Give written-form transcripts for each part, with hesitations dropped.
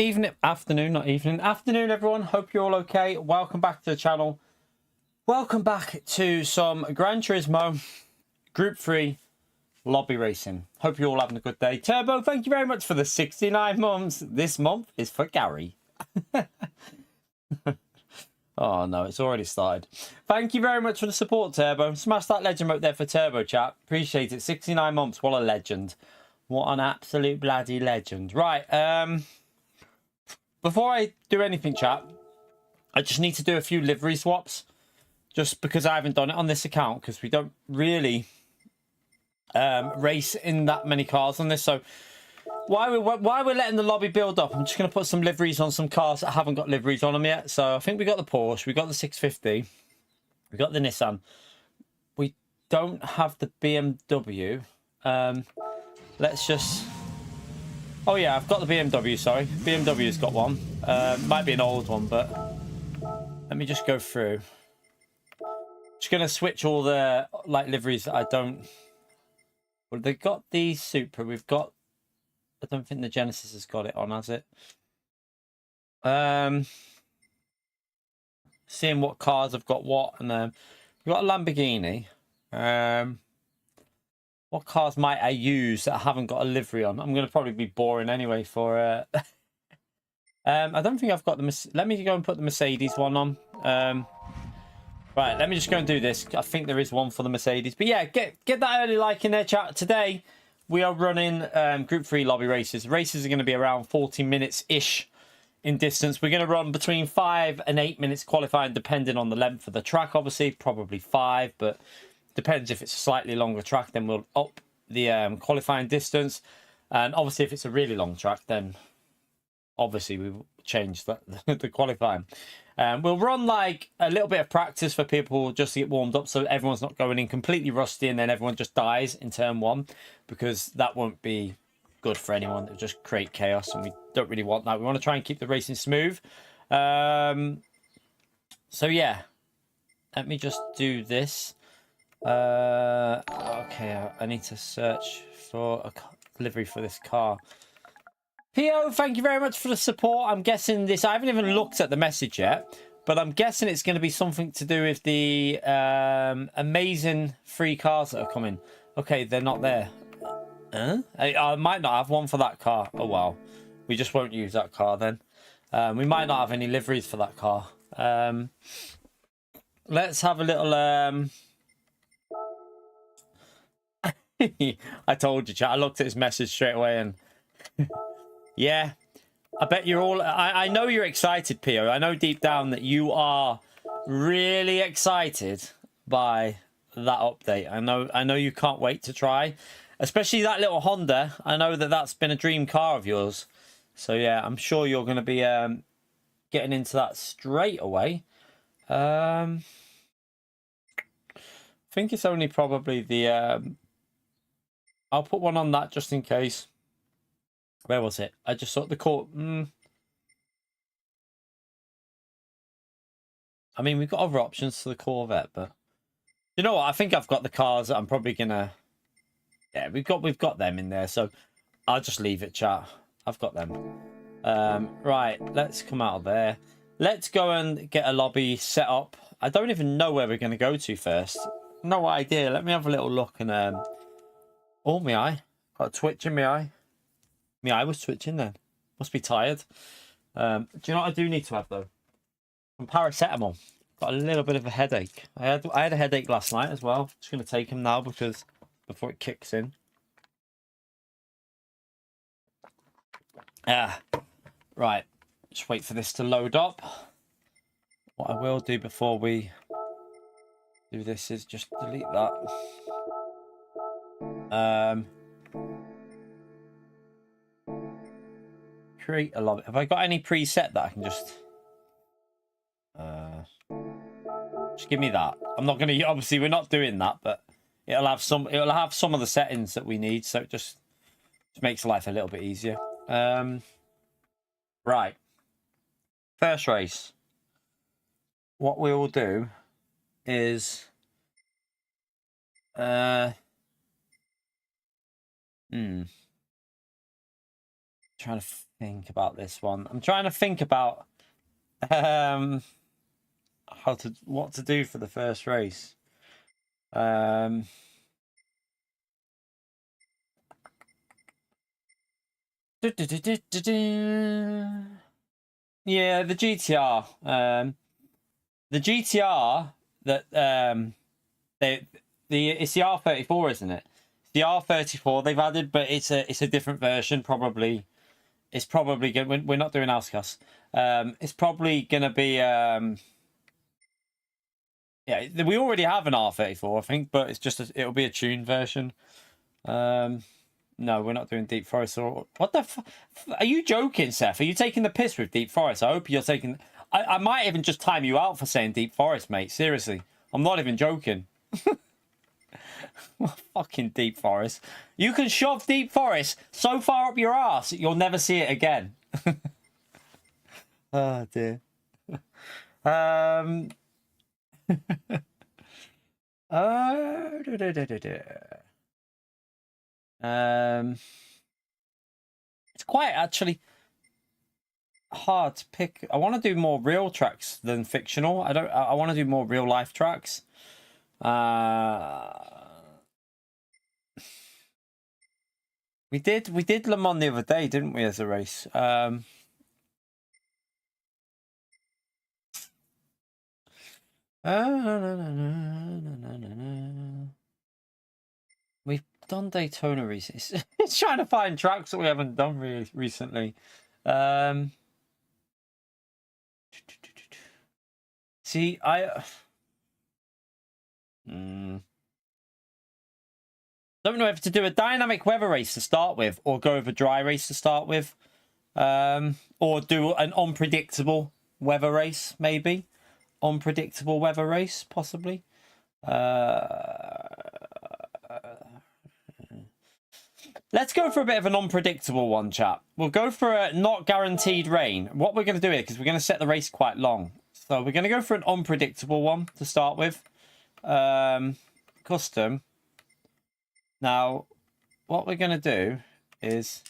evening, afternoon, not evening, afternoon, everyone. Hope you're all okay. Welcome back to the channel. Welcome back to some Gran Turismo Group 3 lobby racing. Hope you're all having a good day. Turbo, thank you very much for the 69 months. This month is for Gary. Oh no, it's already started. Thank you very much for the support, Turbo. Smash that legend vote there for Turbo, chat. Appreciate it. 69 months. What a legend. What an absolute bloody legend. Right, before I do anything, chat, I just need to do a few livery swaps. Just because I haven't done it on this account, because we don't really race in that many cars on this. So while we're letting the lobby build up, I'm just going to put some liveries on some cars that haven't got liveries on them yet. So I think we got the Porsche, we got the 650, we got the Nissan. We don't have the BMW. Let's just... Oh yeah, I've got the BMW, sorry. BMW's got one. Might be an old one, but let me just go through. Just going to switch all the like liveries that I don't... Well, they've got the Supra. We've got... I don't think the Genesis has got it on, has it? Seeing what cars have got what, and we've got a Lamborghini. What cars might I use that I haven't got a livery on? I'm going to probably be boring anyway for... I don't think I've got the... Let me go and put the Mercedes one on. Right, let me just go and do this. I think there is one for the Mercedes. But yeah, get that early like in there, chat. Today, we are running Group 3 lobby races. Races are going to be around 40 minutes-ish in distance. We're going to run between 5 and 8 minutes qualifying, depending on the length of the track, obviously. Probably 5, but depends. If it's a slightly longer track, then we'll up the qualifying distance. And obviously, if it's a really long track, then obviously we will change the qualifying. We'll run like a little bit of practice for people just to get warmed up, so everyone's not going in completely rusty and then everyone just dies in turn 1, because that won't be good for anyone. It'll just create chaos, and we don't really want that. We want to try and keep the racing smooth. So yeah, let me just do this. Okay, I need to search for a livery for this car. P.O., thank you very much for the support. I'm guessing this... I haven't even looked at the message yet, but I'm guessing it's going to be something to do with the amazing free cars that are coming. Okay, they're not there. Huh? I might not have one for that car. Oh, well. We just won't use that car then. We might not have any liveries for that car. Let's have a little... I told you, chat. I looked at his message straight away and... Yeah, I bet you're all... I know you're excited, Pio. I know deep down that you are really excited by that update. I know you can't wait to try. Especially that little Honda. I know that that's been a dream car of yours. So, yeah, I'm sure you're going to be getting into that straight away. I think it's only probably the... I'll put one on that just in case. Where was it? I just saw the court. I mean, we've got other options for the Corvette, but you know what? I think I've got the cars that I'm probably gonna. Yeah, we've got them in there, so I'll just leave it, chat. I've got them. Right, let's come out of there. Let's go and get a lobby set up. I don't even know where we're gonna go to first. No idea. Let me have a little look and oh, my eye. Got a twitch in my eye. My eye was twitching then. Must be tired. Do you know what I do need to have though? Some paracetamol. Got a little bit of a headache. I had a headache last night as well. Just gonna take him now because before it kicks in. Right. Just wait for this to load up. What I will do before we do this is just delete that. Create a lobby. Have I got any preset that I can just give me that? I'm not gonna... Obviously we're not doing that, but it'll have some of the settings that we need, so it just makes life a little bit easier. Right, first race, what we will do is trying to think about this one. I'm trying to think about what to do for the first race. Yeah, the GTR. The GTR that it's the R34, isn't it? It's the R34 they've added, but it's a different version. Probably it's probably good. We're not doing Auscas. It's probably gonna be yeah. We already have an R34, I think, but it's just it'll be a tuned version. No, we're not doing Deep Forest. Or what the? Are you joking, Seth? Are you taking the piss with Deep Forest? I hope you're taking. I might even just time you out for saying Deep Forest, mate. Seriously, I'm not even joking. Fucking Deep Forest. You can shove Deep Forest so far up your ass that you'll never see it again. Oh dear. It's quite actually hard to pick. I want to do more real tracks than fictional. I want to do more real life tracks. We did Le Mans the other day, didn't we, as a race? We've done Daytona recently. It's trying to find tracks that we haven't done really recently. See, don't know if to do a dynamic weather race to start with, or go with a dry race to start with, or do an unpredictable weather race, maybe. Unpredictable weather race, possibly. Let's go for a bit of an unpredictable one, chat. We'll go for a not guaranteed rain. What we're going to do here, because we're going to set the race quite long. So we're going to go for an unpredictable one to start with. Custom. Now, what we're going to do is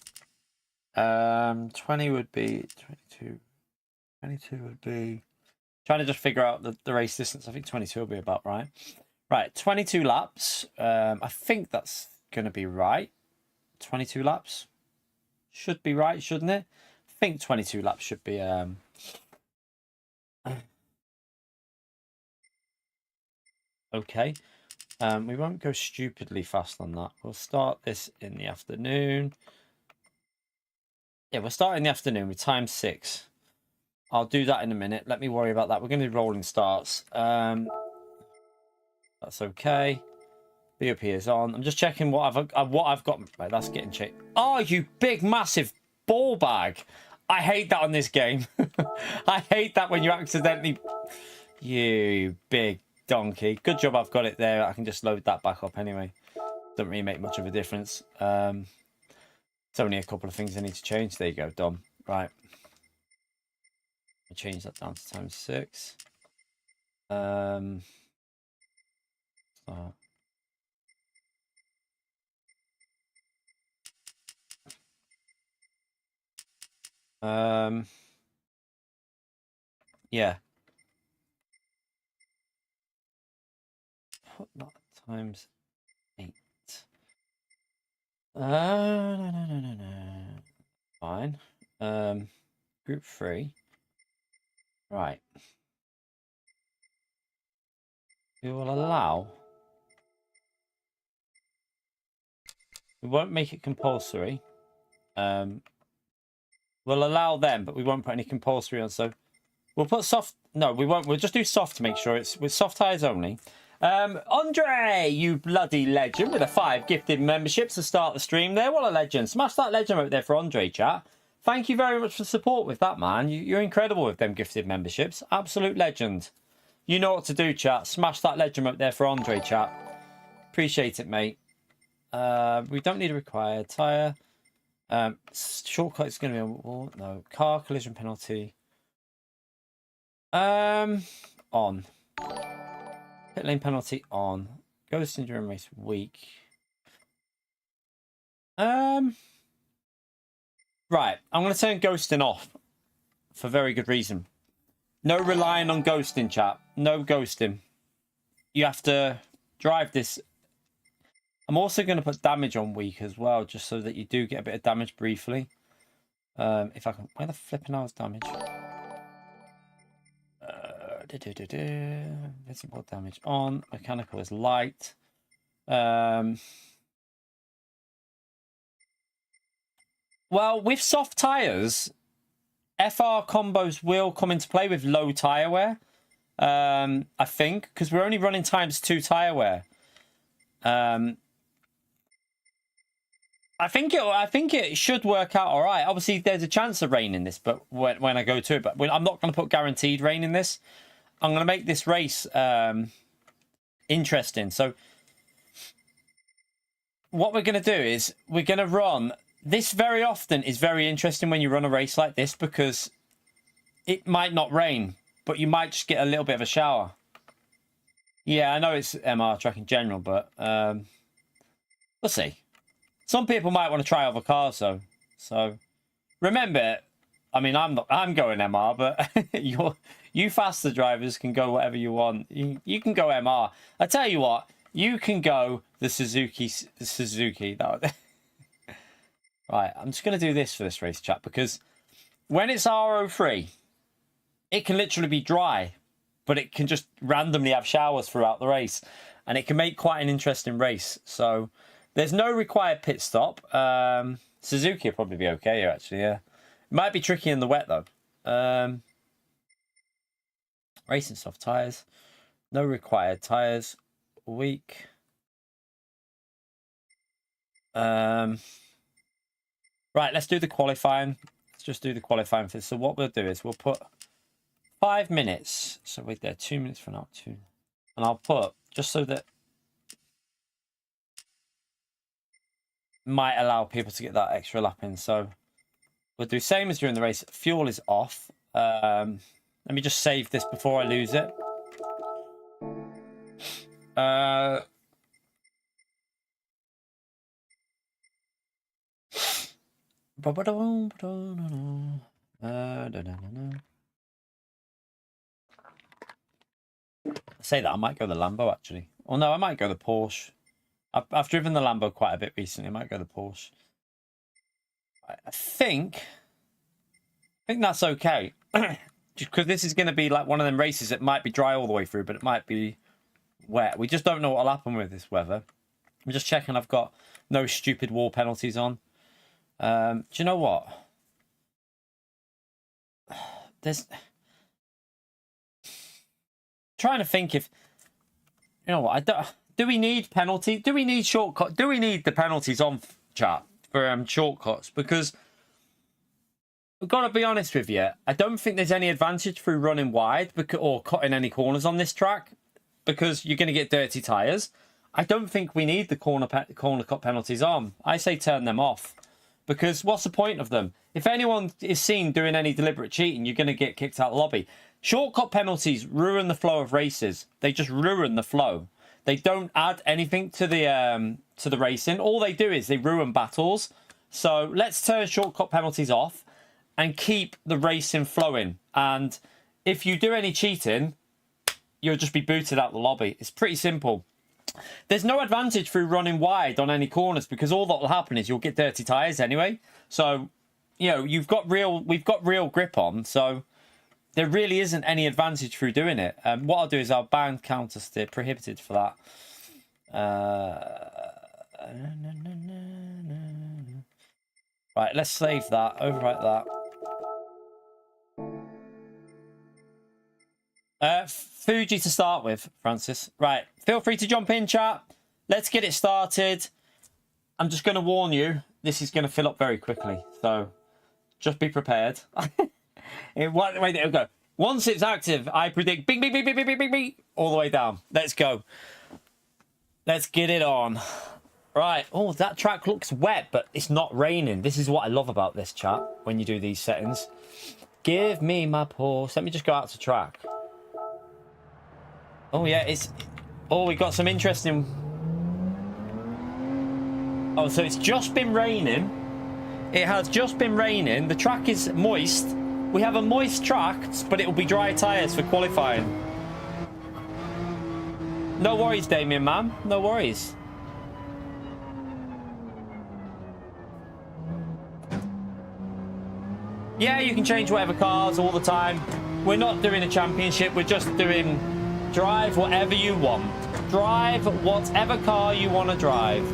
20 would be 22. 22 would be... Trying to just figure out the race distance. I think 22 will be about right. Right, 22 laps. I think that's going to be right. 22 laps. Should be right, shouldn't it? I think 22 laps should be... Okay. We won't go stupidly fast on that. We'll start this in the afternoon. Yeah, we'll start in the afternoon with time 6. I'll do that in a minute. Let me worry about that. We're going to do rolling starts. That's okay. BOP is on. I'm just checking what I've got. Right, that's getting checked. Oh, you big massive ball bag! I hate that on this game. I hate that when you accidentally. You big donkey. Good job I've got it there. I can just load that back up anyway. Doesn't really make much of a difference. It's only a couple of things I need to change. There you go, Dom. Right. I'll change that down to times 6. Yeah. Put that times 8. No. Fine. Group 3. Right. We will allow. We won't make it compulsory. We'll allow them, but we won't put any compulsory on. So we'll put soft. No, we won't. We'll just do soft to make sure it's with soft tires only. Andre, you bloody legend, with a 5 gifted memberships to start the stream there. What a legend. Smash that legend out there for Andre, chat. Thank you very much for support with that, man. You're incredible with them gifted memberships. Absolute legend. You know what to do, chat. Smash that legend up there for Andre, chat. Appreciate it, mate. We don't need a required tyre. Shortcut is going to be no car collision penalty. On pit lane penalty on. Ghost during race week. Right, I'm going to turn ghosting off for very good reason. No relying on ghosting, chat. No ghosting. You have to drive this. I'm also going to put damage on weak as well, just so that you do get a bit of damage briefly. If I can... Where the flipping hell is damage? Visible damage on. Mechanical is light. Well, with soft tires, FR combos will come into play with low tire wear. I think, because we're only running ×2 tire wear. I think it should work out all right. Obviously, there's a chance of rain in this, but when I go to it, but I'm not going to put guaranteed rain in this. I'm going to make this race interesting. So what we're going to do is we're going to run. This very often is very interesting when you run a race like this, because it might not rain, but you might just get a little bit of a shower. Yeah, I know it's MR track in general, but we'll see. Some people might want to try other cars, though. So remember, I mean, I'm going MR, but you faster drivers can go whatever you want. You can go MR. I tell you what, you can go the Suzuki. Right, I'm just going to do this for this race, chat, because when it's RO3, it can literally be dry, but it can just randomly have showers throughout the race, and it can make quite an interesting race. So there's no required pit stop. Suzuki will probably be okay here, actually, yeah. It might be tricky in the wet, though. Racing soft tyres. No required tyres. Weak. Right, let's do the qualifying. Let's just do the qualifying for this. So what we'll do is we'll put 5 minutes. So we're there 2 minutes from now. 2. And I'll put, just so that might allow people to get that extra lap in. So we'll do same as during the race. Fuel is off. Let me just save this before I lose it. I say that I might go the Lambo, actually. Or no, I might go the Porsche. I've driven the Lambo quite a bit recently. I might go the Porsche. I think that's okay. Just because this is going to be like one of them races that might be dry all the way through, but it might be wet. We just don't know what will happen with this weather. I'm just checking I've got no stupid wall penalties on. Do you know what? There's trying to think if you know what do we need penalty? Do we need shortcut? Do we need the penalties on, chat, for shortcuts? Because I've got to be honest with you, I don't think there's any advantage through running wide or cutting any corners on this track, because you're going to get dirty tires. I don't think we need the corner cut penalties on. I say turn them off. Because what's the point of them? If anyone is seen doing any deliberate cheating, you're going to get kicked out of the lobby. Shortcut penalties ruin the flow of races. They just ruin the flow. They don't add anything to the racing. All they do is they ruin battles. So let's turn shortcut penalties off and keep the racing flowing. And if you do any cheating, you'll just be booted out the lobby. It's pretty simple. There's no advantage through running wide on any corners, because all that will happen is you'll get dirty tires anyway. So, you know, we've got real grip on, so there really isn't any advantage through doing it. What I'll do is I'll ban counter steer, prohibited for that. Right, let's save that, overwrite that. Fuji to start with, Francis. Right, feel free to jump in, chat. Let's get it started. I'm just going to warn you, this is going to fill up very quickly, so just be prepared. Wait, there we go. Once it's active, I predict bing, bing, bing, bing, bing, bing, bing, bing, all the way down. Let's go. Let's get it on. Right. Oh, that track looks wet, but it's not raining. This is what I love about this, chat, when you do these settings. Give me my Porsche. Let me just go out to track. Oh, yeah, it's... Oh, we got some interesting... Oh, so it's just been raining. It has just been raining. The track is moist. We have a moist track, but it will be dry tyres for qualifying. No worries, Damien, man. No worries. Yeah, you can change whatever cars all the time. We're not doing a championship. We're just doing drive whatever you want. Drive whatever car you want to drive.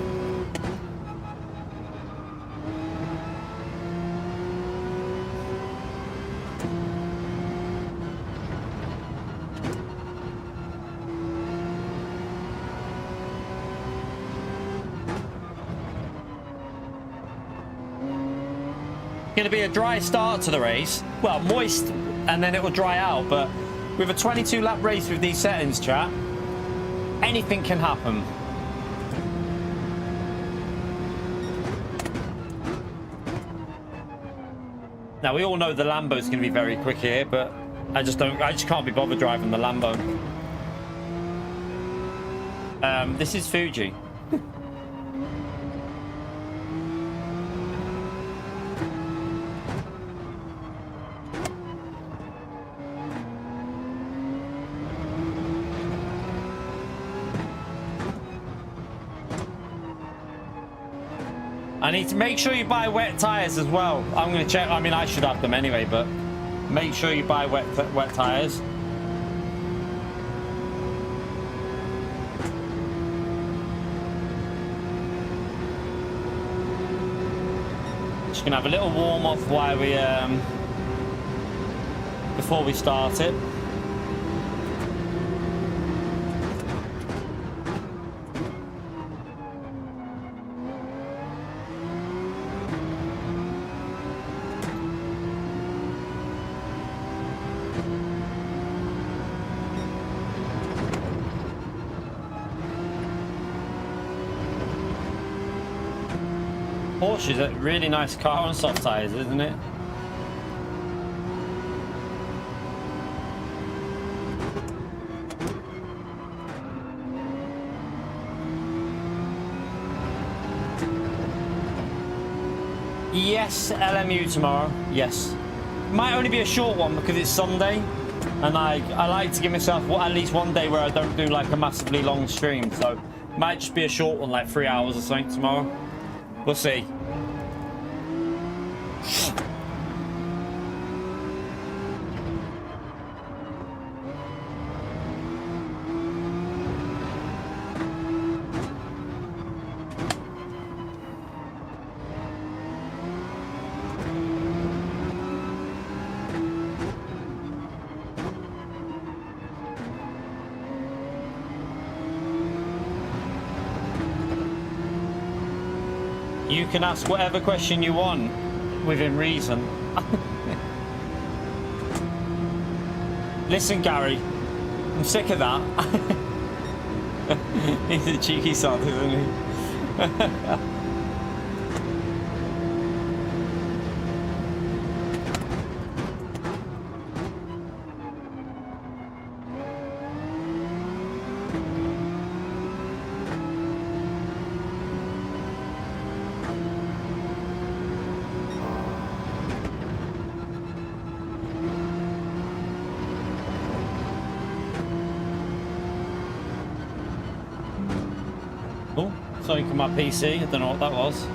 Going to be a dry start to the race. Well, moist, and then it will dry out. But with a 22-lap race with these settings, chat, anything can happen. Now we all know the Lambo's going to be very quick here, but I just can't be bothered driving the Lambo. This is Fuji. I need to make sure you buy wet tires as well. I'm going to check. I mean, I should have them anyway, but make sure you buy wet tires. Just going to have a little warm off while we before we start it. Porsche's a really nice car on soft tyres, isn't it? Yes, LMU tomorrow. Yes. Might only be a short one because it's Sunday, and I like to give myself at least one day where I don't do like a massively long stream. So it might just be a short one, like 3 hours or something tomorrow. We'll see. You can ask whatever question you want within reason. Listen, Gary, I'm sick of that. He's a cheeky sod, isn't he? Oh, something on my PC. I don't know what that was.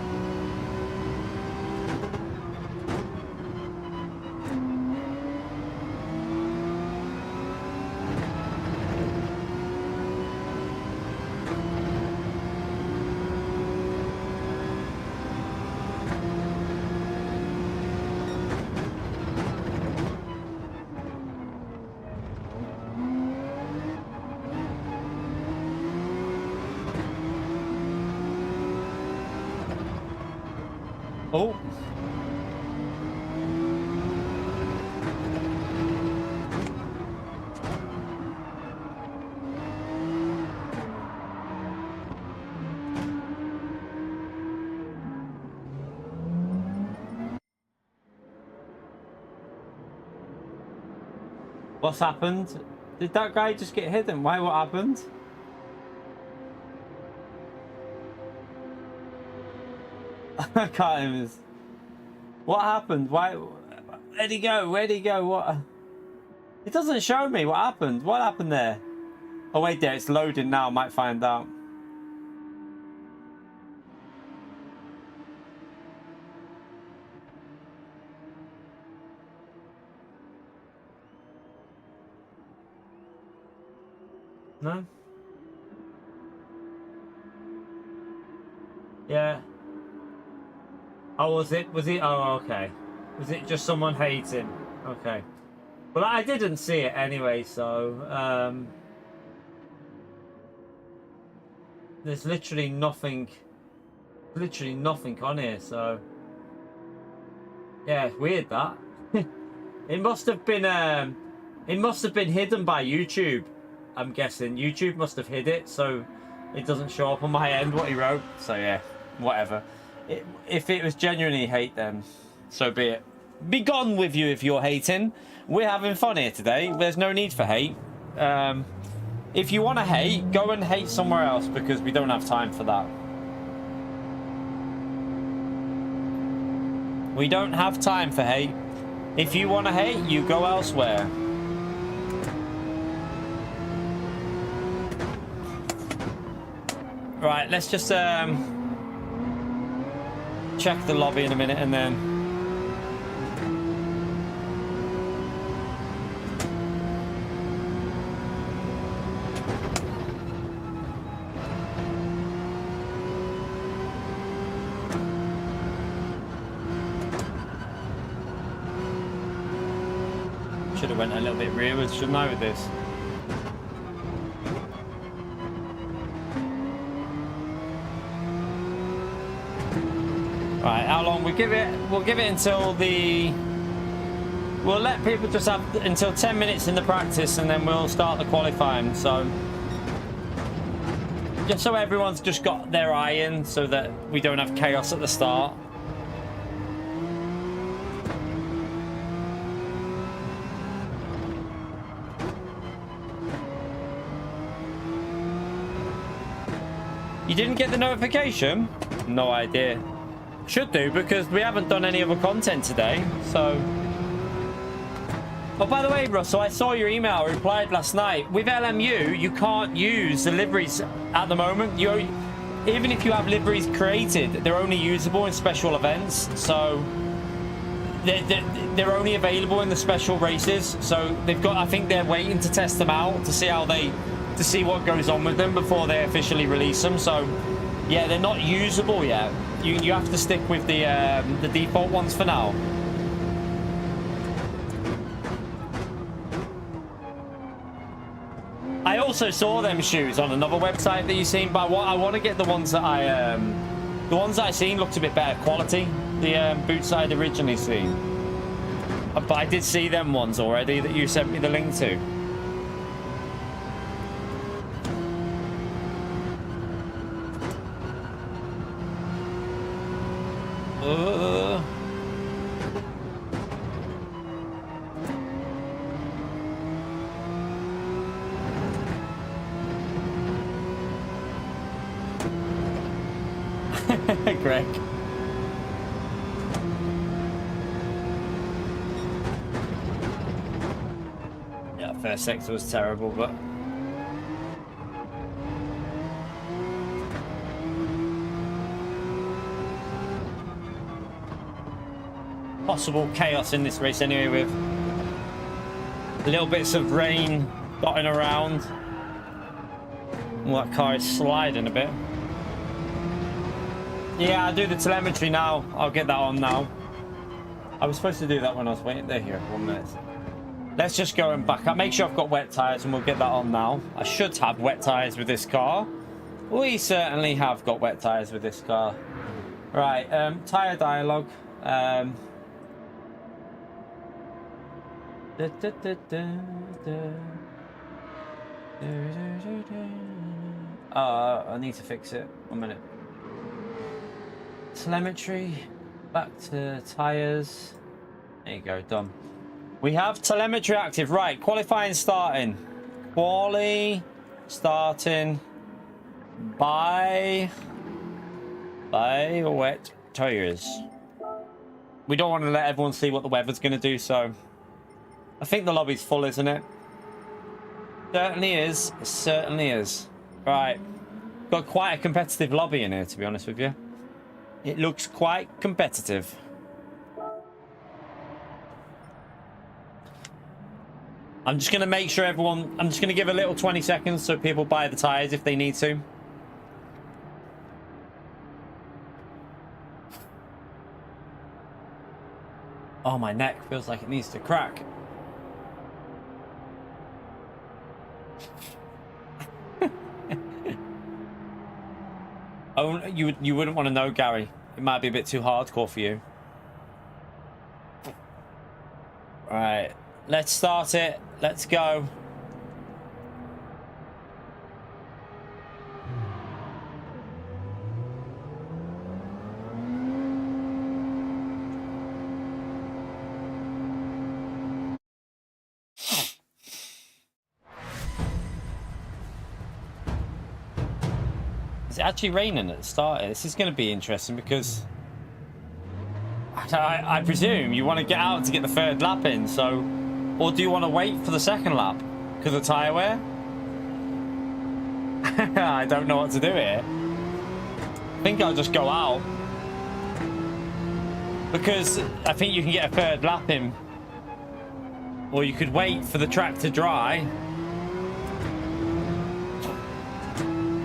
Oh. What's happened? Did that guy just get hidden? Why? What happened? I can't even... What happened? Why? Where'd he go? Where'd he go? What? It doesn't show me what happened. What happened there? Oh wait, there. It's loading now. I might find out. No? Yeah. Oh, was it? Was it? Oh, okay. Was it just someone hating? Okay. Well, I didn't see it anyway, so... there's literally nothing on here, so... Yeah, weird that. It must have been hidden by YouTube. I'm guessing YouTube must have hid it, so it doesn't show up on my end what he wrote. So yeah, whatever. If it was genuinely hate, then so be it. Be gone with you if you're hating. We're having fun here today. There's no need for hate. If you want to hate, go and hate somewhere else, because we don't have time for that. We don't have time for hate. If you want to hate, you go elsewhere. Right, let's just check the lobby in a minute and then... Should have went a little bit rearwards, shouldn't I, with this? Right, how long? We'll give it until the... We'll let people just have until 10 minutes in the practice, and then we'll start the qualifying. So just so everyone's just got their eye in, so that we don't have chaos at the start. You didn't get the notification? No idea. Should do, because we haven't done any other content today, so... Oh, by the way, Russell, I saw your email. I replied last night. With LMU, you can't use the liveries at the moment. Even if you have liveries created, they're only usable in special events, so... They're only available in the special races, so they've got... I think they're waiting to test them out, to see how they... to see what goes on with them before they officially release them, so... Yeah, they're not usable yet. You have to stick with the default ones for now. I also saw them shoes on another website that you've seen, but I want to get the ones that I seen looked a bit better quality. The boots I'd originally seen, but I did see them ones already that you sent me the link to. Greg. Yeah, first sector was terrible, but possible chaos in this race anyway, with little bits of rain dotting around. Well, that car is sliding a bit. Yeah, I'll do the telemetry now. I'll get that on now. I was supposed to do that when I was waiting there. Here, 1 minute. Let's just go and back up. Make sure I've got wet tyres, and we'll get that on now. I should have wet tyres with this car. We certainly have got wet tyres with this car. Right, tyre dialogue. I need to fix it. 1 minute. Telemetry, back to tires. There you go, done. We have telemetry active. Right, qualifying starting. Quali starting by wet tires. we don't want to let everyone see what the weather's going to do, so I think the lobby's full, isn't it? Certainly is. It certainly is. Right. Got quite a competitive lobby in here, to be honest with you. It looks quite competitive. I'm just going to make sure everyone... I'm just going to give a little 20 seconds so people buy the tyres if they need to. Oh, my neck feels like it needs to crack. Oh, you wouldn't want to know, Gary. It might be a bit too hardcore for you. Right, let's start it. Let's go. Is it actually raining at the start? This is going to be interesting because I presume you want to get out to get the third lap in, so... Or do you want to wait for the second lap because of tyre wear? I don't know what to do here. I think I'll just go out. Because I think you can get a third lap in. Or you could wait for the track to dry.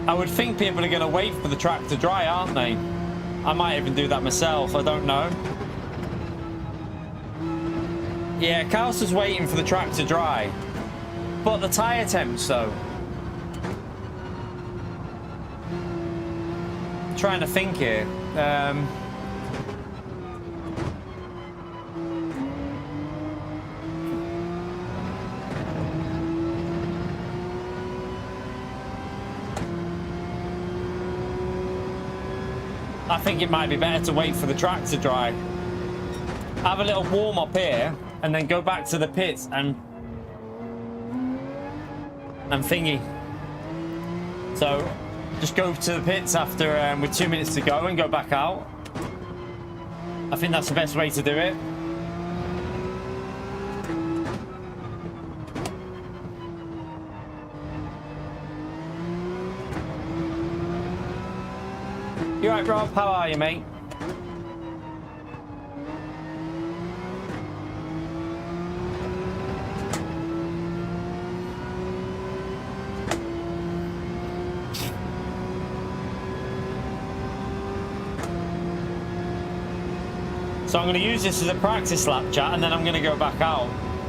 I would think people are going to wait for the track to dry, aren't they? I might even do that myself, I don't know. Yeah, Kaos is waiting for the track to dry. But the tyre temps, though. I'm trying to think here. I think it might be better to wait for the track to dry. Have a little warm up here and then go back to the pits and thingy. So just go to the pits after with 2 minutes to go and go back out. I think that's the best way to do it. You right, Rob? How are you, mate? So I'm going to use this as a practice lap, chat, and then I'm going to go back out.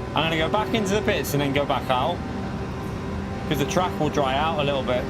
I'm going to go back into the pits and then go back out because the track will dry out a little bit.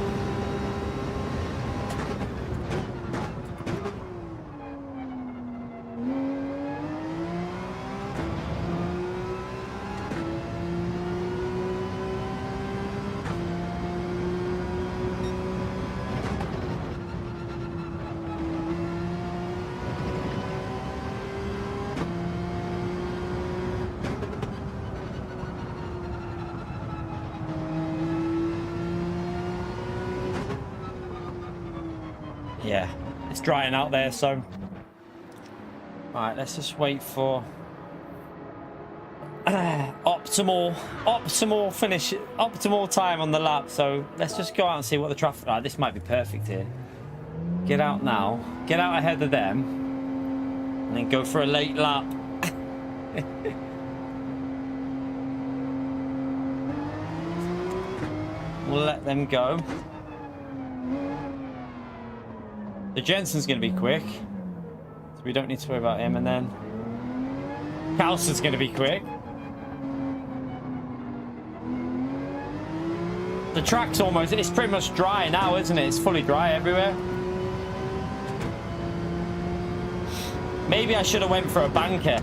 Yeah, it's drying out there, so... Alright, let's just wait for... optimal finish, optimal time on the lap, so let's just go out and see what the traffic... Right, this might be perfect here. Get out now, get out ahead of them, and then go for a late lap. We'll let them go. The Jensen's going to be quick, so we don't need to worry about him. And then Kauson's going to be quick. The track's almost, it's pretty much dry now, isn't it? It's fully dry everywhere. Maybe I should have went for a banker.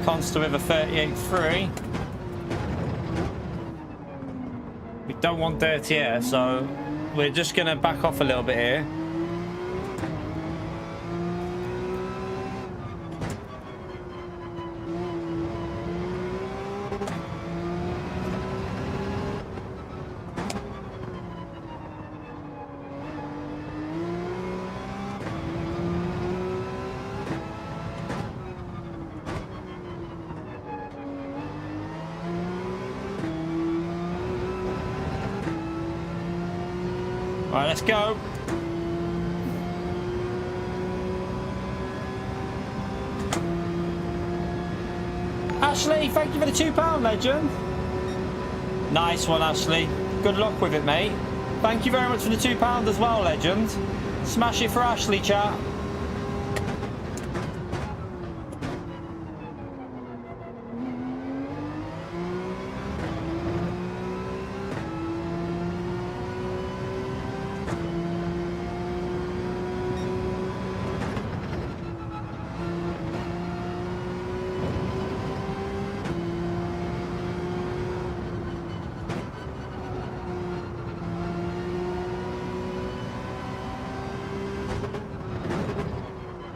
Consta with a 38.3. We don't want dirty air, so we're just going to back off a little bit here. All right, let's go. Ashley, thank you for the £2, legend. Nice one, Ashley. Good luck with it, mate. Thank you very much for the £2 as well, legend. Smash it for Ashley, chat.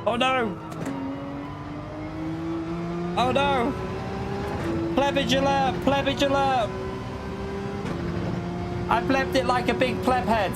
Oh no! Oh no! Plebage alert! Plebage alert! I plebbed it like a big pleb head.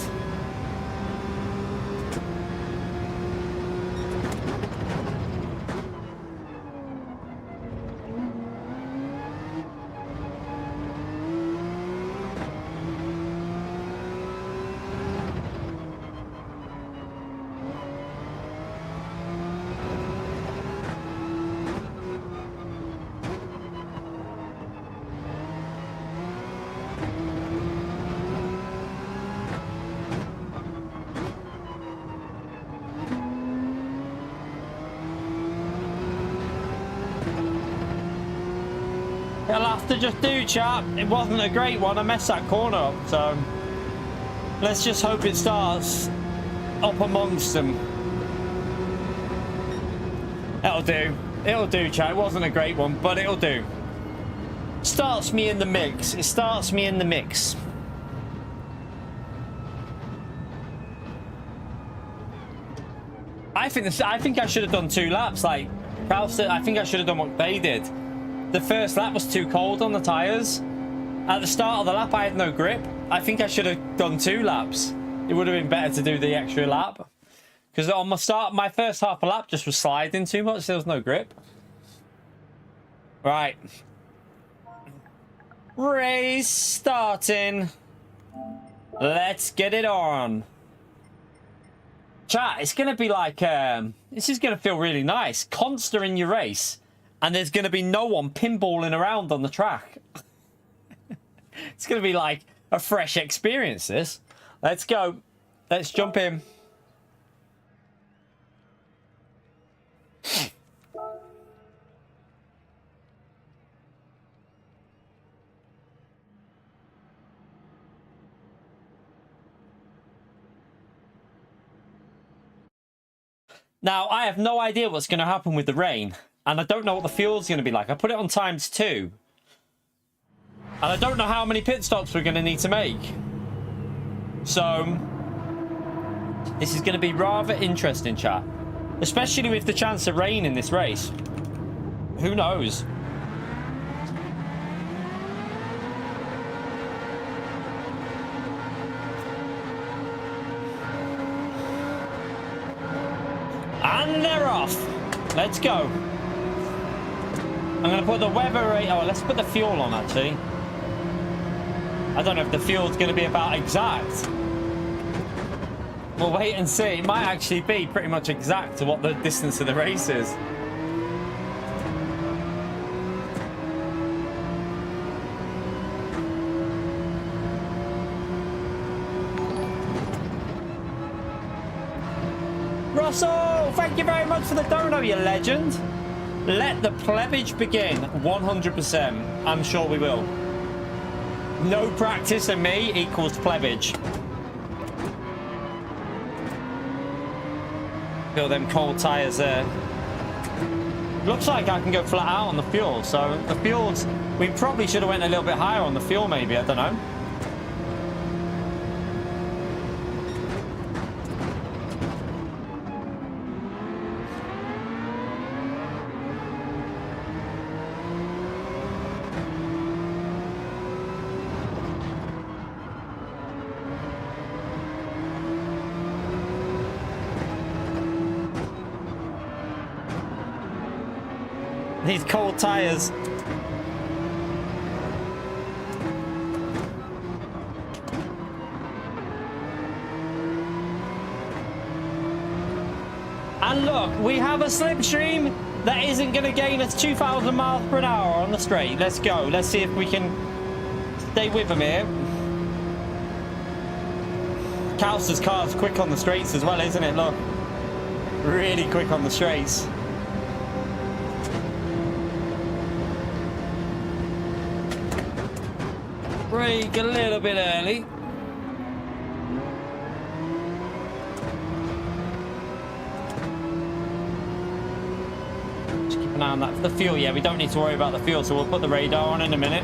It'll have to just do, chap. It wasn't a great one. I messed that corner up, so let's just hope it starts up amongst them. It'll do. It'll do, chat. It wasn't a great one, but it'll do. Starts me in the mix. It starts me in the mix. I think I should have done 2 laps. Like Cal said, I think I should have done what they did. The first lap was too cold on the tyres. At the start of the lap, I had no grip. I think I should have done 2 laps. It would have been better to do the extra lap. Because on my first half a lap just was sliding too much. There was no grip. Right. Race starting. Let's get it on. Chat, it's going to be like... this is going to feel really nice. Consta in your race. And there's going to be no one pinballing around on the track. It's going to be like a fresh experience, this. Let's go. Let's jump in. Now, I have no idea what's going to happen with the rain. And I don't know what the fuel's going to be like. I put it on ×2. And I don't know how many pit stops we're going to need to make. So, this is going to be rather interesting, chat. Especially with the chance of rain in this race. Who knows? And they're off. Let's go. I'm going to put the weather rate... Oh, let's put the fuel on, actually. I don't know if the fuel's going to be about exact. We'll wait and see. It might actually be pretty much exact to what the distance of the race is. Russell, thank you very much for the dono, you legend. Let the plebage begin. 100%. I'm sure we will. No practice and me equals plebage. Feel them cold tyres there. Looks like I can go flat out on the fuel. So the fuels, we probably should have went a little bit higher on the fuel maybe, I don't know. These cold tires. And look, we have a slipstream that isn't going to gain us 2,000 miles per hour on the straight. Let's go. Let's see if we can stay with them here. Calster's car's quick on the straights as well, isn't it? Look. Really quick on the straights. Brake a little bit early. Just keep an eye on that. The fuel, yeah, we don't need to worry about the fuel, so we'll put the radar on in a minute.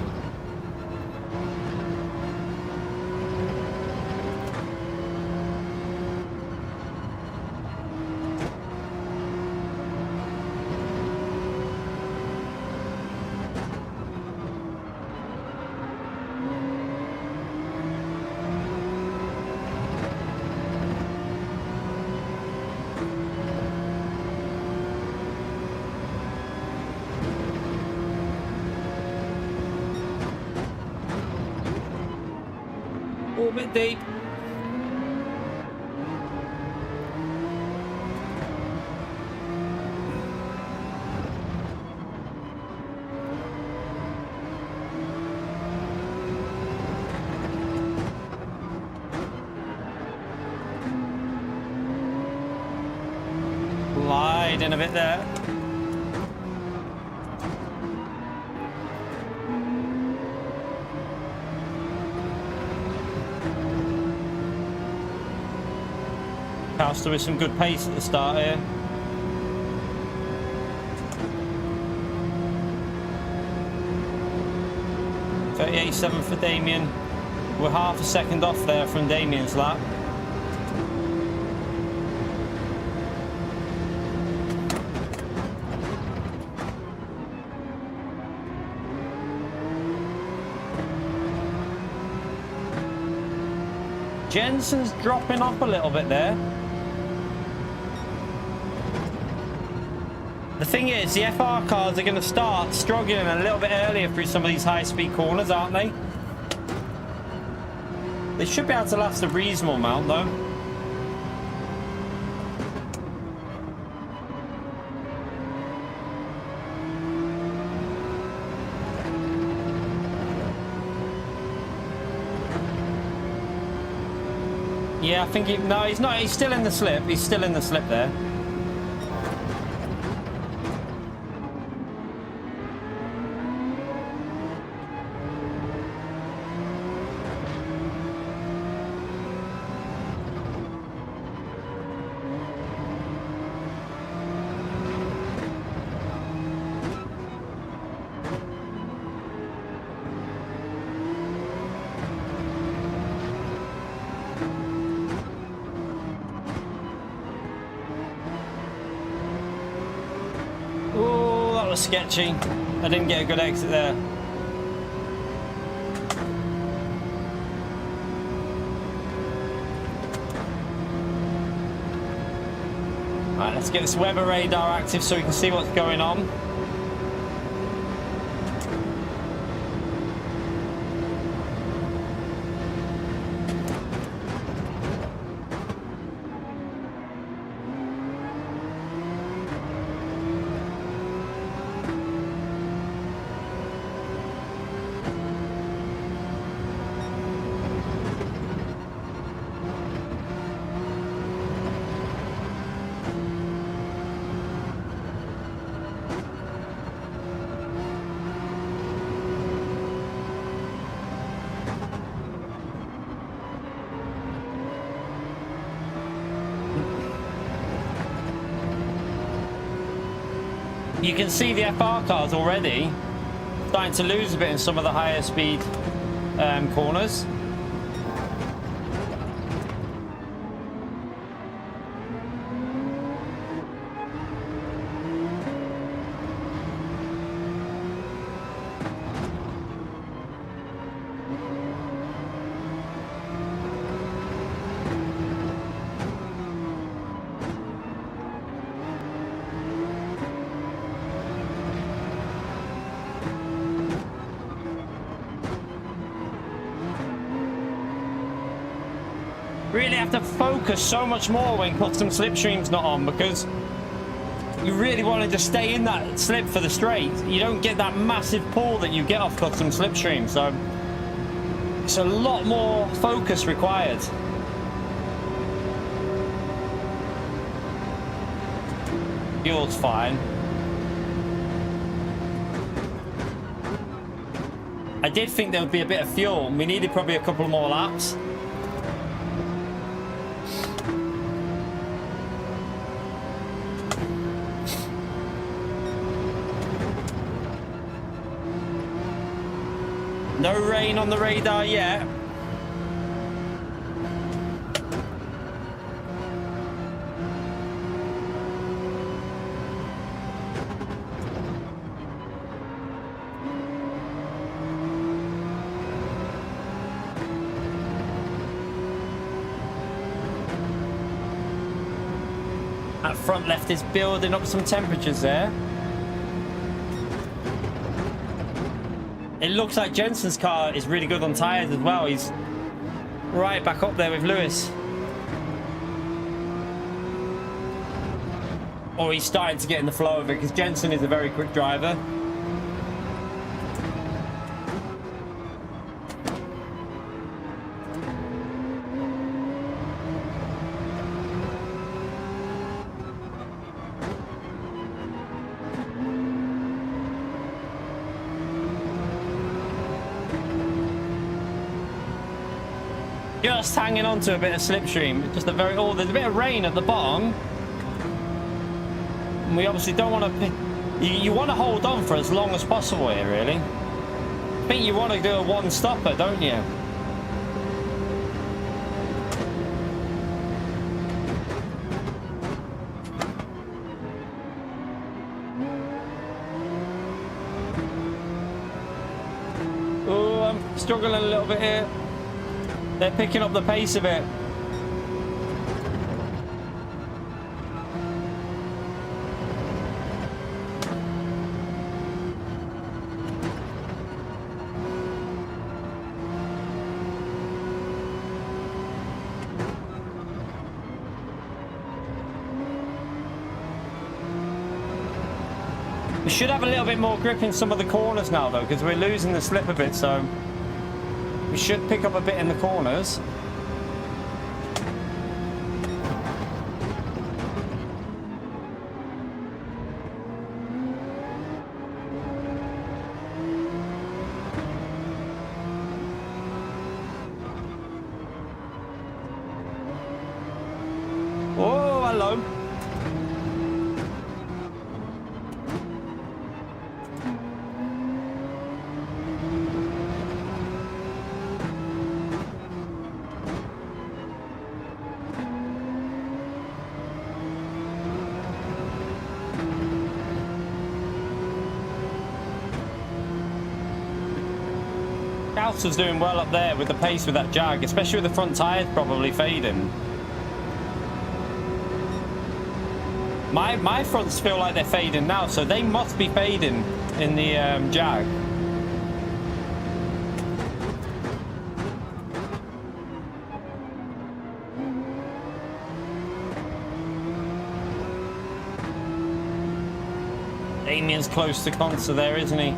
A bit deep. Glide in a bit there. Calster with some good pace at the start here. .38.7 for Damien. We're half a second off there from Damien's lap. Jensen's dropping off a little bit there. The thing is, the FR cars are going to start struggling a little bit earlier through some of these high-speed corners, aren't they? They should be able to last a reasonable amount, though. Yeah, I think no, he's not. He's still in the slip. He's still in the slip there. Was sketchy. I didn't get a good exit there. Alright, let's get this weather radar active so we can see what's going on. You can see the FR cars already starting to lose a bit in some of the higher speed corners. Really have to focus so much more when custom slipstream's not on, because you really want to just stay in that slip for the straight. You don't get that massive pull that you get off custom slipstream, so it's a lot more focus required. Fuel's fine. I did think there would be a bit of fuel. We needed probably a couple more laps. No rain on the radar yet. That front left is building up some temperatures there. It looks like Jensen's car is really good on tyres as well. He's right back up there with Lewis. Or he's starting to get in the flow of it, because Jensen is a very quick driver. Just hanging on to a bit of slipstream. Just a very there's a bit of rain at the bottom, and we obviously don't want to. You want to hold on for as long as possible here, really. I think you want to do a one-stopper, don't you? Oh, I'm struggling a little bit here. They're picking up the pace a bit. We should have a little bit more grip in some of the corners now, though, because we're losing the slip a bit, so we should pick up a bit in the corners. Oh, hello. Was doing well up there with the pace with that Jag, especially with the front tyres probably fading. My fronts feel like they're fading now, so they must be fading in the Jag. Damien's close to Consa there, isn't he?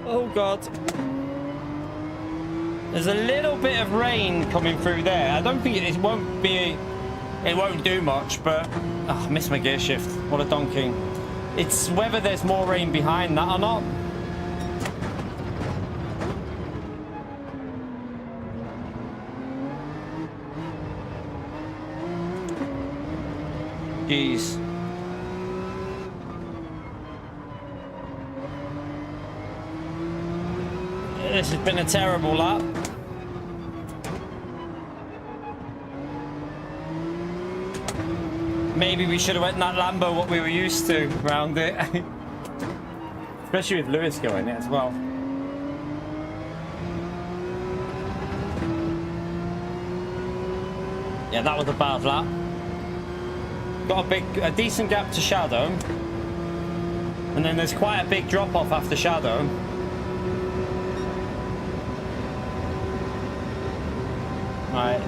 Oh God. There's a little bit of rain coming through there. I don't think it won't be it won't do much, but oh, I missed my gear shift. What a donkey. It's whether there's more rain behind that or not. Jeez. This has been a terrible lap. Maybe we should have went in that Lambo what we were used to around it. Especially with Lewis going it as well. Yeah, that was a bad lap. Got a decent gap to Shadow. And then there's quite a big drop off after Shadow. Right.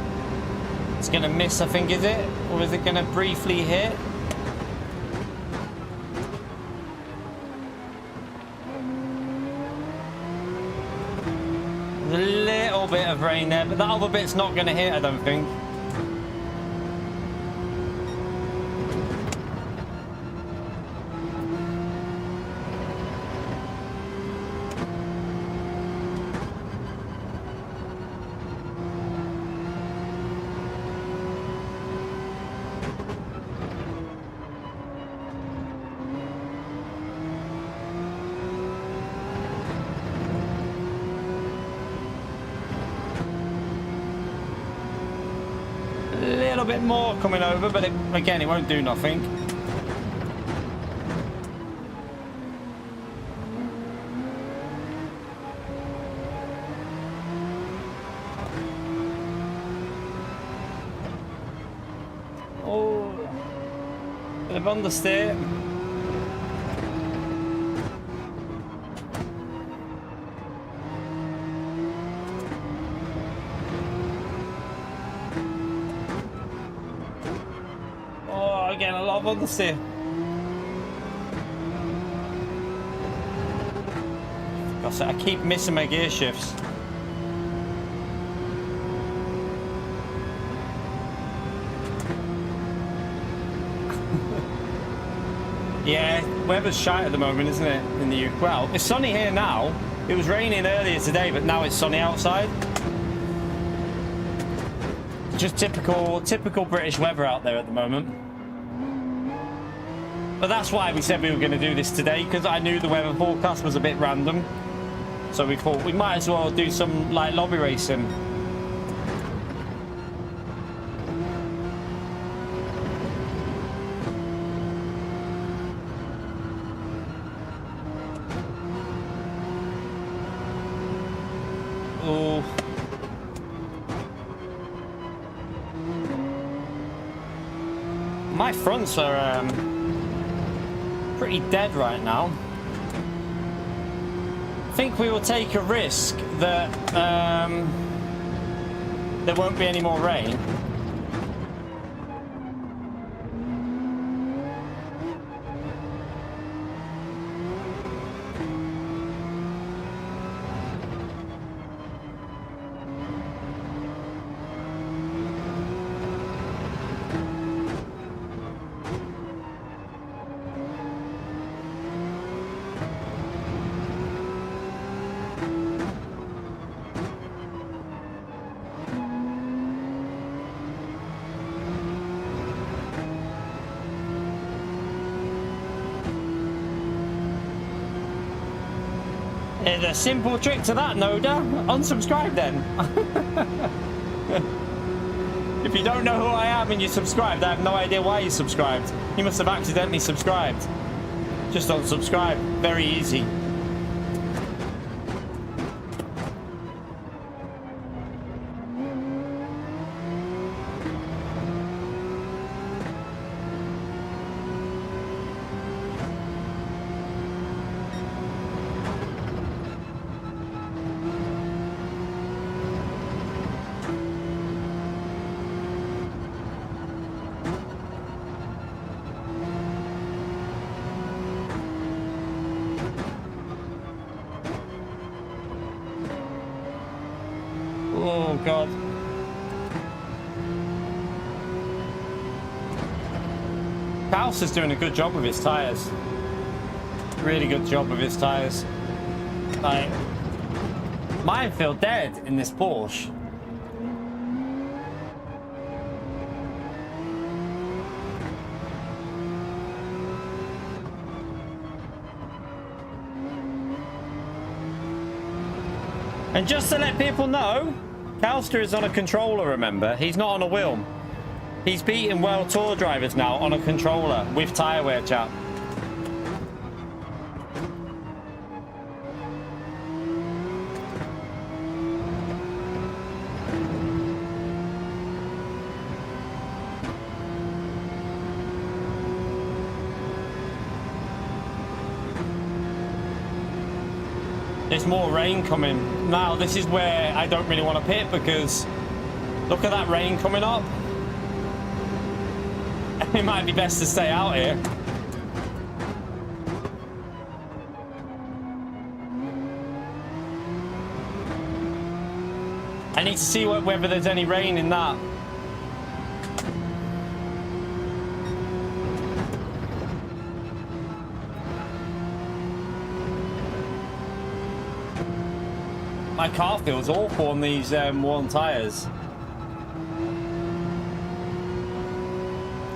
It's going to miss, I think, is it? Or is it going to briefly hit? There's a little bit of rain there, but that other bit's not going to hit, I don't think. Bit more coming over, but again, it won't do nothing. Oh, bit of understeer. Again, a lot of understeer. I keep missing my gear shifts. Yeah, weather's shite at the moment, isn't it? In the UK. Well, it's sunny here now. It was raining earlier today, but now it's sunny outside. Just typical British weather out there at the moment. But that's why we said we were going to do this today, because I knew the weather forecast was a bit random. So we thought we might as well do some like lobby racing. Oh. My fronts are pretty dead right now. I think we will take a risk that there won't be any more rain. There's a simple trick to that, Noda. Unsubscribe then. If you don't know who I am and you subscribed, I have no idea why you subscribed. You must have accidentally subscribed. Just unsubscribe. Very easy. Oh God. Faust is doing a good job with his tyres. Really good job with his tyres. Like, mine feel dead in this Porsche. And just to let people know, Calster is on a controller, remember? He's not on a wheel. He's beating World Tour drivers now on a controller with tyre wear, chat. There's more rain coming. Now, this is where I don't really want to pit because look at that rain coming up. It might be best to stay out here. I need to see whether there's any rain in that. My car feels awful on these worn tyres.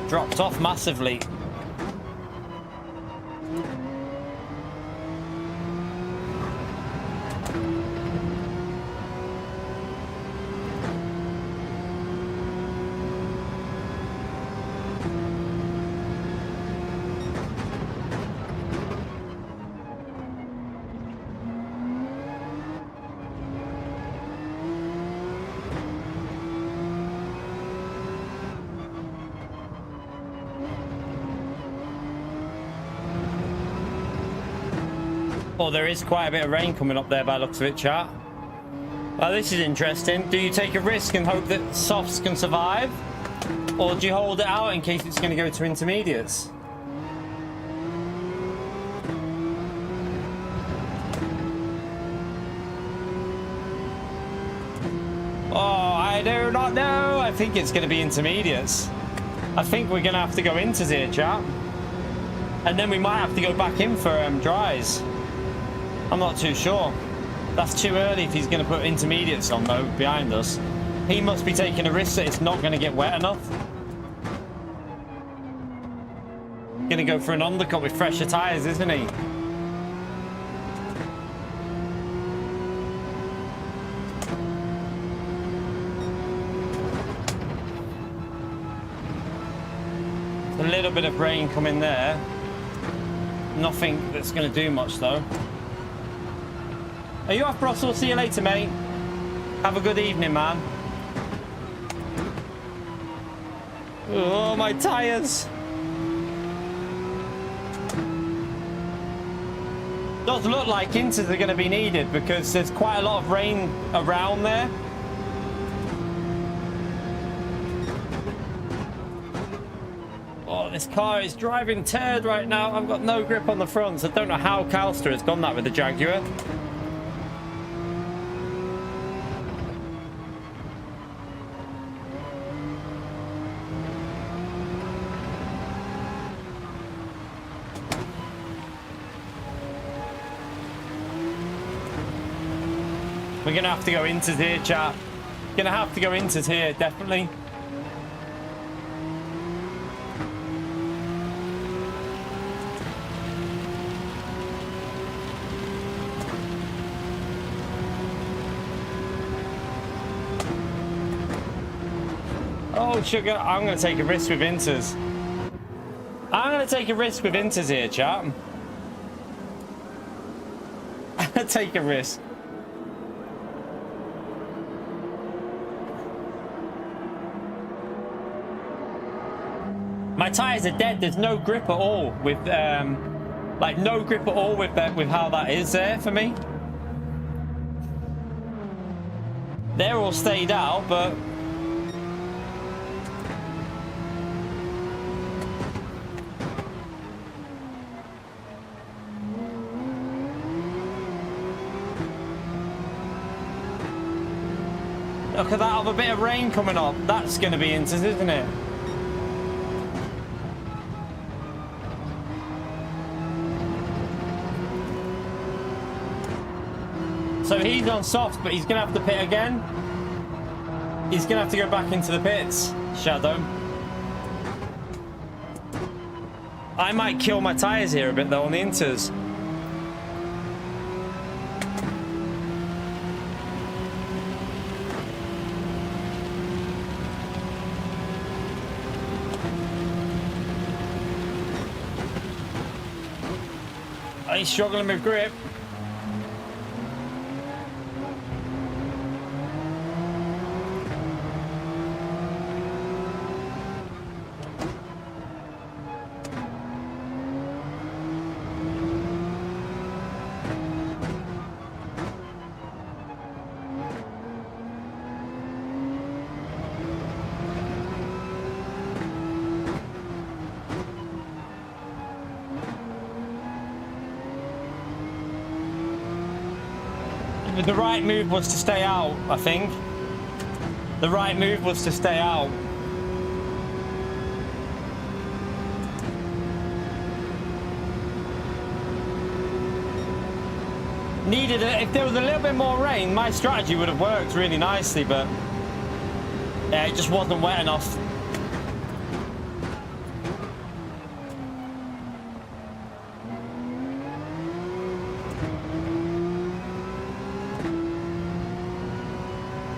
Dropped off massively. Oh, there is quite a bit of rain coming up there by the looks of it, chat. Well, this is interesting. Do you take a risk and hope that softs can survive? Or do you hold it out in case it's going to go to intermediates? Oh, I do not know. I think it's going to be intermediates. I think we're going to have to go into here, chat. And then we might have to go back in for dries. I'm not too sure. That's too early if he's going to put intermediates on, though, behind us. He must be taking a risk that it's not going to get wet enough. Going to go for an undercut with fresher tyres, isn't he? A little bit of rain coming there. Nothing that's going to do much, though. Are you off, Brussels? See you later, mate. Have a good evening, man. Oh, my tyres. Does look like inters are going to be needed because there's quite a lot of rain around there. Oh, this car is driving turd right now. I've got no grip on the front, so I don't know how Calster has done that with the Jaguar. We're going to have to go into here, chat. Going to have to go into here, definitely. Oh, sugar. I'm going to take a risk with inters. I'm going to take a risk with inters here, chat. Take a risk. My tyres are dead. There's no grip at all with, like no grip at all with that, with how that is there for me. They're all stayed out, but look at that other bit of rain coming up. That's going to be inters, isn't it? So he's on soft, but he's going to have to pit again. He's going to have to go back into the pits, Shadow. I might kill my tyres here a bit, though, on the inters. He's struggling with grip. The right move was to stay out, I think. The right move was to stay out. Needed it. If there was a little bit more rain, my strategy would have worked really nicely, but yeah, it just wasn't wet enough.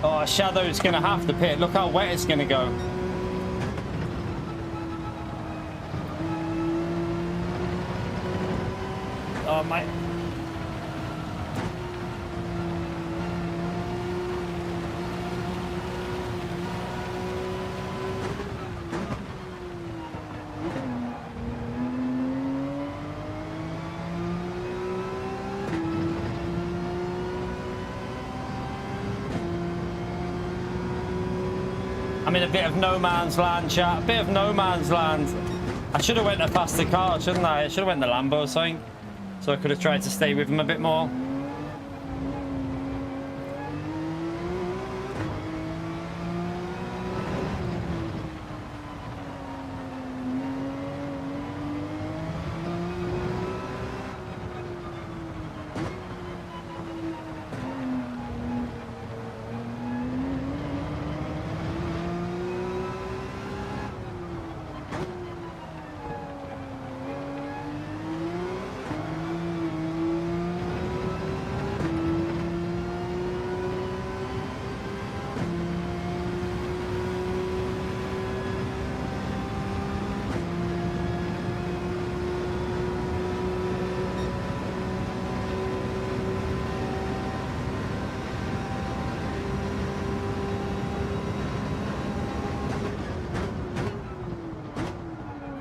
Oh, Shadow's gonna have to pit. Look how wet it's gonna go. Oh my. I'm in a bit of no man's land, chat. A bit of no man's land. I should have went a faster car, shouldn't I? I should have went the Lambo or something. So I could have tried to stay with him a bit more.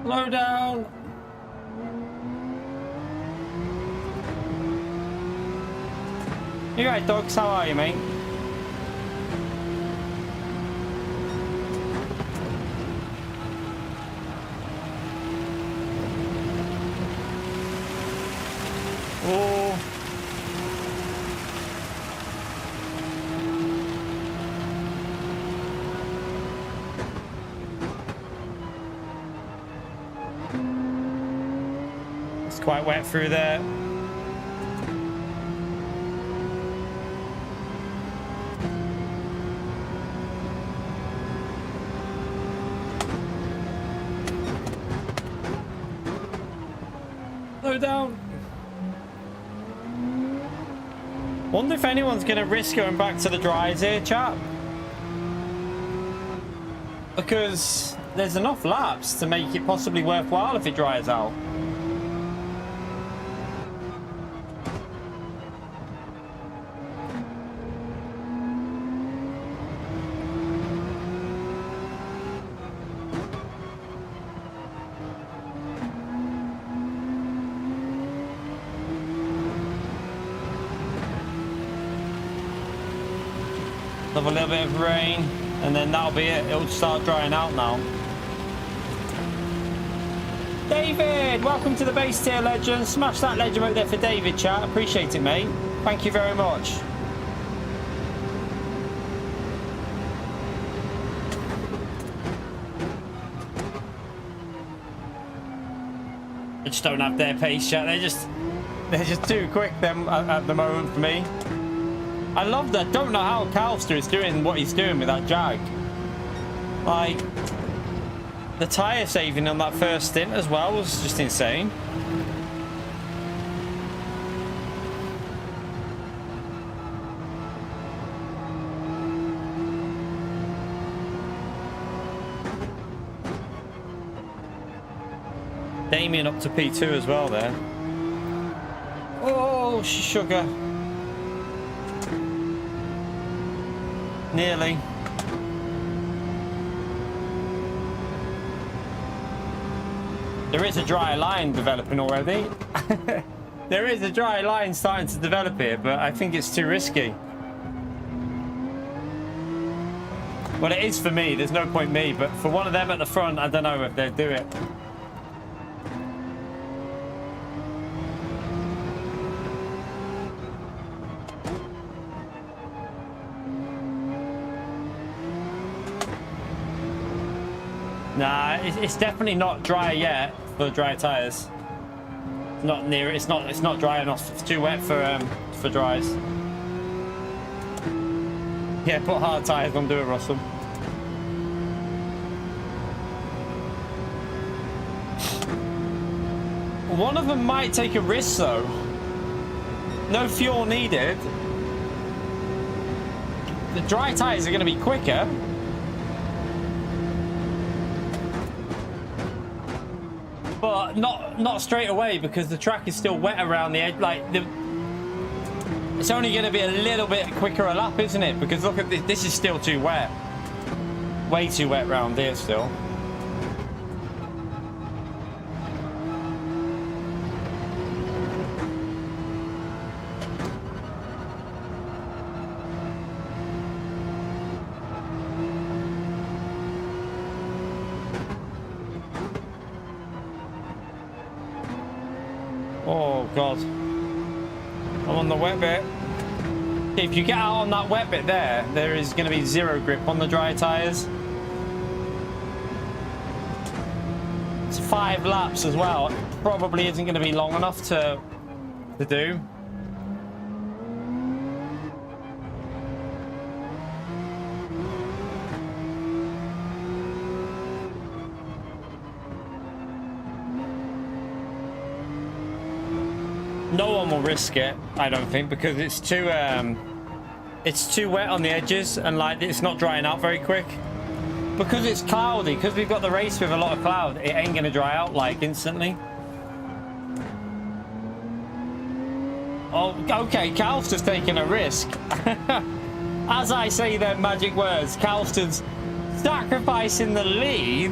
Slow down. You right, dogs? How are you, mate? Oh. It's quite wet through there. Slow down. Wonder if anyone's going to risk going back to the dries here, chap. Because there's enough laps to make it possibly worthwhile if it dries out. Have a little bit of rain, and then that'll be it. It'll start drying out now. David, welcome to the base tier, legend. Smash that legend out there for David, chat. Appreciate it, mate. Thank you very much. I just don't have their pace, chat. They're just too quick them at the moment for me. I love that. Don't know how Calster is doing what he's doing with that Jag. Like, the tyre saving on that first stint as well was just insane. Damien up to P2 as well there. Oh, sugar. Nearly. There is a dry line developing already. There is a dry line starting to develop here, but I think it's too risky. Well, it is for me. There's no point me, but for one of them at the front, I don't know if they'll do it. Nah, it's definitely not dry yet for dry tires. It's not near. It's not dry enough. It's too wet for dries. Yeah, put hard tires on. Do it, Russell. One of them might take a risk though. No fuel needed. The dry tires are going to be quicker. But not straight away, because the track is still wet around the edge. Like, it's only going to be a little bit quicker a lap, isn't it? Because look at this. This is still too wet. Way too wet around here still. Oh God, I'm on the wet bit. If you get out on that wet bit there is going to be zero grip on the dry tires. It's 5 laps as well. It probably isn't going to be long enough to do. No one will risk it, I don't think, because it's too wet on the edges, and like it's not drying out very quick. Because it's cloudy, because we've got the race with a lot of cloud, it ain't gonna dry out like instantly. Oh, okay, Calster's taking a risk. As I say their magic words, Calster's sacrificing the lead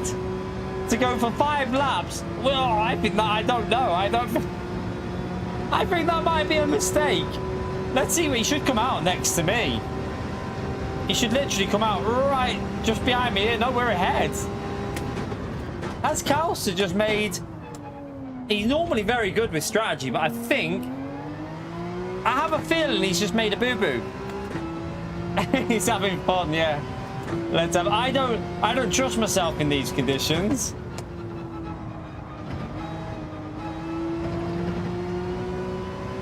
to go for 5 laps. Well, I think that, I don't know. I think that might be a mistake. Let's see. He should come out next to me. He should literally come out right just behind me. No, we're ahead. Has Calster just made... He's normally very good with strategy, but I have a feeling he's just made a boo-boo. He's having fun, yeah. Let's have... I don't trust myself in these conditions.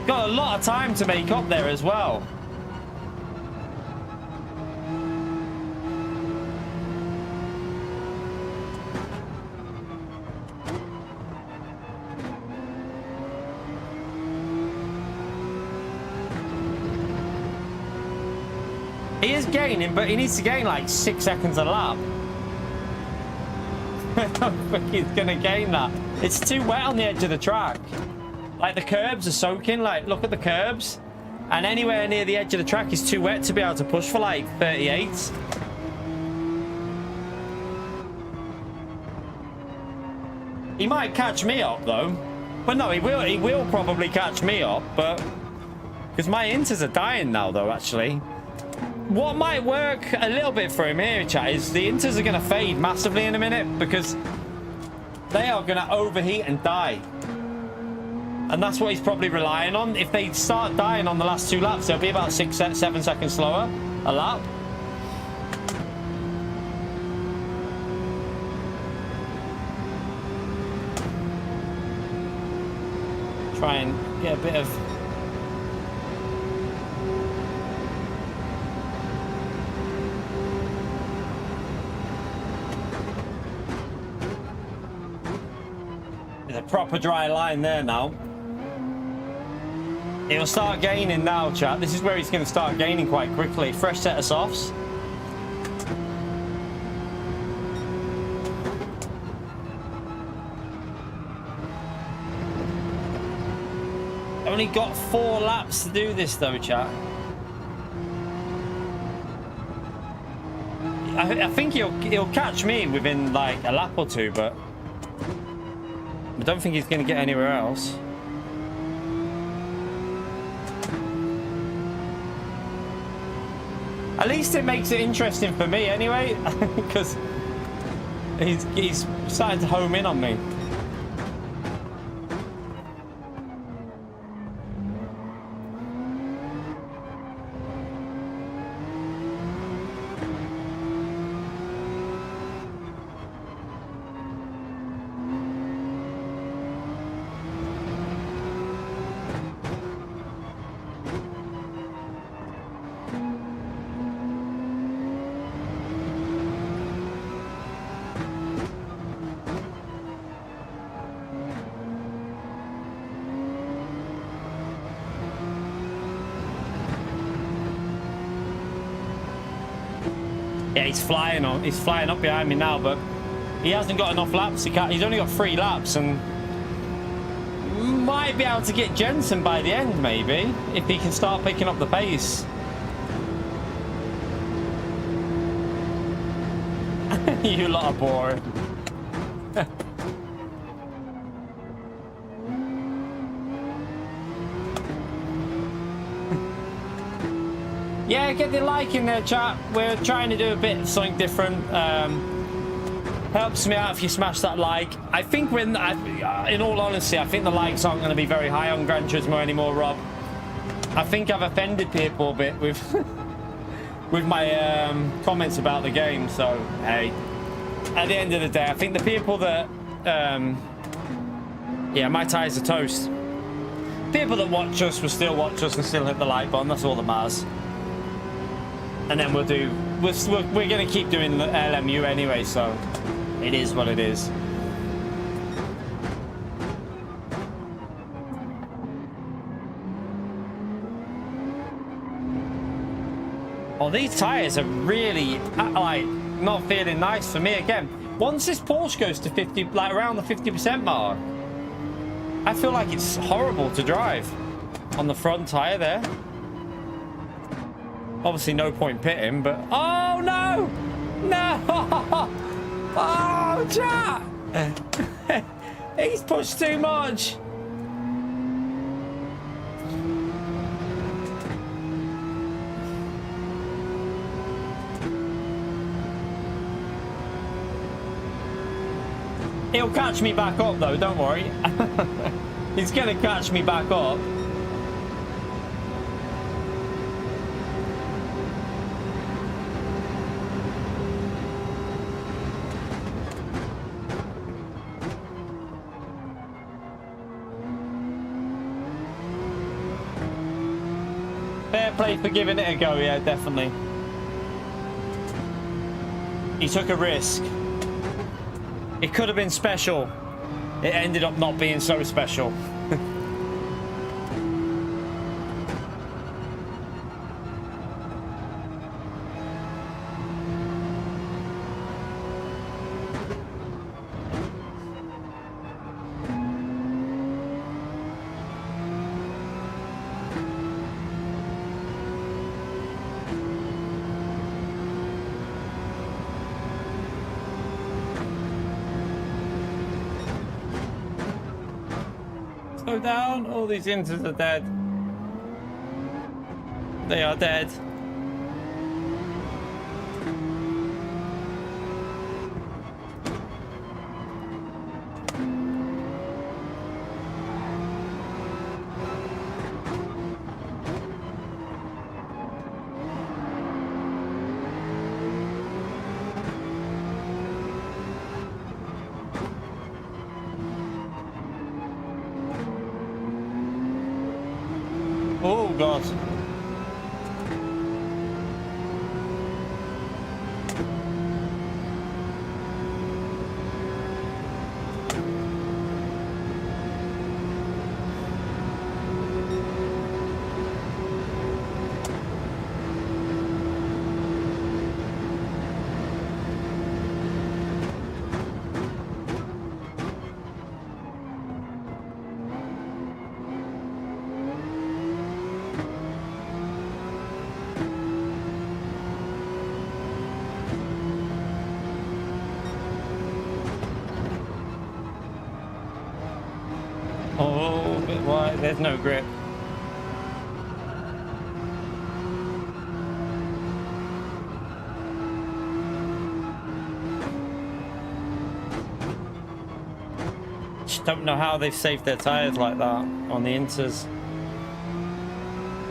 Got a lot of time to make up there as well. He is gaining, but he needs to gain like 6 seconds a lap. I don't think he's gonna gain that. It's too wet on the edge of the track. Like, the curbs are soaking. Like, look at the curbs. And anywhere near the edge of the track is too wet to be able to push for, like, 38. He might catch me up, though. But no, he will probably catch me up, but... Because my inters are dying now, though, actually. What might work a little bit for him here, chat, is the inters are going to fade massively in a minute, because they are going to overheat and die. And that's what he's probably relying on. If they start dying on the last 2 laps, they'll be about 6, 7 seconds slower a lap. Try and get a bit of... proper dry line there now. He'll start gaining now, chat. This is where he's going to start gaining quite quickly. Fresh set of softs. Only got 4 laps to do this though, chat. I think he'll catch me within like a lap or two, but I don't think he's going to get anywhere else. At least it makes it interesting for me anyway, because he's starting to home in on me. Yeah, he's flying on. He's flying up behind me now, but he hasn't got enough laps. He's only got 3 laps, and might be able to get Jensen by the end, maybe, if he can start picking up the pace. You lot are boring. Yeah, get the like in there, chat. We're trying to do a bit of something different. Helps me out if you smash that like. I think in all honesty, I think the likes aren't going to be very high on Gran Turismo anymore, Rob. I think I've offended people a bit with with my comments about the game. So hey, at the end of the day, I think the people that yeah, my tires are toast. People that watch us will still watch us and still hit the like button. That's all that matters. And then we're going to keep doing the LMU anyway, so it is what it is. Oh, these tires are really like not feeling nice for me again. Once this Porsche goes to 50, like around the 50% mark, I feel like it's horrible to drive on the front tire there. Obviously, no point pitting, but oh no, no! Oh, chat! He's pushed too much. He'll catch me back up, though. Don't worry. He's gonna catch me back up. Fair play for giving it a go, yeah, definitely. He took a risk. It could have been special. It ended up not being so special. Slow down. All these inters are dead. They are dead. Oh God. Oh, a bit wide. There's no grip. Just don't know how they've saved their tyres like that on the Inters.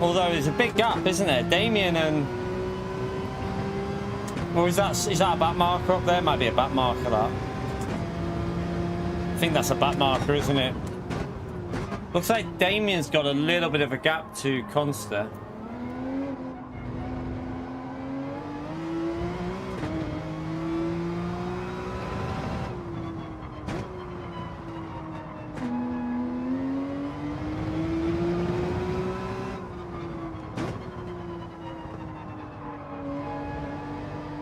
Although there's a big gap, isn't there? Damien and... Or is that a back marker up there? Might be a back marker, that. I think that's a back marker, isn't it? Looks like Damien's got a little bit of a gap to Conster.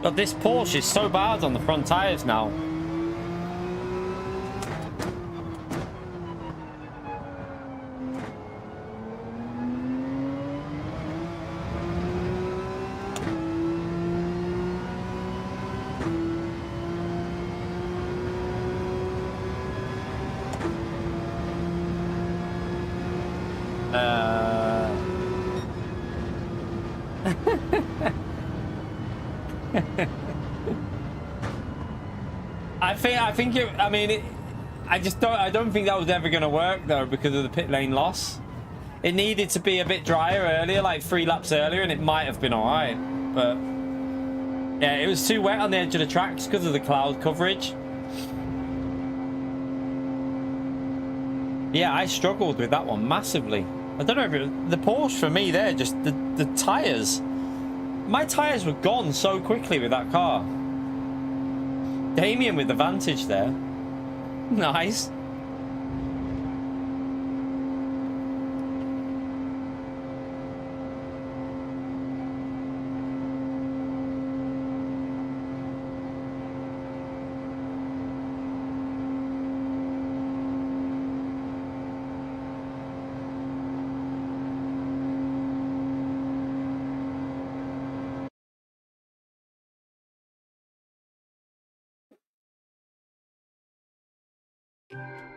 But this Porsche is so bad on the front tyres now. I don't think that was ever going to work though because of the pit lane loss. It needed to be a bit drier earlier, like 3 laps earlier, and it might have been alright. But yeah, it was too wet on the edge of the tracks because of the cloud coverage. Yeah, I struggled with that one massively. I don't know if it was the Porsche for me there, just the tyres. My tyres were gone so quickly with that car. Damien with the Vantage there. Nice.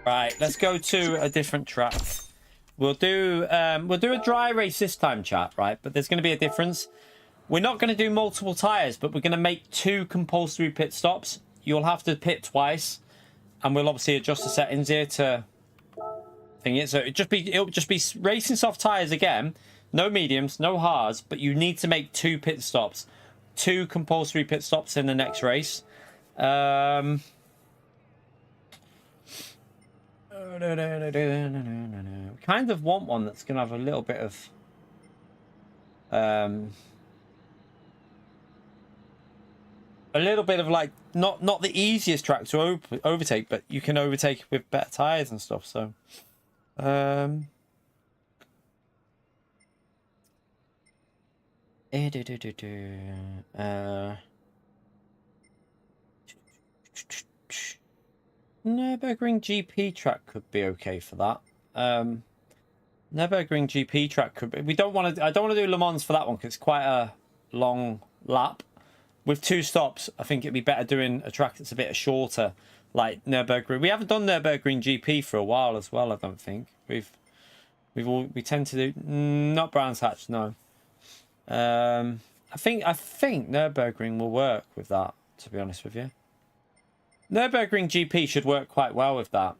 Right, let's go to a different track. We'll do a dry race this time, chat, right? But there's going to be a difference. We're not going to do multiple tires, but we're going to make 2 compulsory pit stops. You'll have to pit twice, and we'll obviously adjust the settings here to thing it. So it'll just be racing soft tires again. No mediums, no hards, but you need to make 2 pit stops. 2 compulsory pit stops in the next race. Kind of want one that's gonna have a little bit of like not the easiest track to overtake, but you can overtake with better tires and stuff. So Nürburgring GP track could be okay for that. Nürburgring GP track could be. I don't want to do Le Mans for that one because it's quite a long lap. With 2 stops, I think it'd be better doing a track that's a bit shorter, like Nürburgring. We haven't done Nürburgring GP for a while as well. I don't think we tend to do not Brands Hatch. No. I think Nürburgring will work with that. To be honest with you. Nürburgring GP should work quite well with that.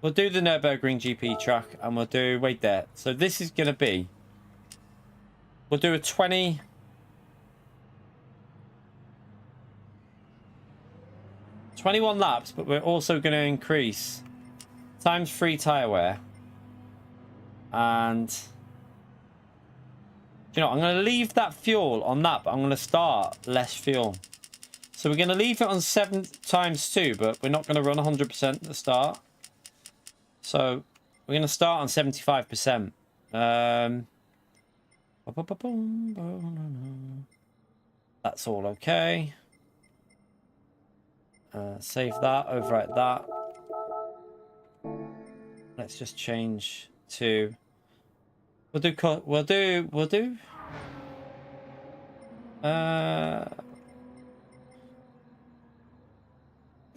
We'll do the Nürburgring GP track and we'll do... Wait there. So this is going to be... We'll do a 21 laps, but we're also going to increase times 3 tyre wear. And... You know, I'm going to leave that fuel on that, but I'm going to start less fuel. So we're going to leave it on 7 times 2, but we're not going to run 100% at the start. So we're going to start on 75%. That's all okay. Save that, overwrite that. Let's just change to... We'll do...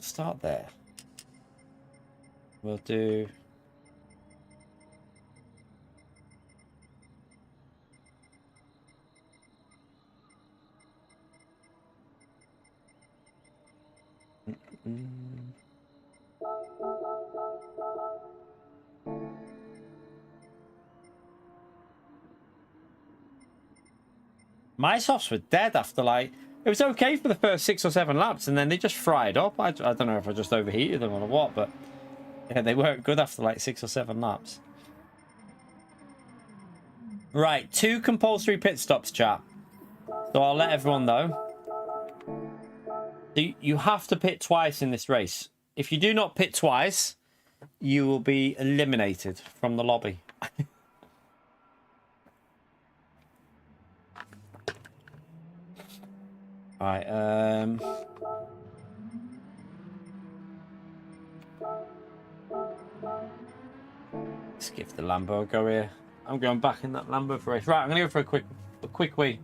Start there. We'll do... My softs were dead after, like, it was okay for the first 6 or 7 laps, and then they just fried up. I don't know if I just overheated them or what, but yeah, they weren't good after like 6 or 7 laps. Right, 2 compulsory pit stops, chat. So I'll let everyone know. You have to pit twice in this race. If you do not pit twice, you will be eliminated from the lobby. Right, let's give the Lambo a go here. I'm going back in that Lambo for race. Right, I'm gonna go for a quick wee.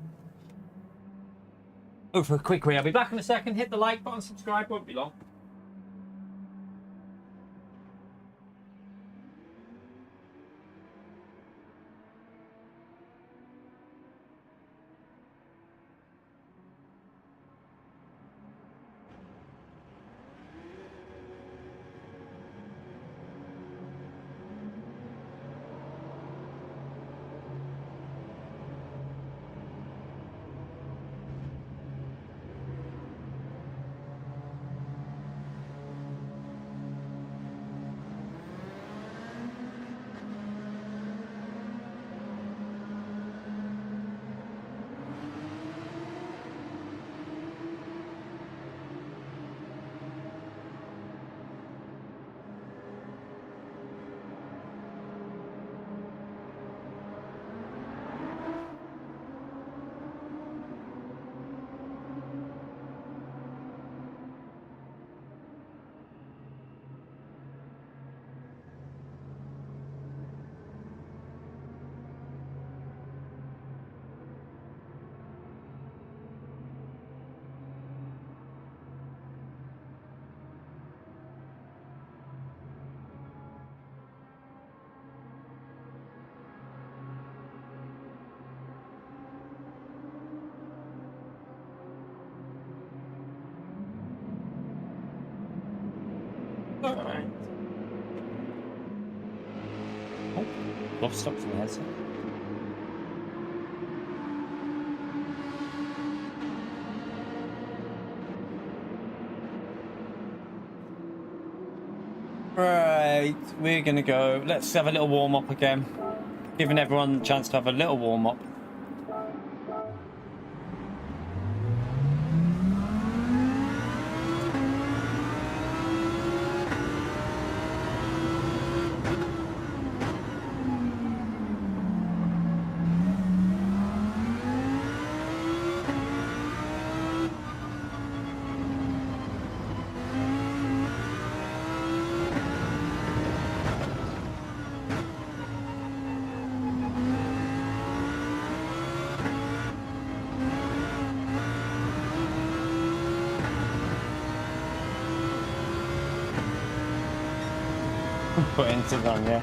Go for a quick wee. I'll be back in a second. Hit the like button, subscribe, won't be long. Alright. Oh, love stops in the headset. Right, we're gonna go. Let's have a little warm up again. Giving everyone a chance to have a little warm up. Put into them, yeah.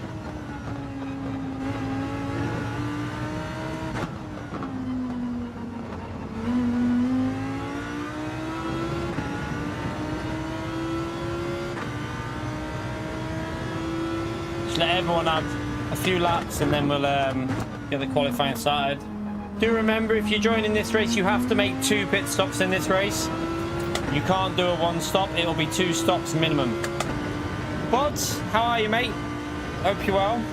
Just let everyone have a few laps and then we'll get the qualifying started. Do remember, if you're joining this race, you have to make 2 pit stops in this race. You can't do a 1 stop, it'll be 2 stops minimum. Bods, how are you, mate? Hope you're well.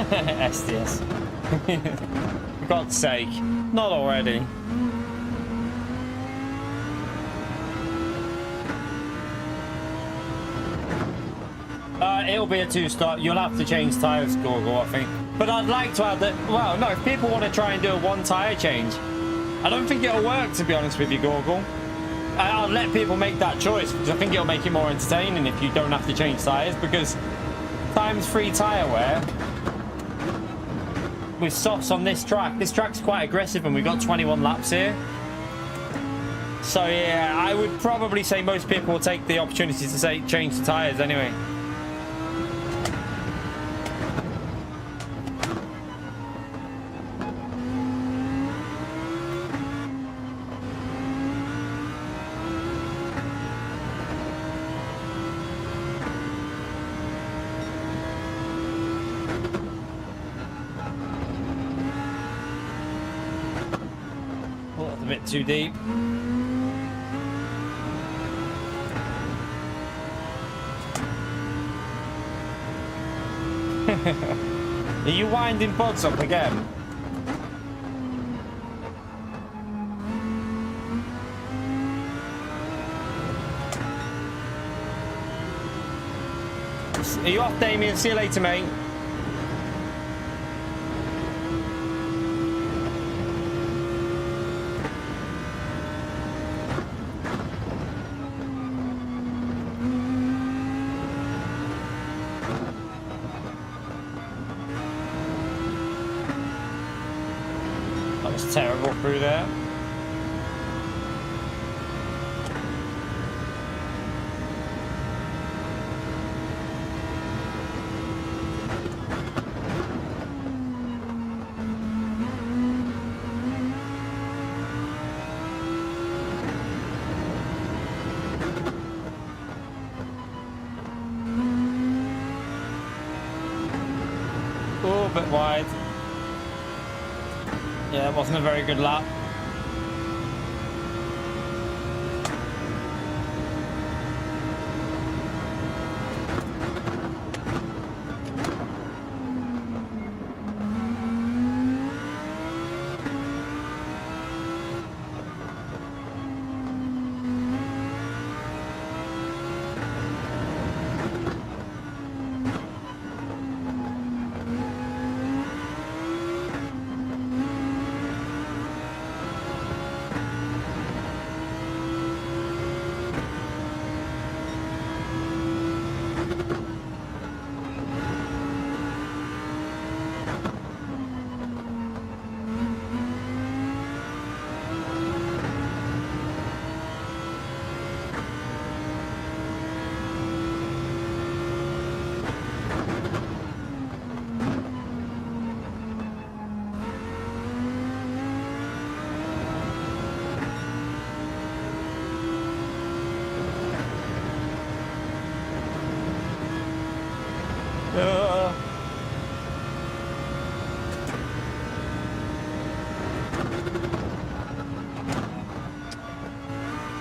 SDS. For God's sake, not already. It'll be a 2 stop. You'll have to change tyres, Gorgo, I think. But I'd like to add that, well, no, if people want to try and do a one tyre change, I don't think it'll work, to be honest with you, Gorgle. I'll let people make that choice, because I think it'll make it more entertaining if you don't have to change tyres, because ×3 tyre wear with softs on this track's quite aggressive, and we've got 21 laps here. So yeah, I would probably say most people will take the opportunity to say change the tyres anyway. Oh, that's a bit too deep. Are you winding buds up again? Are you off, Damien? See you later, mate. Terrible through there. Oh, a bit wide. Yeah, it wasn't a very good lap.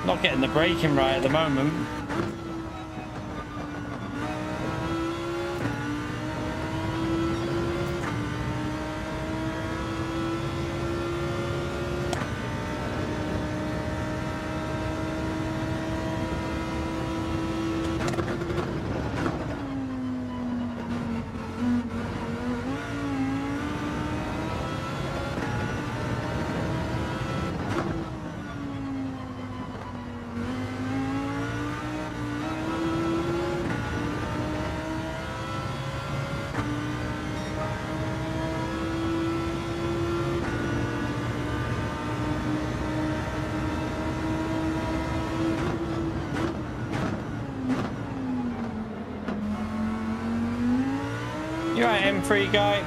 Not getting the braking right at the moment. You right, M3 guy?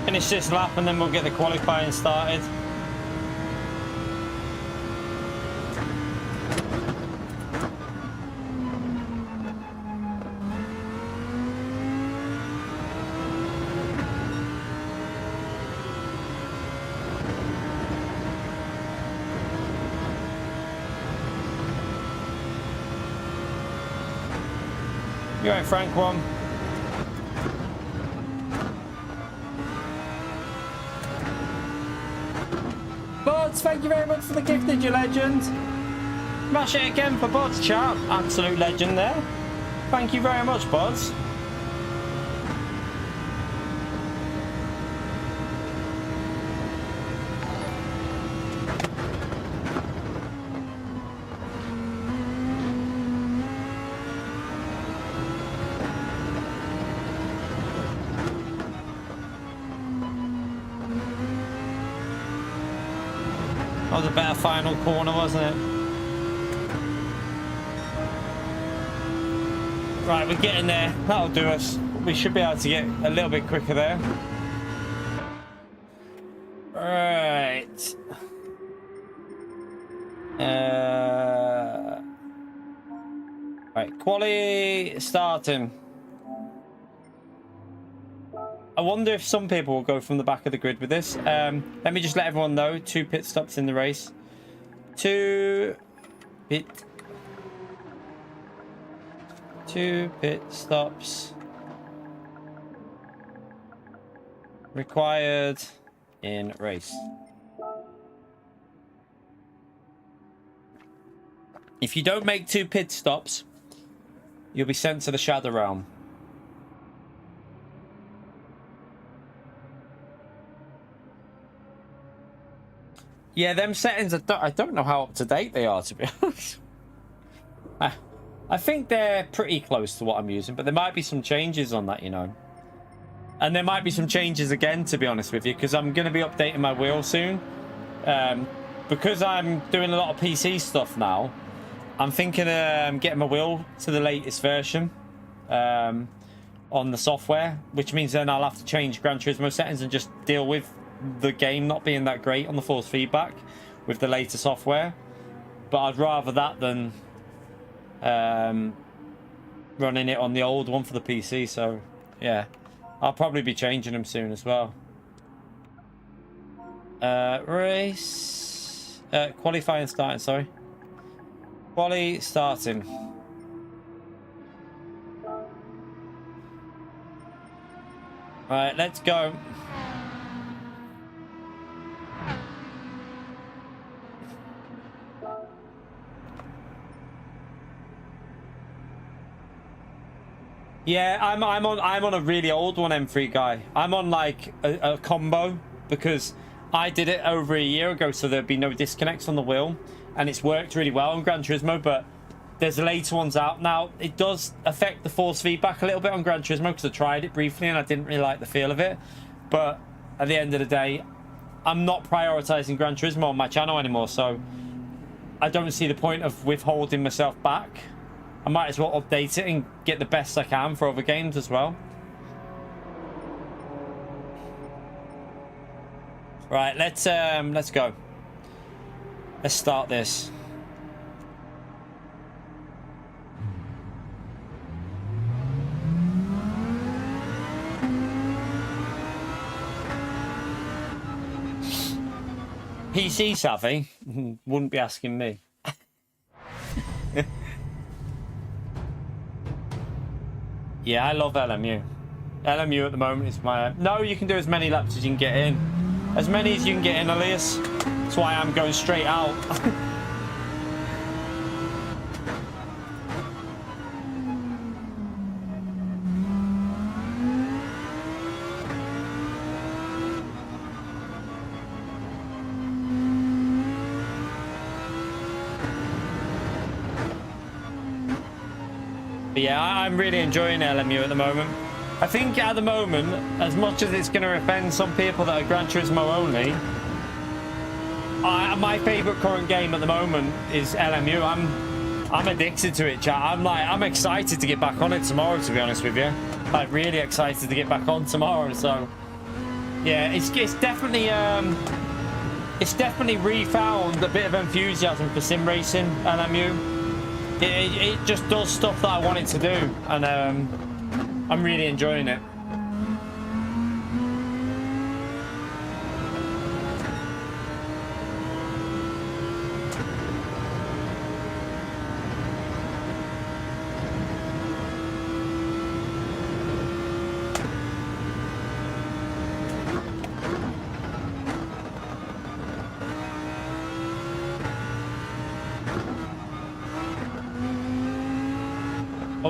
Finish this lap and then we'll get the qualifying started. You're right, Frank one. Buds, thank you very much for the gifted, you legend. Smash it again for Buds, chat. Absolute legend there. Thank you very much, Buds. That was a better final corner, wasn't it? Right, we're getting there. That'll do us. We should be able to get a little bit quicker there. Right. Right, quali starting. I wonder if some people will go from the back of the grid with this. Let me just let everyone know. 2 pit stops in the race. 2 pit stops required in race. If you don't make 2 pit stops, you'll be sent to the Shadow Realm. Yeah, them settings, I don't know how up to date they are, to be honest. I think they're pretty close to what I'm using, but there might be some changes on that, you know. And there might be some changes again, to be honest with you, because I'm going to be updating my wheel soon. Because I'm doing a lot of PC stuff now, I'm thinking of getting my wheel to the latest version on the software, which means then I'll have to change Gran Turismo settings and just deal with the game not being that great on the force feedback with the later software. But I'd rather that than running it on the old one for the PC. So yeah, I'll probably be changing them soon as well. Race qualifying starting, sorry. Quali starting. Right, let's go. Yeah, I'm on a really old one, M3 guy. I'm on like a combo because I did it over a year ago, so there'd be no disconnects on the wheel, and it's worked really well on Gran Turismo. But there's later ones out now. It does affect the force feedback a little bit on Gran Turismo because I tried it briefly and I didn't really like the feel of it. But at the end of the day, I'm not prioritizing Gran Turismo on my channel anymore, so I don't see the point of withholding myself back. I might as well update it and get the best I can for other games as well. Right, let's go. Let's start this. PC savvy? Wouldn't be asking me. Yeah, I love LMU. LMU at the moment is my... No, you can do as many laps as you can get in. As many as you can get in, Elias. That's why I'm going straight out. But yeah, I'm really enjoying LMU at the moment. I think at the moment, as much as it's going to offend some people that are Gran Turismo only, my favourite current game at the moment is LMU. I'm addicted to it, chat. I'm excited to get back on it tomorrow, to be honest with you. Like, really excited to get back on tomorrow. So yeah, it's definitely refound a bit of enthusiasm for sim racing. LMU. It just does stuff that I want it to do, and I'm really enjoying it.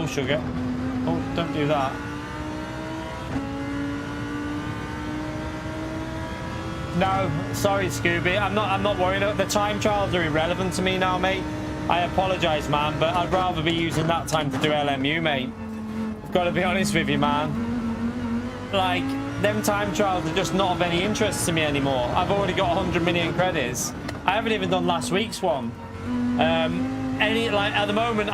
sugar. Oh, don't do that. No, sorry, Scooby. I'm not worried. The time trials are irrelevant to me now, mate. I apologise, man, but I'd rather be using that time to do LMU, mate. I've got to be honest with you, man. Like, them time trials are just not of any interest to me anymore. I've already got 100 million credits. I haven't even done last week's one. Like at the moment,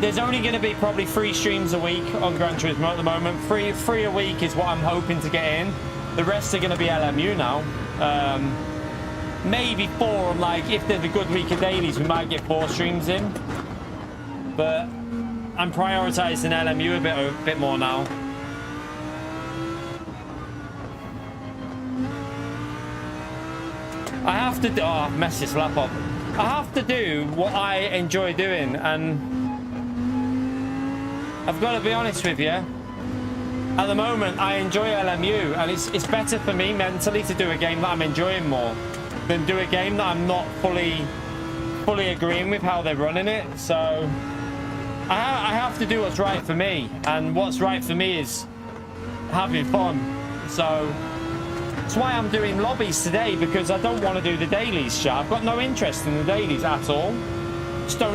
there's only going to be probably 3 streams a week on Gran Turismo at the moment. Three a week is what I'm hoping to get in. The rest are going to be LMU now. Maybe 4. Like, if there's a good week of dailies, we might get 4 streams in. But I'm prioritising LMU a bit more now. I have to do... Oh, I've messed this lap up. I have to do what I enjoy doing, and I've got to be honest with you. At the moment, I enjoy LMU, and it's better for me mentally to do a game that I'm enjoying more than do a game that I'm not fully agreeing with how they're running it. So I have to do what's right for me, and what's right for me is having fun. So that's why I'm doing lobbies today, because I don't want to do the dailies, chat. I've got no interest in the dailies at all.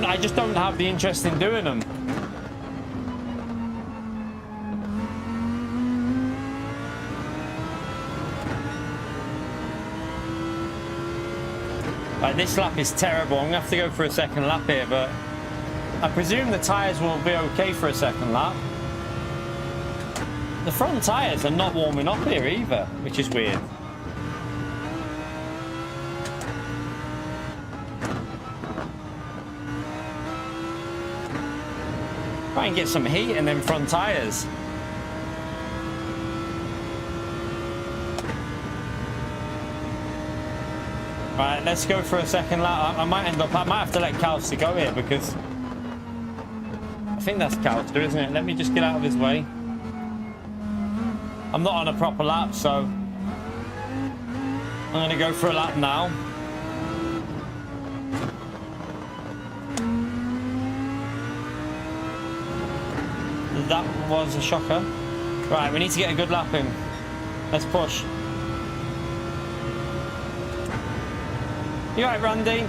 I just don't have the interest in doing them. Like, this lap is terrible. I'm going to have to go for a second lap here, but I presume the tyres will be okay for a second lap. The front tyres are not warming up here either, which is weird. Try and get some heat in them front tyres. Right, let's go for a second lap. I might have to let Calster go here, because I think that's Calster, isn't it? Let me just get out of his way. I'm not on a proper lap, so I'm going to go for a lap now. That was a shocker. Right, we need to get a good lap in. Let's push. You all right, Randy?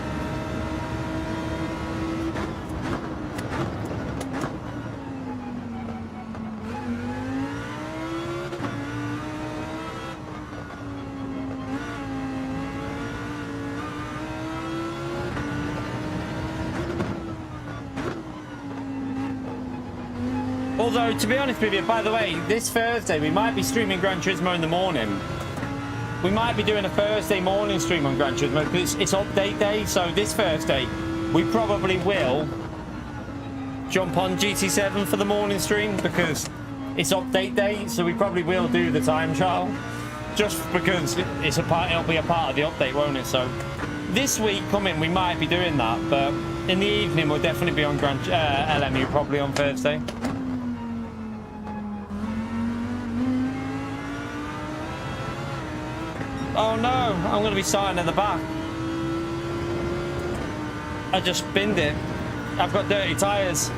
Although, to be honest with you, by the way, this Thursday we might be streaming Gran Turismo in the morning. We might be doing a Thursday morning stream on Gran Turismo because it's update day. So this Thursday, we probably will jump on GT7 for the morning stream because it's update day. So we probably will do the time trial just because it's it'll be a part of the update, won't it? So this week coming, we might be doing that, but in the evening we'll definitely be on LMU probably on Thursday. Oh no, I'm going to be starting at the back. I just binned it. I've got dirty tyres.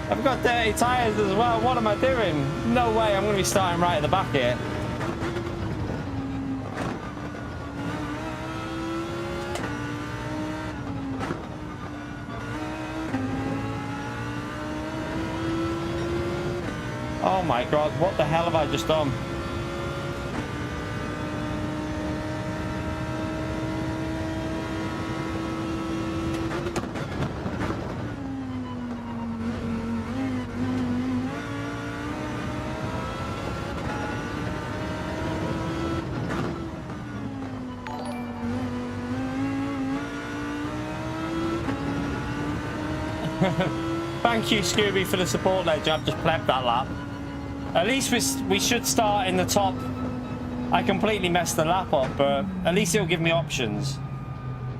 I've got dirty tyres as well. What am I doing? No way, I'm going to be starting right at the back here. Oh my God, what the hell have I just done? Thank you, Scooby, for the support, Ledge. I've just plebbed that lap. At least we should start in the top. I completely messed the lap up, but at least it'll give me options.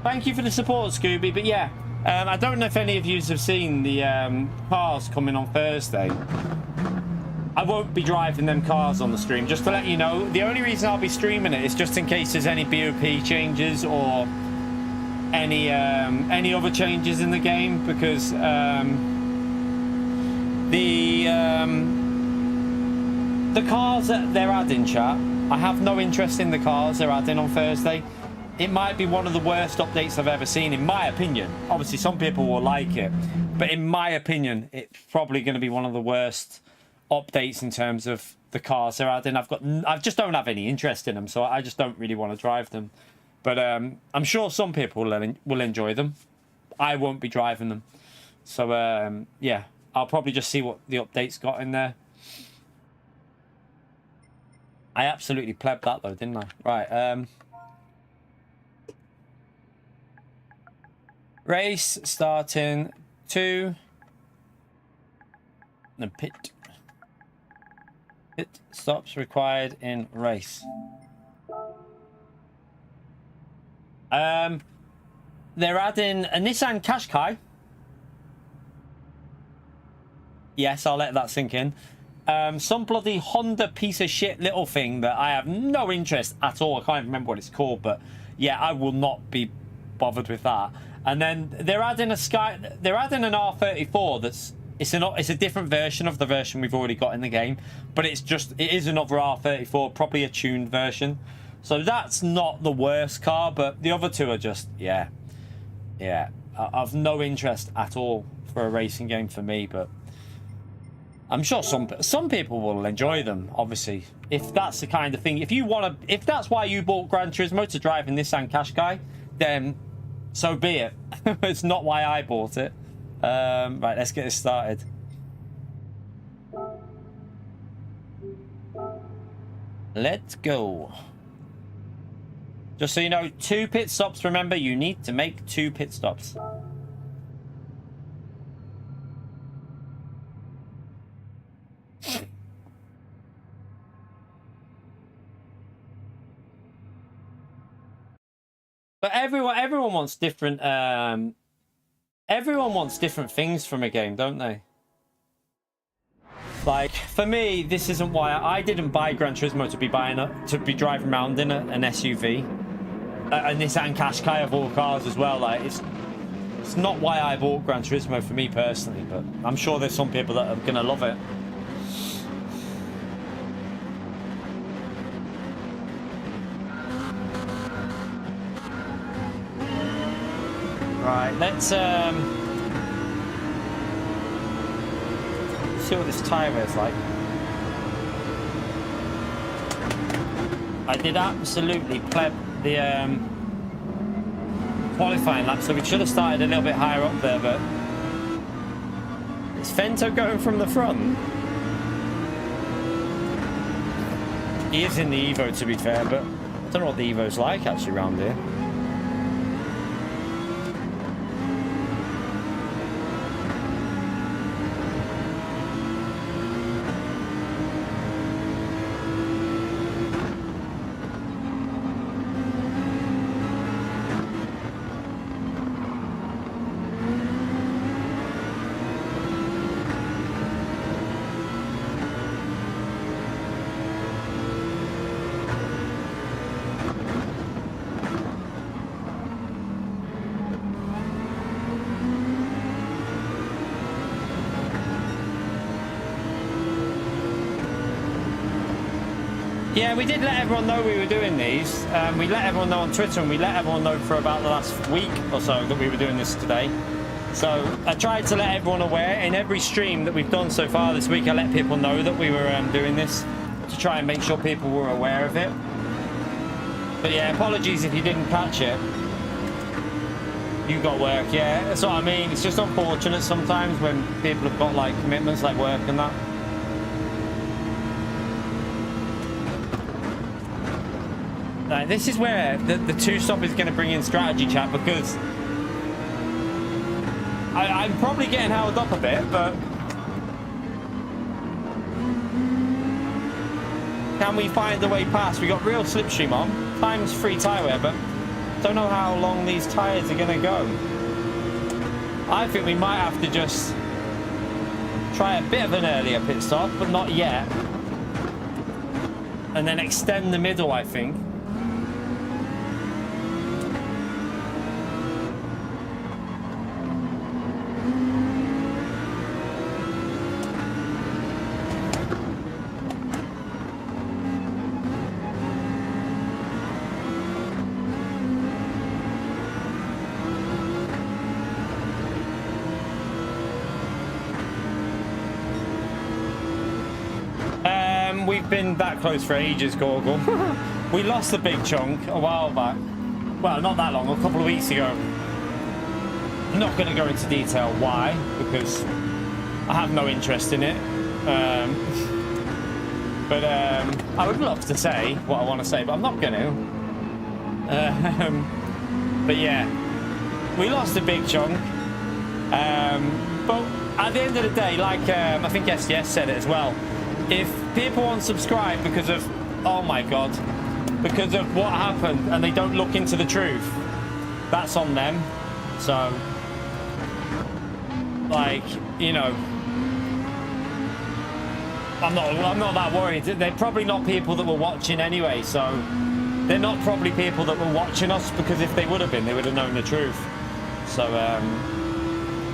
Thank you for the support, Scooby. But yeah, I don't know if any of you have seen the cars coming on Thursday. I won't be driving them cars on the stream, just to let you know. The only reason I'll be streaming it is just in case there's any BOP changes or any other changes in the game, because The cars that they're adding, chat, I have no interest in the cars they're adding on Thursday. It might be one of the worst updates I've ever seen, in my opinion. Obviously, some people will like it, but in my opinion, it's probably going to be one of the worst updates in terms of the cars they're adding. I just don't have any interest in them, so I just don't really want to drive them. But I'm sure some people will enjoy them. I won't be driving them. So, yeah, I'll probably just see what the updates got in there. I absolutely plebbed that, though, didn't I? Right. Race starting 2. And pit. Pit stops required in race. They're adding a Nissan Qashqai. Yes, I'll let that sink in. Some bloody Honda piece of shit little thing that I have no interest at all. I can't even remember what it's called, but yeah, I will not be bothered with that. And then they're adding an R34 it's a different version of the version we've already got in the game, but it is another R34, probably a tuned version. So that's not the worst car, but the other two are just I've no interest at all for a racing game for me, but I'm sure some people will enjoy them, obviously. If that's the kind of thing, if that's why you bought Gran Turismo to drive in Nissan Qashqai, then so be it. It's not why I bought it. Right, let's get this started. Let's go. Just so you know, 2 pit stops. Remember, you need to make 2 pit stops. But everyone wants different everyone wants different things from a game, don't they? Like, for me, this isn't why I didn't buy Gran Turismo to be driving around in an SUV. A Nissan Qashqai of all cars as well. Like, it's not why I bought Gran Turismo for me personally, but I'm sure there's some people that are gonna love it. Right, let's see what this tyre is like. I did absolutely pleb the qualifying lap, so we should have started a little bit higher up there, but is Fento going from the front? He is in the Evo, to be fair, but I don't know what the Evo's like actually around here. Yeah, we did let everyone know we were doing these. We let everyone know on Twitter, and we let everyone know for about the last week or so that we were doing this today. So I tried to let everyone aware. In every stream that we've done so far this week, I let people know that we were doing this to try and make sure people were aware of it. But yeah, apologies if you didn't catch it. You got work, yeah. That's what I mean. It's just unfortunate sometimes when people have got like commitments like work and that. Right, this is where the 2-stop is going to bring in strategy, chat, because I'm probably getting held up a bit, but can we find a way past? We got real slipstream on, times 3 tyre wear, but don't know how long these tyres are going to go. I think we might have to just try a bit of an earlier pit stop, but not yet, and then extend the middle, I think. we've been that close for ages, Gorgle. We lost a big chunk a while back. Well, not that long, a couple of weeks ago. I'm not going to go into detail why, because I have no interest in it. But I would love to say what I want to say, but I'm not going to. But yeah, we lost a big chunk. But at the end of the day, like I think SDS said it as well, if people unsubscribe because of, oh my god, because of what happened and they don't look into the truth, that's on them. So, like, you know, I'm not that worried. They're probably not people that were watching anyway, so they're not probably people that were watching us, because if they would have been, they would have known the truth. So,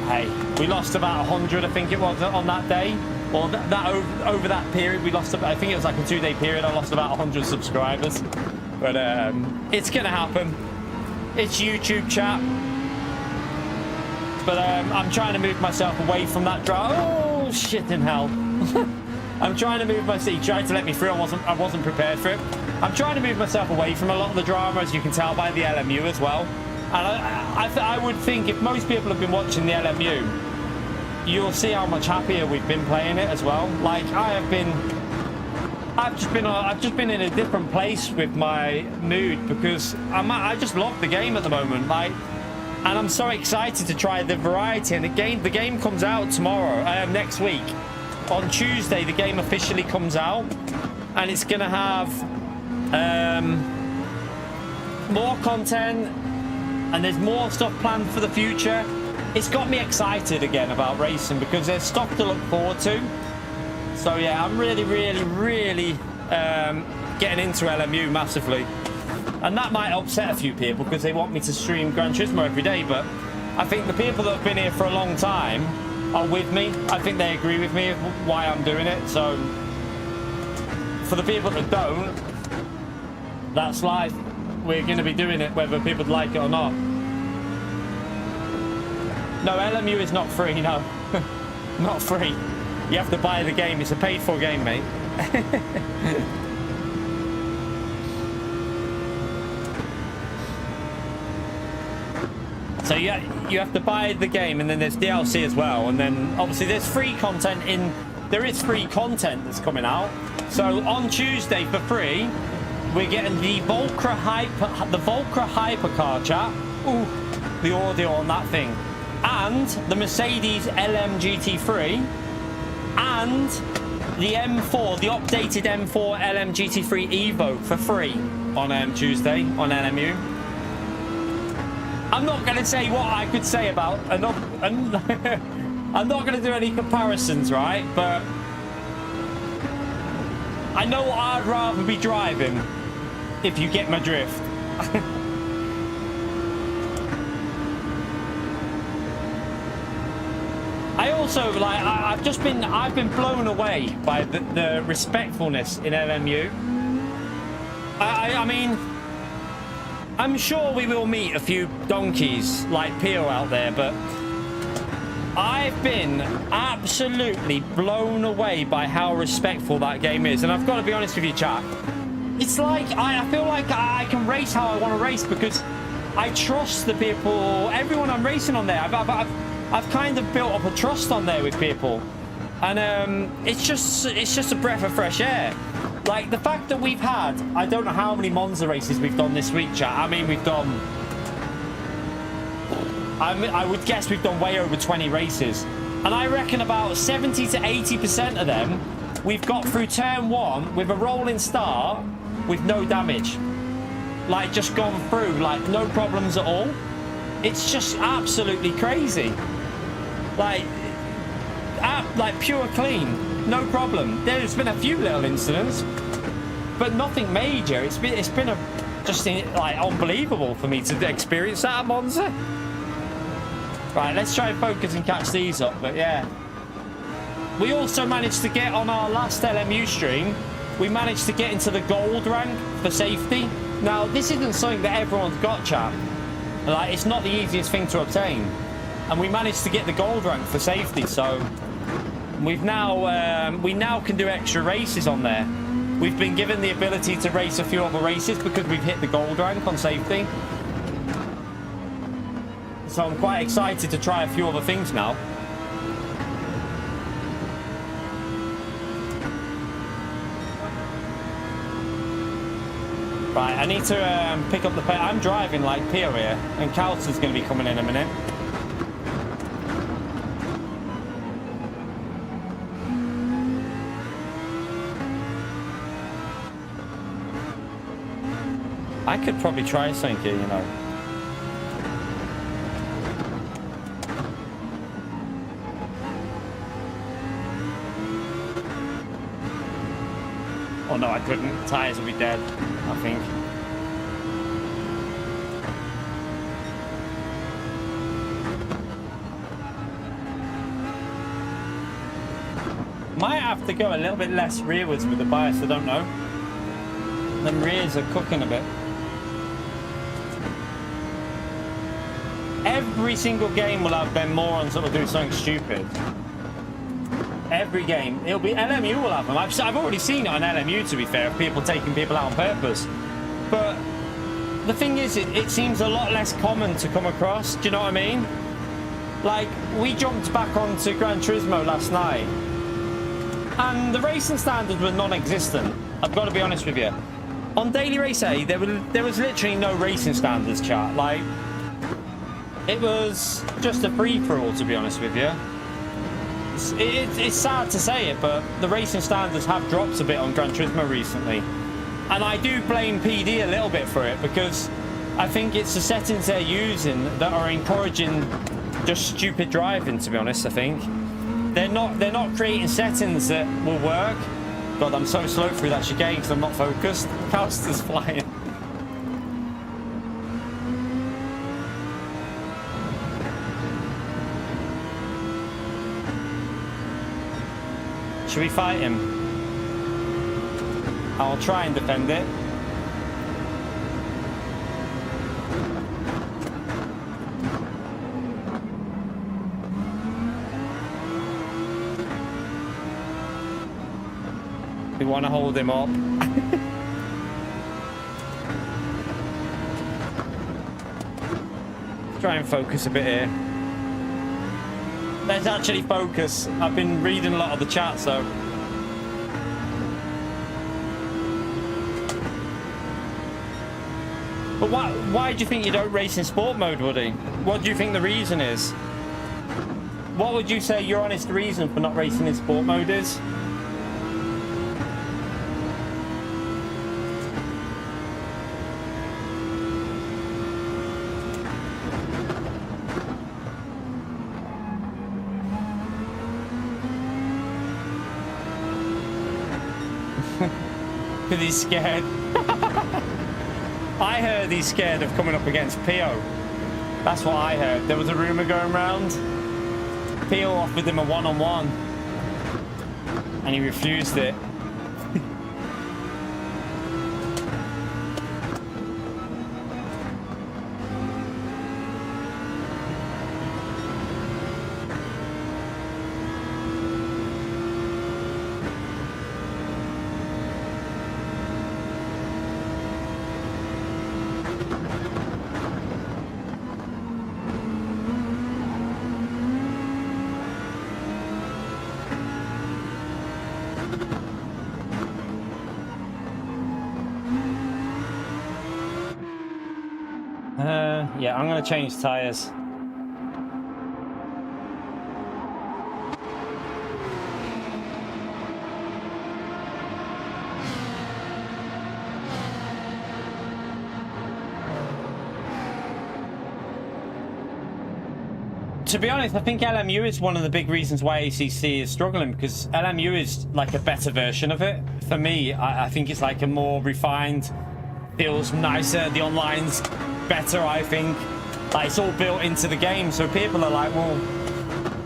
hey, we lost about 100, I think it was, on that day. Or over that period, we lost about, I think it was like a 2-day period, I lost about 100 subscribers. But it's gonna happen. It's YouTube, chat. But I'm trying to move myself away from that drama. Oh, shit in hell. I'm trying to move myself. He tried to let me through. I wasn't prepared for it. I'm trying to move myself away from a lot of the drama, as you can tell by the LMU as well. And I would think if most people have been watching the LMU, you'll see how much happier we've been playing it as well. Like I've just been in a different place with my mood, because I just love the game at the moment. Like, and I'm so excited to try the variety. And the game comes out tomorrow, next week. On Tuesday, the game officially comes out, and it's gonna have more content, and there's more stuff planned for the future. It's got me excited again about racing, because there's stuff to look forward to. So yeah, I'm really getting into LMU massively. And that might upset a few people, because they want me to stream Gran Turismo every day, but I think the people that have been here for a long time are with me. I think they agree with me why I'm doing it. So for the people that don't, that's life. We're going to be doing it whether people like it or not. No, LMU is not free, no. Not free. You have to buy the game. It's a paid for game, mate. So yeah, you have to buy the game, and then there's DLC as well, and then obviously there's free content in. There is free content that's coming out. So on Tuesday for free, we're getting the Volcra Hypercar chat. Ooh, the audio on that thing, and the Mercedes LM GT3, and the M4, the updated M4 LM GT3 Evo for free on Tuesday on LMU. I'm not going to say what I could say about another. I'm not going to do any comparisons, right? But I know what I'd rather be driving, if you get my drift. I also like. I've been blown away by the respectfulness in LMU. I mean, I'm sure we will meet a few donkeys like Pio out there, but I've been absolutely blown away by how respectful that game is. And I've got to be honest with you, chat. It's like I feel like I can race how I want to race, because I trust the people, everyone I'm racing on there. I've kind of built up a trust on there with people, and it's just a breath of fresh air. Like the fact that we've had, I don't know how many Monza races we've done this week, chat. I mean, we've done, I would guess we've done way over 20 races, and I reckon about 70 to 80% of them we've got through turn 1 with a rolling start with no damage, like just gone through like no problems at all. It's just absolutely crazy, like pure clean, no problem. There's been a few little incidents, but nothing major. It's been just like unbelievable for me to experience that at Monza. Right, let's try and focus and catch these up. But yeah, we also managed to get on our last LMU stream. We managed to get into the gold rank for safety. Now, this isn't something that everyone's got, chat. Like, it's not the easiest thing to obtain, and we managed to get the gold rank for safety. So we now can do extra races on there. We've been given the ability to race a few other races because we've hit the gold rank on safety. So I'm quite excited to try a few other things now. Right, I need to pick up the pace. I'm driving like Pio here, and Carlton's going to be coming in a minute. I could probably try something here, you know. Oh no, I couldn't. Tires will be dead, I think. Might have to go a little bit less rearwards with the bias, I don't know. Them rears are cooking a bit. Every single game will have them morons that will do something stupid. Every game. It'll be LMU will have them. I've already seen it on LMU, to be fair, of people taking people out on purpose. But the thing is, it seems a lot less common to come across. Do you know what I mean? Like, we jumped back onto Gran Turismo last night, and the racing standards were non-existent. I've got to be honest with you. On Daily Race A, there was literally no racing standards, chat. Like, it was just a free-for-all, to be honest with you. It's sad to say it, but the racing standards have dropped a bit on Gran Turismo recently. And I do blame PD a little bit for it, because I think it's the settings they're using that are encouraging just stupid driving, to be honest, I think. They're not creating settings that will work. God, I'm so slow through that chicane because I'm not focused. Casters flying. Should we fight him? I'll try and defend it. We want to hold him up. Try and focus a bit here. Let's actually focus. I've been reading a lot of the chat, so. But why do you think you don't race in sport mode, Woody? What do you think the reason is? What would you say your honest reason for not racing in sport mode is? Because he's scared. I heard he's scared of coming up against Pio. That's what I heard. There was a rumour going around. Pio offered him a one-on-one, and he refused it. Yeah, I'm going to change tyres. To be honest, I think LMU is one of the big reasons why ACC is struggling, because LMU is like a better version of it. For me, I think it's like a more refined, feels nicer, the online's better, I think. Like, it's all built into the game, so people are like, well,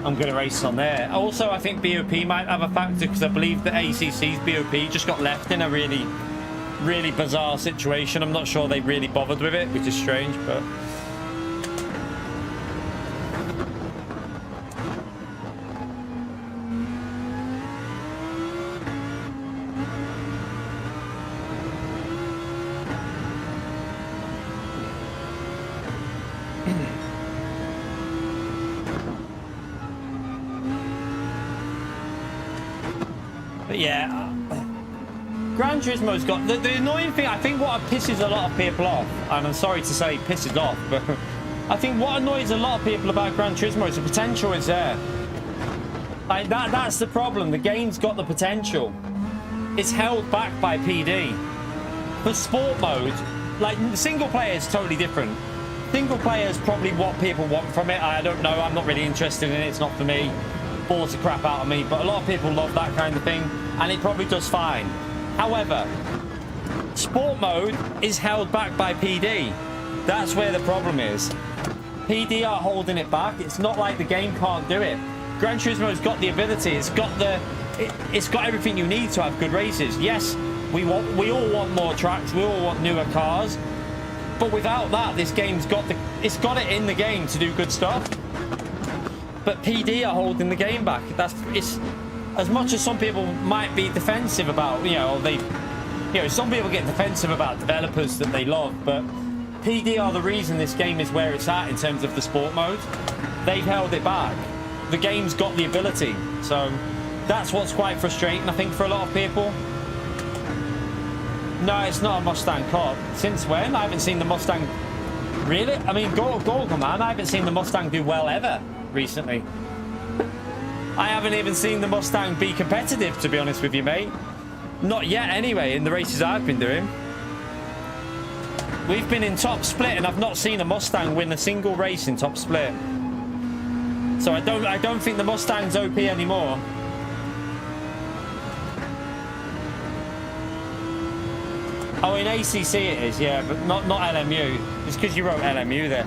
I'm going to race on there. Also, I think BOP might have a factor, because I believe that ACC's BOP just got left in a really, really bizarre situation. I'm not sure they really bothered with it, which is strange, but... yeah, Gran Turismo's got the annoying thing. I think what pisses a lot of people off, and I'm sorry to say pisses off, but I think what annoys a lot of people about Gran Turismo is the potential is there. Like that's the problem. The game's got the potential. It's held back by PD. For sport mode, like single player is totally different. Single player is probably what people want from it. I don't know. I'm not really interested in it. It's not for me. Bores the crap out of me. But a lot of people love that kind of thing, and it probably does fine. However, sport mode is held back by PD. That's where the problem is. PD are holding it back. It's not like the game can't do it. Gran Turismo's got the ability. It's got everything you need to have good races. Yes, we all want more tracks. We all want newer cars. But without that, this game's got it in the game to do good stuff. But PD are holding the game back. It's as much as some people might be defensive about, some people get defensive about developers that they love, but PD are the reason this game is where it's at in terms of the sport mode. They've held it back. The game's got the ability. So that's what's quite frustrating, I think, for a lot of people. No, it's not a Mustang Cup. Since when? I haven't seen the Mustang... Really? I mean, Gorgon, man, I haven't seen the Mustang do well ever recently. I haven't even seen the Mustang be competitive, to be honest with you, mate. Not yet, anyway, in the races I've been doing. We've been in top split, and I've not seen a Mustang win a single race in top split. So I don't think the Mustang's OP anymore. Oh, in ACC it is, yeah, but not LMU. It's because you wrote LMU there.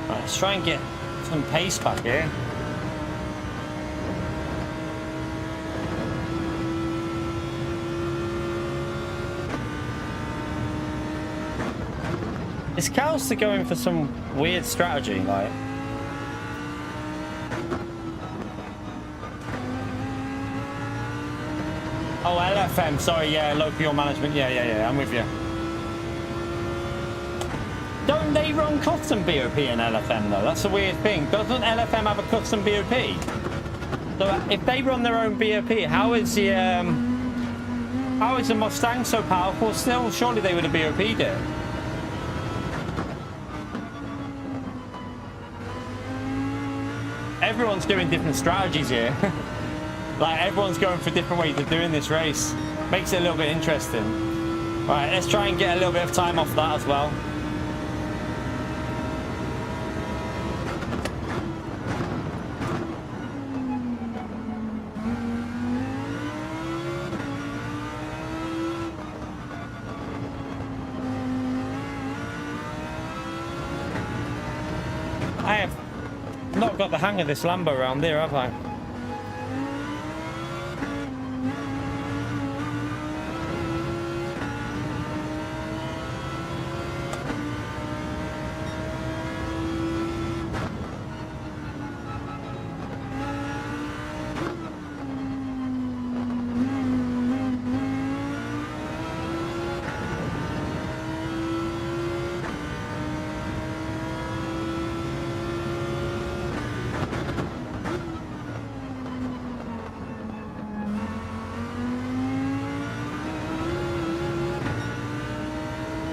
Right, let's try and get some pace back here. Is Calster going for some weird strategy, like? Oh, LFM, sorry, yeah, local management, yeah, I'm with you. Don't they run custom BOP in LFM though? That's a weird thing. Doesn't LFM have a custom BOP? So if they run their own BOP, how is the Mustang so powerful still? Surely they would have BOP'd it. Everyone's doing different strategies here. Like everyone's going for different ways of doing this race. Makes it a little bit interesting. Right, let's try and get a little bit of time off that as well. I have not got the hang of this Lambo around here, have I?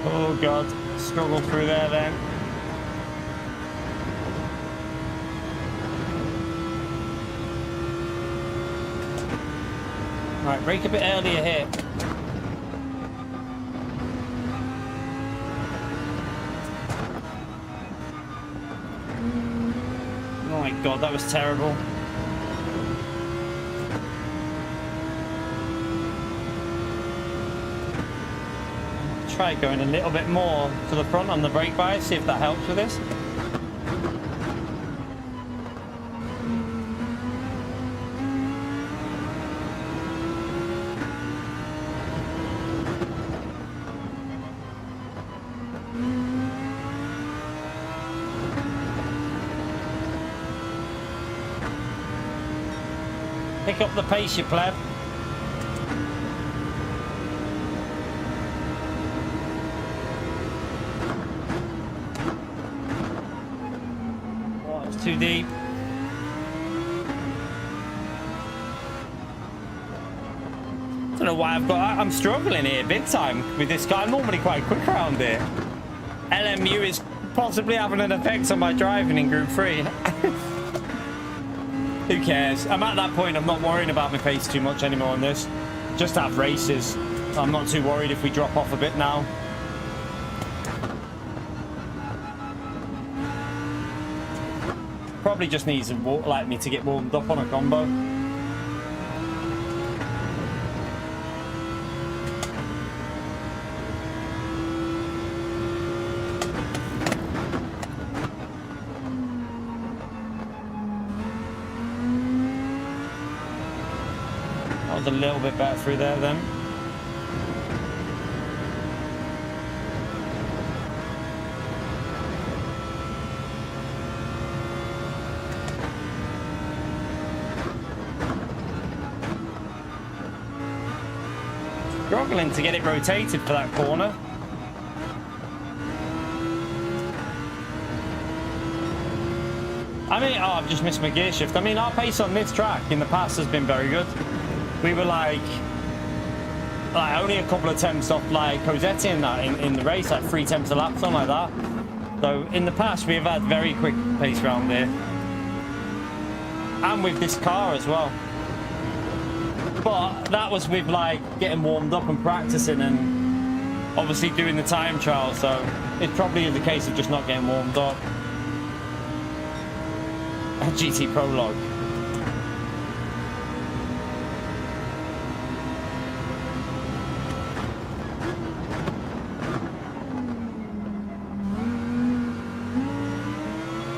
Oh god, struggle through there then. Right, brake a bit earlier here. Oh my god, that was terrible. Try going a little bit more to the front on the brake bias, see if that helps with this. Pick up the pace, you pleb. Oh, it's too deep. I don't know why I'm struggling here big time with this guy. I'm normally quite quick around here. LMU is possibly having an effect on my driving in Group 3. Who cares? I'm at that point, I'm not worrying about my pace too much anymore on this. Just have races. I'm not too worried if we drop off a bit now. Probably just needs like me to get warmed up on a combo. A little bit better through there then. Struggling to get it rotated for that corner. I mean, oh, I've just missed my gear shift. I mean, our pace on this track in the past has been very good. We were like only a couple of attempts off like Cosetti in that in the race, like 3 attempts a lap, something like that. So in the past we have had very quick pace around here, and with this car as well. But that was with like getting warmed up and practicing, and obviously doing the time trial. So it probably is the case of just not getting warmed up. A GT Prologue.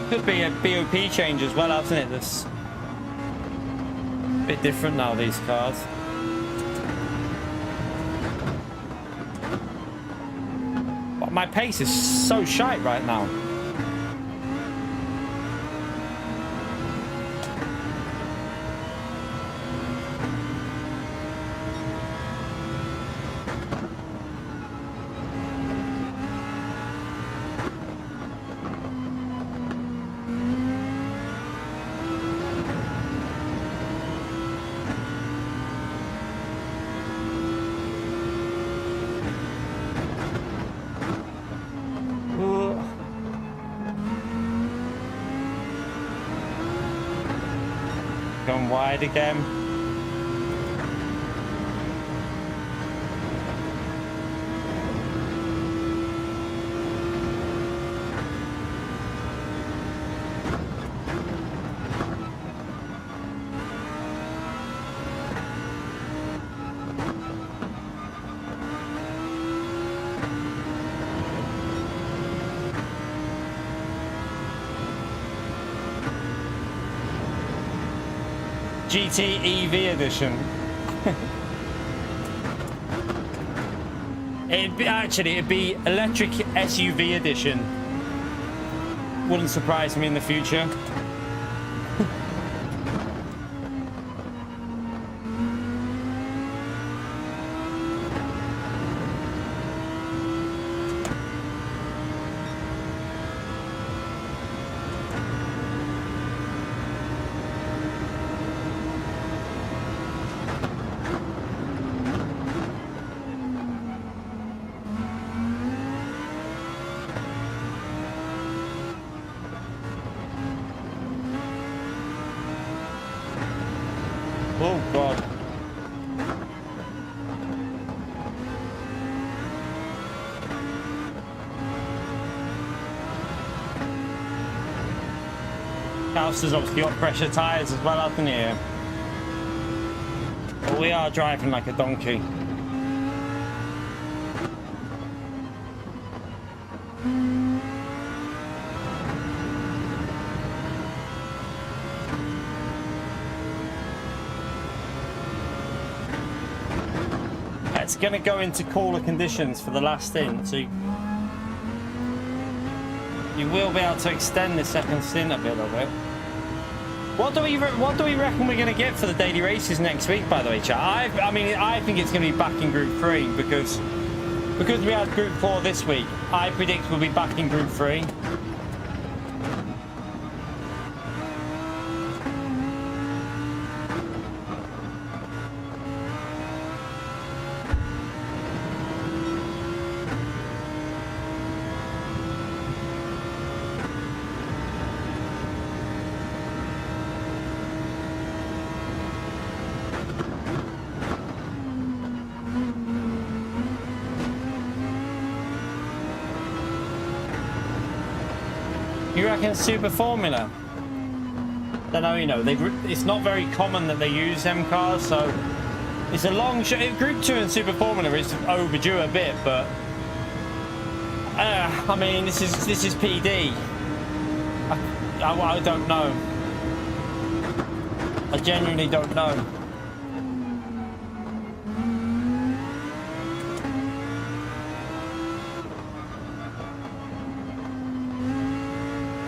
Could be a BOP change as well, hasn't it? That's a bit different now, these cars. But my pace is so shite right now. Going wide again. GT EV edition. It'd be electric SUV edition. Wouldn't surprise me in the future. Oh God. House has obviously got pressure tyres as well, hasn't it? But we are driving like a donkey. It's going to go into cooler conditions for the last stint, so you will be able to extend the second stint a bit of it. What do we reckon we're going to get for the daily races next week, by the way, chat? I mean, I think it's going to be back in Group 3 because we had Group 4 this week. I predict we'll be back in Group 3. You reckon Super Formula? Don't know, you know, it's not very common that they use them cars, so it's a long shot. Group 2 and Super Formula is overdue a bit, but I mean, this is PD. I don't know. I genuinely don't know.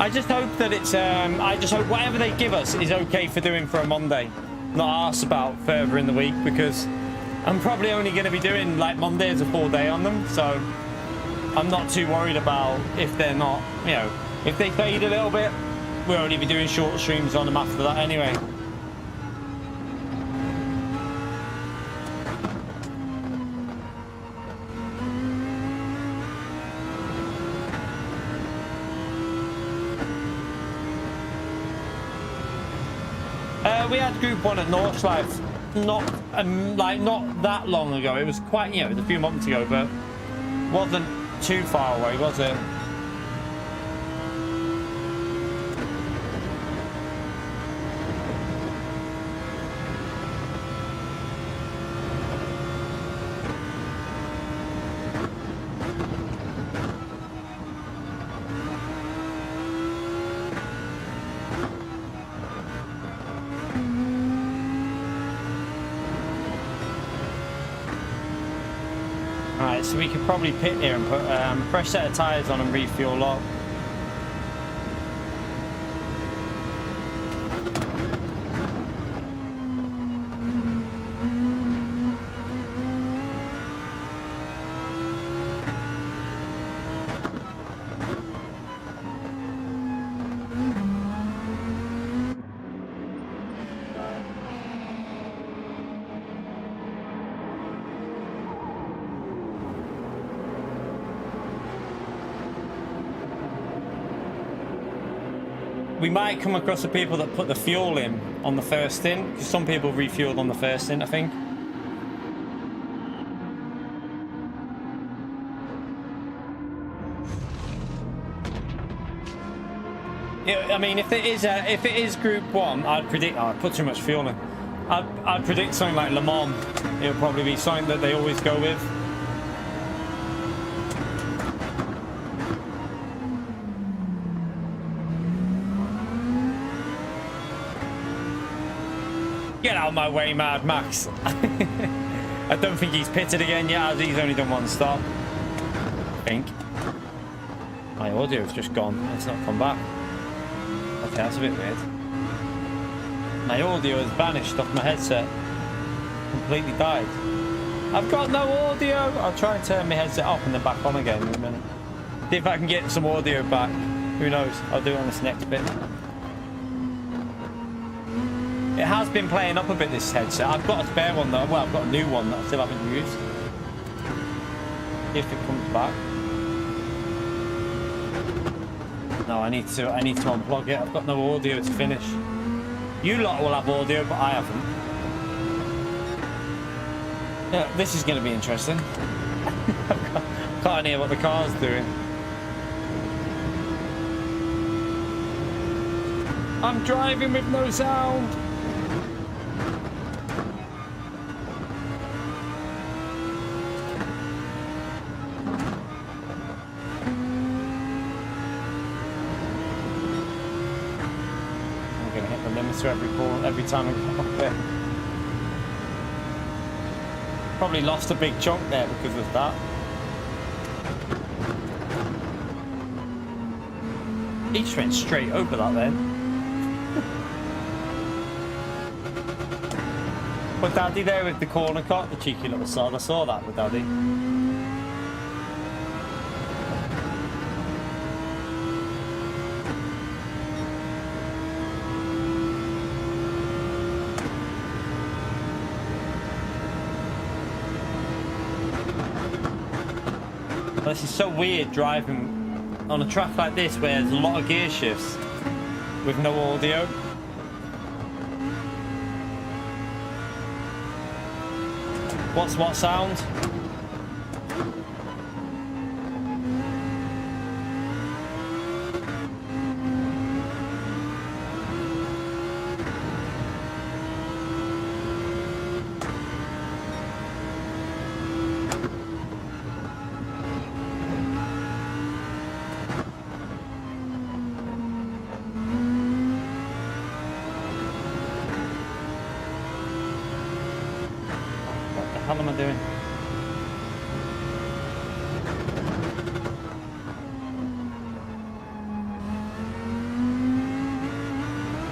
I just hope that it's, I just hope whatever they give us is okay for doing for a Monday. Not asked about further in the week, because I'm probably only going to be doing like Monday as a full day on them. So I'm not too worried about if they're not, you know, if they fade a little bit, we'll only be doing short streams on them after that anyway. We had Group 1 at Northlife not that long ago. It was quite, you know, it was a few months ago, but wasn't too far away, was it? So we could probably pit here and put a fresh set of tyres on and refuel up. We might come across the people that put the fuel in on the first stint, because some people refueled on the first stint, I think. Yeah, I mean, if it is Group 1, I'd predict. Oh, I put too much fuel in. I'd predict something like Le Mans. It'll probably be something that they always go with. Get out of my way, Mad Max. I don't think he's pitted again yet, as he's only done one stop. I think. My audio's just gone. It's not come back. Okay, that's a bit weird. My audio has vanished off my headset. Completely died. I've got no audio. I'll try and turn my headset off and then back on again in a minute. See if I can get some audio back. Who knows? I'll do it on this next bit. It has been playing up a bit, this headset. I've got a spare one though. Well, I've got a new one that I still haven't used. If it comes back. No, I need to unplug it. I've got no audio to finish. You lot will have audio, but I haven't. Yeah, this is going to be interesting. Can't hear what the car's doing. I'm driving with no sound. Every time I come up there. Probably lost a big chunk there because of that. He just went straight over that then. But Daddy there with the corner cut, the cheeky little sod. I saw that with Daddy. This is so weird driving on a track like this where there's a lot of gear shifts with no audio. What's what sound? What the hell am I doing?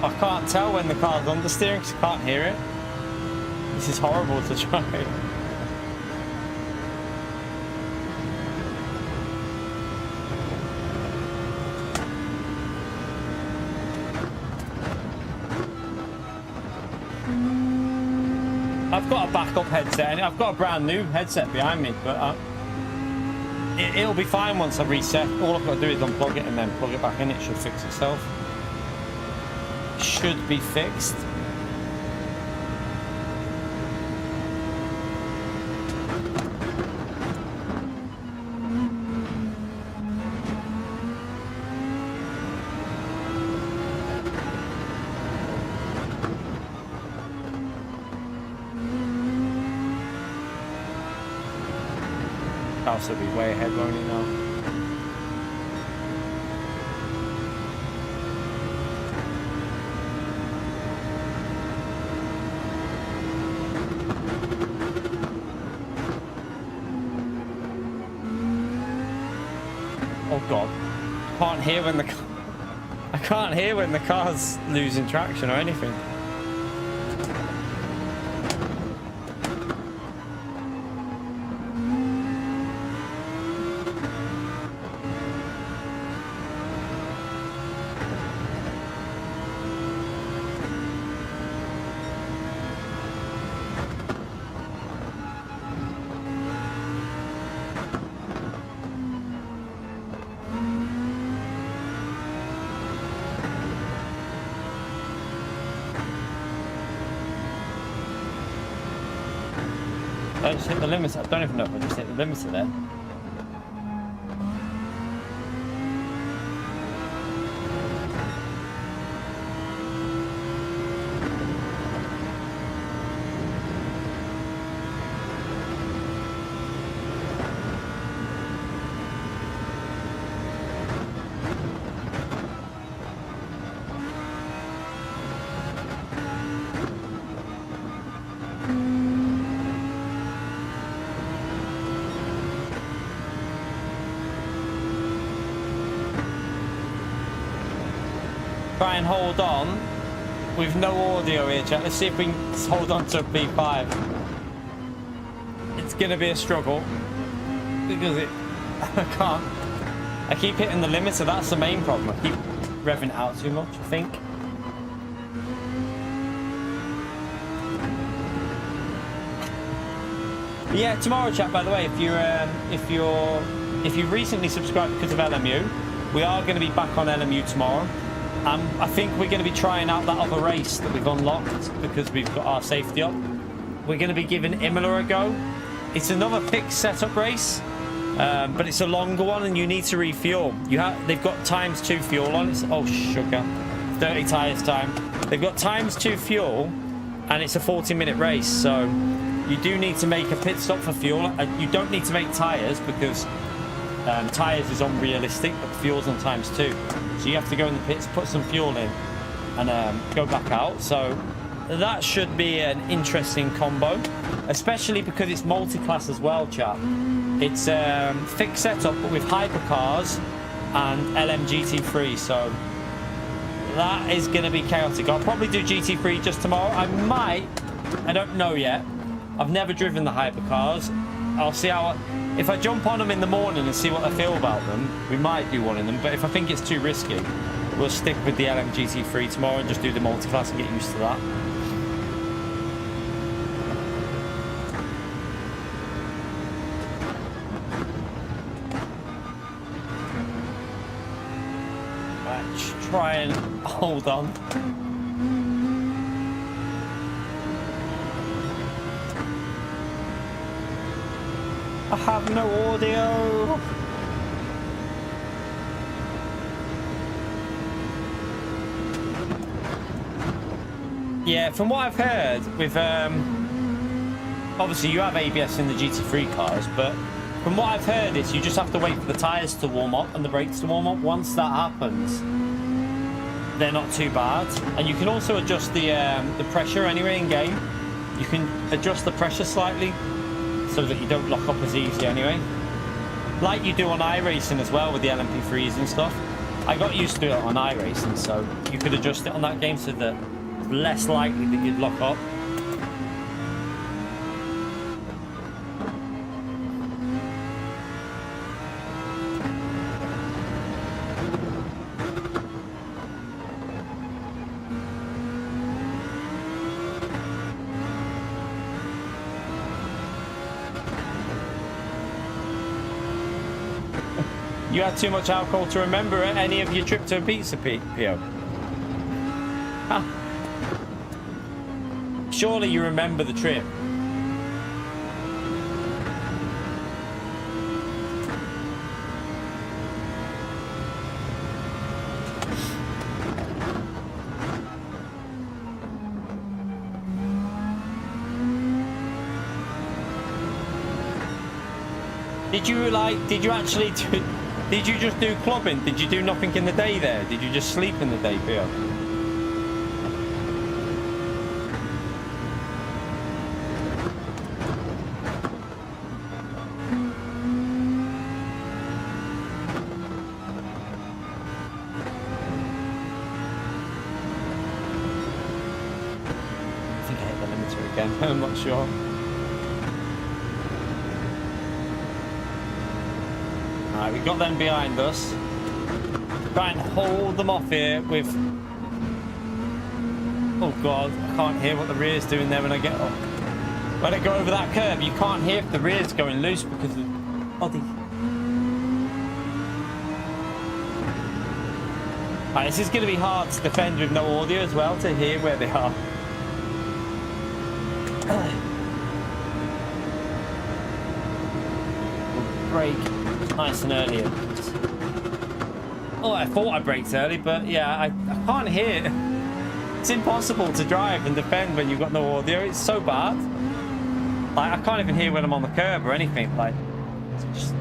I can't tell when the car's understeering because I can't hear it. This is horrible to try. I've got a backup headset and I've got a brand new headset behind me, but it'll be fine once I reset. All I've got to do is unplug it and then plug it back in. It should fix itself. Should be fixed. House will be way ahead, won't it now? Oh God, can't hear when I can't hear when the car's losing traction or anything. I just hit the limiter. I don't even know if I just hit the limiter there. Try and hold on with no audio here, chat. Let's see if we can hold on to a P5. It's gonna be a struggle because I can't. I keep hitting the limiter. That's the main problem. I keep revving out too much, I think. Yeah, tomorrow, chat. By the way, if you recently subscribed because of LMU, we are going to be back on LMU tomorrow. I think we're going to be trying out that other race that we've unlocked because we've got our safety up. We're going to be giving Imola a go. It's another fixed setup race, but it's a longer one and you need to refuel. They've got ×2 fuel on it. Oh, sugar. Dirty tyres time. They've got ×2 fuel and it's a 40-minute race. So you do need to make a pit stop for fuel. You don't need to make tyres because tyres is unrealistic, but fuel's on ×2. So you have to go in the pits, put some fuel in, and go back out. So that should be an interesting combo, especially because it's multi-class as well, chat. It's fixed setup, but with hypercars and LMGT3. So that is going to be chaotic. I'll probably do GT3 just tomorrow. I might I don't know yet. I've never driven the hypercars. I'll see how... If I jump on them in the morning and see what I feel about them, we might do one of them. But if I think it's too risky, we'll stick with the LMGT3 tomorrow and just do the multi-class and get used to that. Let's try and hold on. I have no audio. Yeah, from what I've heard, with obviously you have ABS in the GT3 cars, but from what I've heard is you just have to wait for the tyres to warm up and the brakes to warm up. Once that happens, they're not too bad. And you can also adjust the pressure anyway in game. You can adjust the pressure slightly so that you don't lock up as easy anyway. Like you do on iRacing as well with the LMP3s and stuff. I got used to it on iRacing, so you could adjust it on that game so that it's less likely that you'd lock up. You had too much alcohol to remember any of your trip to Ibiza, Pio? Huh? Surely you remember the trip. Did you actually do... Did you just do clubbing? Did you do nothing in the day there? Did you just sleep in the day, Pio? I think I hit the limiter again. I'm not sure. Alright, we've got them behind us. Try and hold them off here with... Oh god, I can't hear what the rear's doing there when I get up. When I go over that curve, you can't hear if the rear's going loose because of the body. Alright, this is going to be hard to defend with no audio as well, to hear where they are. We'll brake nice and early. Oh, I thought I braked early, but yeah, I can't hear. It's impossible to drive and defend when you've got no audio. It's so bad. Like, I can't even hear when I'm on the curb or anything. Like, it's just...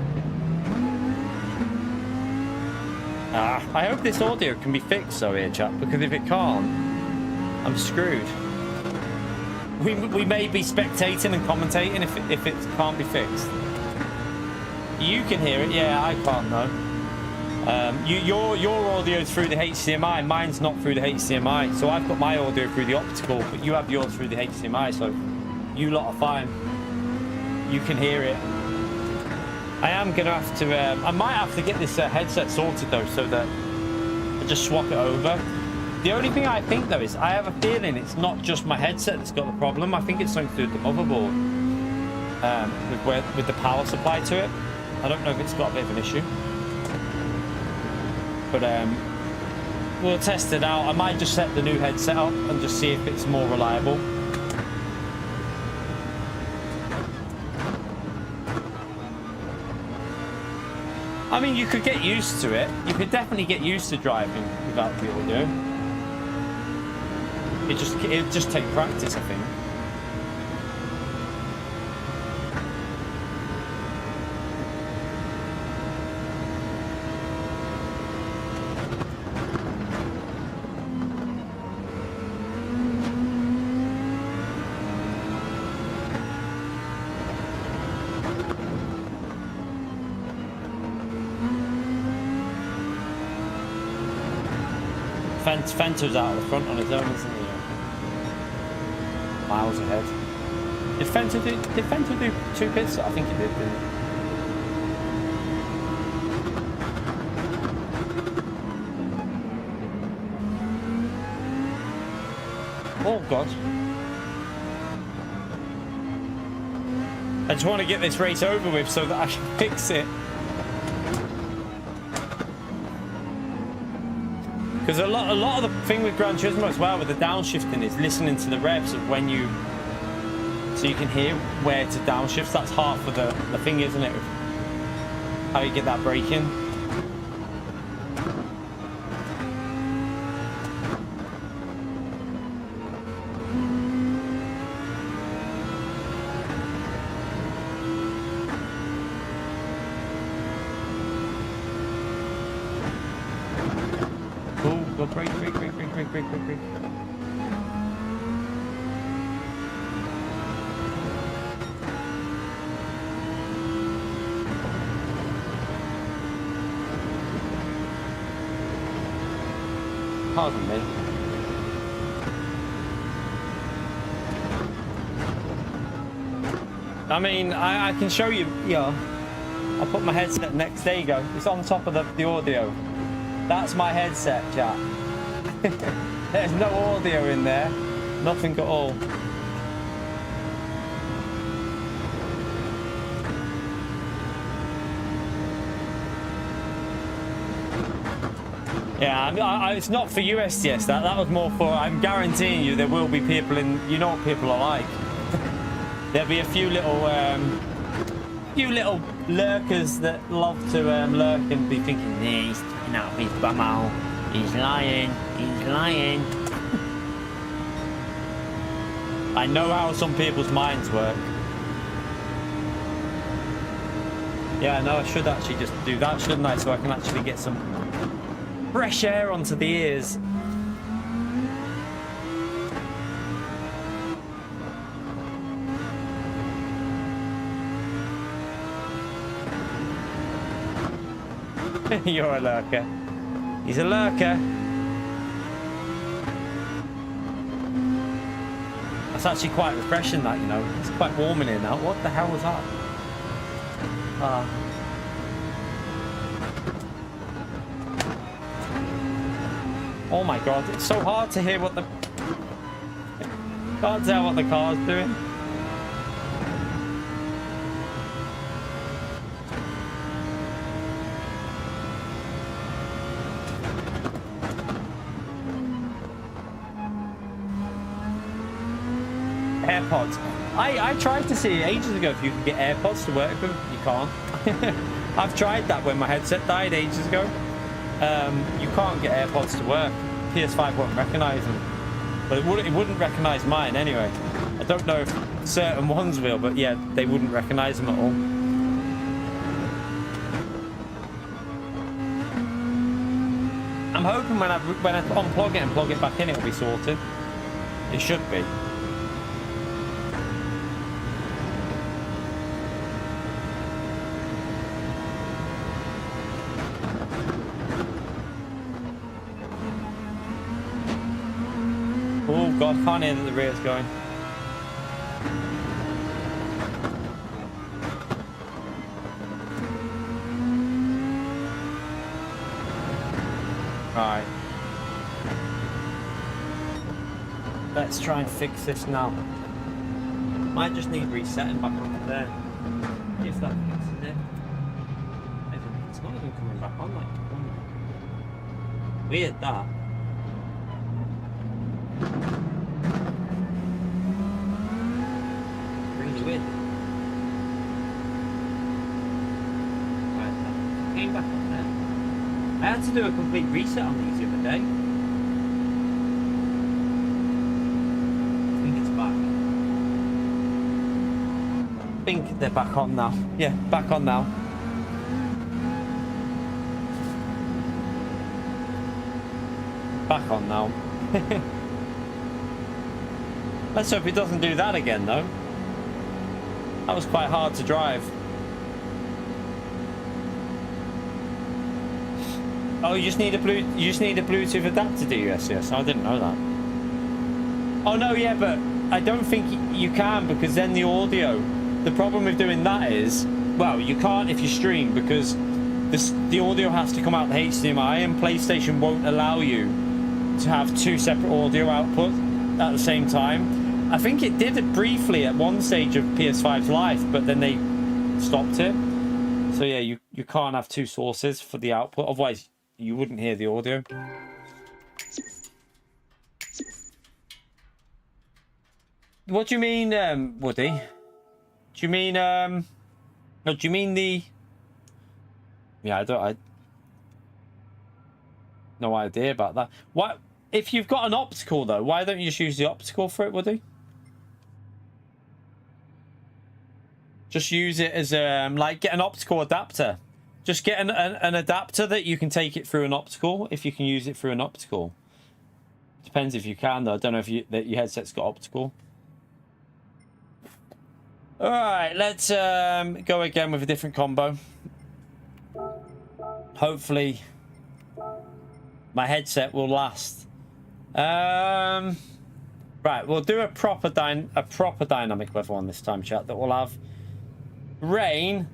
I hope this audio can be fixed, though, here, chap, because if it can't, I'm screwed. We may be spectating and commentating if it can't be fixed. You can hear it, yeah, I can't though. Your audio's through the HDMI, mine's not through the HDMI. So I've got my audio through the optical, but you have yours through the HDMI, so you lot are fine. You can hear it. I am gonna have to, I might have to get this headset sorted though, so that I just swap it over. The only thing I think though is, I have a feeling it's not just my headset that's got the problem. I think it's something to do with the motherboard, with the power supply to it. I don't know if it's got a bit of an issue, but we'll test it out. I might just set the new headset up and just see if it's more reliable. I mean, you could get used to it. You could definitely get used to driving without the audio. It just take practice, I think. Fenter's out of the front on his own, isn't he? miles ahead. Did Fenter do 2 pits? I think he did, didn't he? Oh God. I just want to get this race over with so that I can fix it. Because a lot of the thing with Gran Turismo as well with the downshifting is listening to the revs of when you, so you can hear where to downshift. That's half of the thing, isn't it? How you get that braking. Go brake. Pardon me. I mean, I can show you, yeah. I'll put my headset next. There you go. It's on top of the audio. That's my headset, chat. There's no audio in there. Nothing at all. Yeah, it's not for USDS. That was more for. I'm guaranteeing you there will be people in. You know what people are like. There'll be a few little lurkers that love to lurk and be thinking, nah, he's talking out of his bumhole. He's lying. I know how some people's minds work. Yeah, no, I should actually just do that, shouldn't I? So I can actually get some fresh air onto the ears. You're a lurker. He's a lurker. That's actually quite refreshing, that, you know. It's quite warm in here now. What the hell was that? Oh my God, it's so hard to hear what the... Can't tell what the car's doing. AirPods. I tried to see ages ago if you could get AirPods to work with them. You can't. I've tried that when my headset died ages ago. You can't get AirPods to work. PS5 won't recognise them. But it wouldn't recognise mine anyway. I don't know if certain ones will, but yeah, they wouldn't recognise them at all. I'm hoping when I unplug it and plug it back in, it'll be sorted. It should be. Oh God, can't hear that the rear's going. Right. Let's try and fix this now. Might just need resetting back on there. If that fixes it. It's not even coming back on like that. Weird that. Really weird. Right, that came back on there. I had to do a complete reset on these the other day. I think it's back. I think they're back on now. Yeah, back on now. Back on now. Let's hope it doesn't do that again, though. That was quite hard to drive. Oh, you just need a Bluetooth adapter, do you? Yes. I didn't know that. Oh no, yeah, but I don't think you can, because then the audio, the problem with doing that is, well, you can't if you stream, because the audio has to come out the HDMI, and PlayStation won't allow you to have two separate audio outputs at the same time. I think it did it briefly at one stage of PS5's life, but then they stopped it. So yeah, you can't have two sources for the output, otherwise you wouldn't hear the audio. What do you mean, Woody? Do you mean no, do you mean the... Yeah, I no idea about that. What if you've got an optical though? Why don't you just use the optical for it, Woody? Just use it as like, get an optical adapter. Just get an adapter that you can take it through an optical, if you can use it through an optical. Depends if you can though. I don't know if your headset's got optical. All right, let's go again with a different combo. Hopefully my headset will last. Right, we'll do a proper dynamic weather one this time, chat, that will have rain,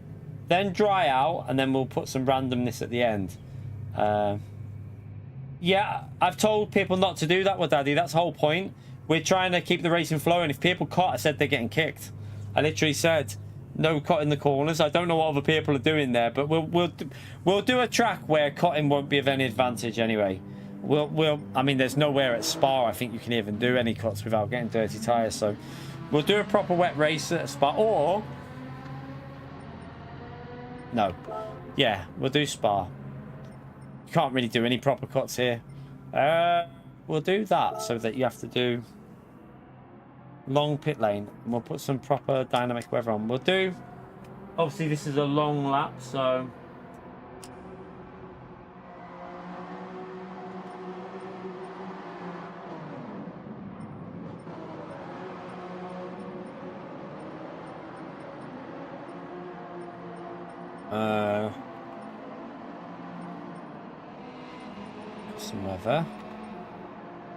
then dry out, and then we'll put some randomness at the end. Yeah, I've told people not to do that with Daddy. That's the whole point. We're trying to keep the racing flowing. If people cut, I said they're getting kicked. I literally said no cut in the corners. I don't know what other people are doing there, but we'll do a track where cutting won't be of any advantage anyway. I mean, there's nowhere at Spa I think you can even do any cuts without getting dirty tires. So we'll do a proper wet race at Spa, or no, yeah, we'll do Spa. You can't really do any proper cuts here. We'll do that so that you have to do long pit lane, and we'll put some proper dynamic weather on. We'll do, obviously this is a long lap, so some weather.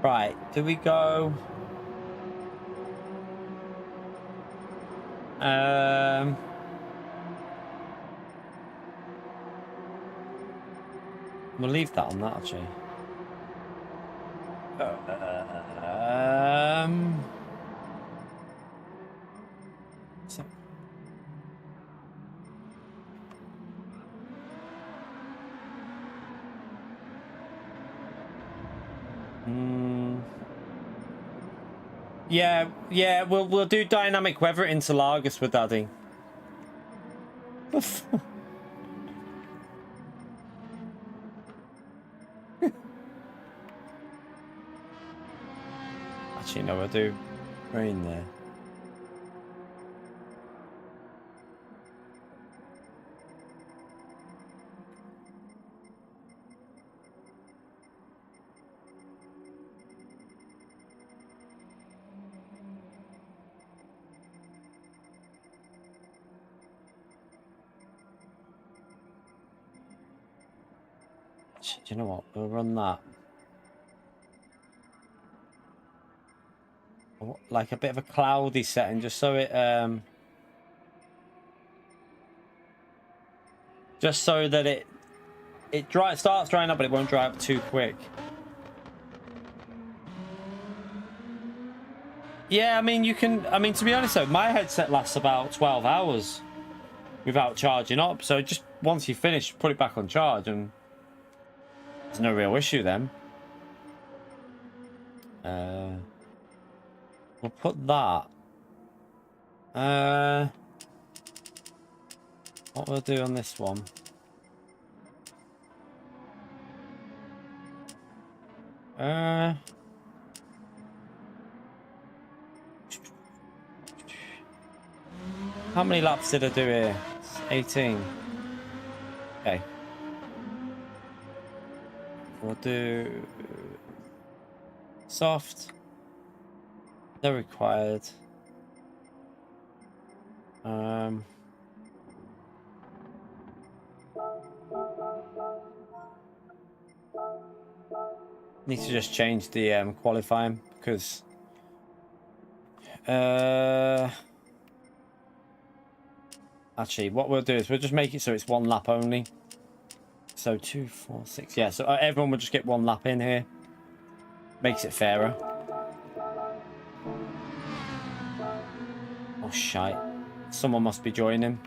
Right, do we go we'll leave that on that actually. So, yeah, we'll do dynamic weather into Largus with Daddy. Actually, no, we'll do rain there. Do you know what? We'll run that. Like a bit of a cloudy setting, just so it just so that it starts drying up, but it won't dry up too quick. Yeah, I mean, you can, I mean, to be honest though, my headset lasts about 12 hours without charging up, so just once you finish, put it back on charge and there's no real issue then. We'll put that. What we'll do on this one. How many laps did I do here? 18. Okay. We'll do soft. They're required. Need to just change the qualifying because Actually, what we'll do is we'll just make it so it's 1 lap only. So 2, 4, 6. Yeah, so everyone will just get 1 lap in here. Makes it fairer. Oh, shite. Someone must be joining.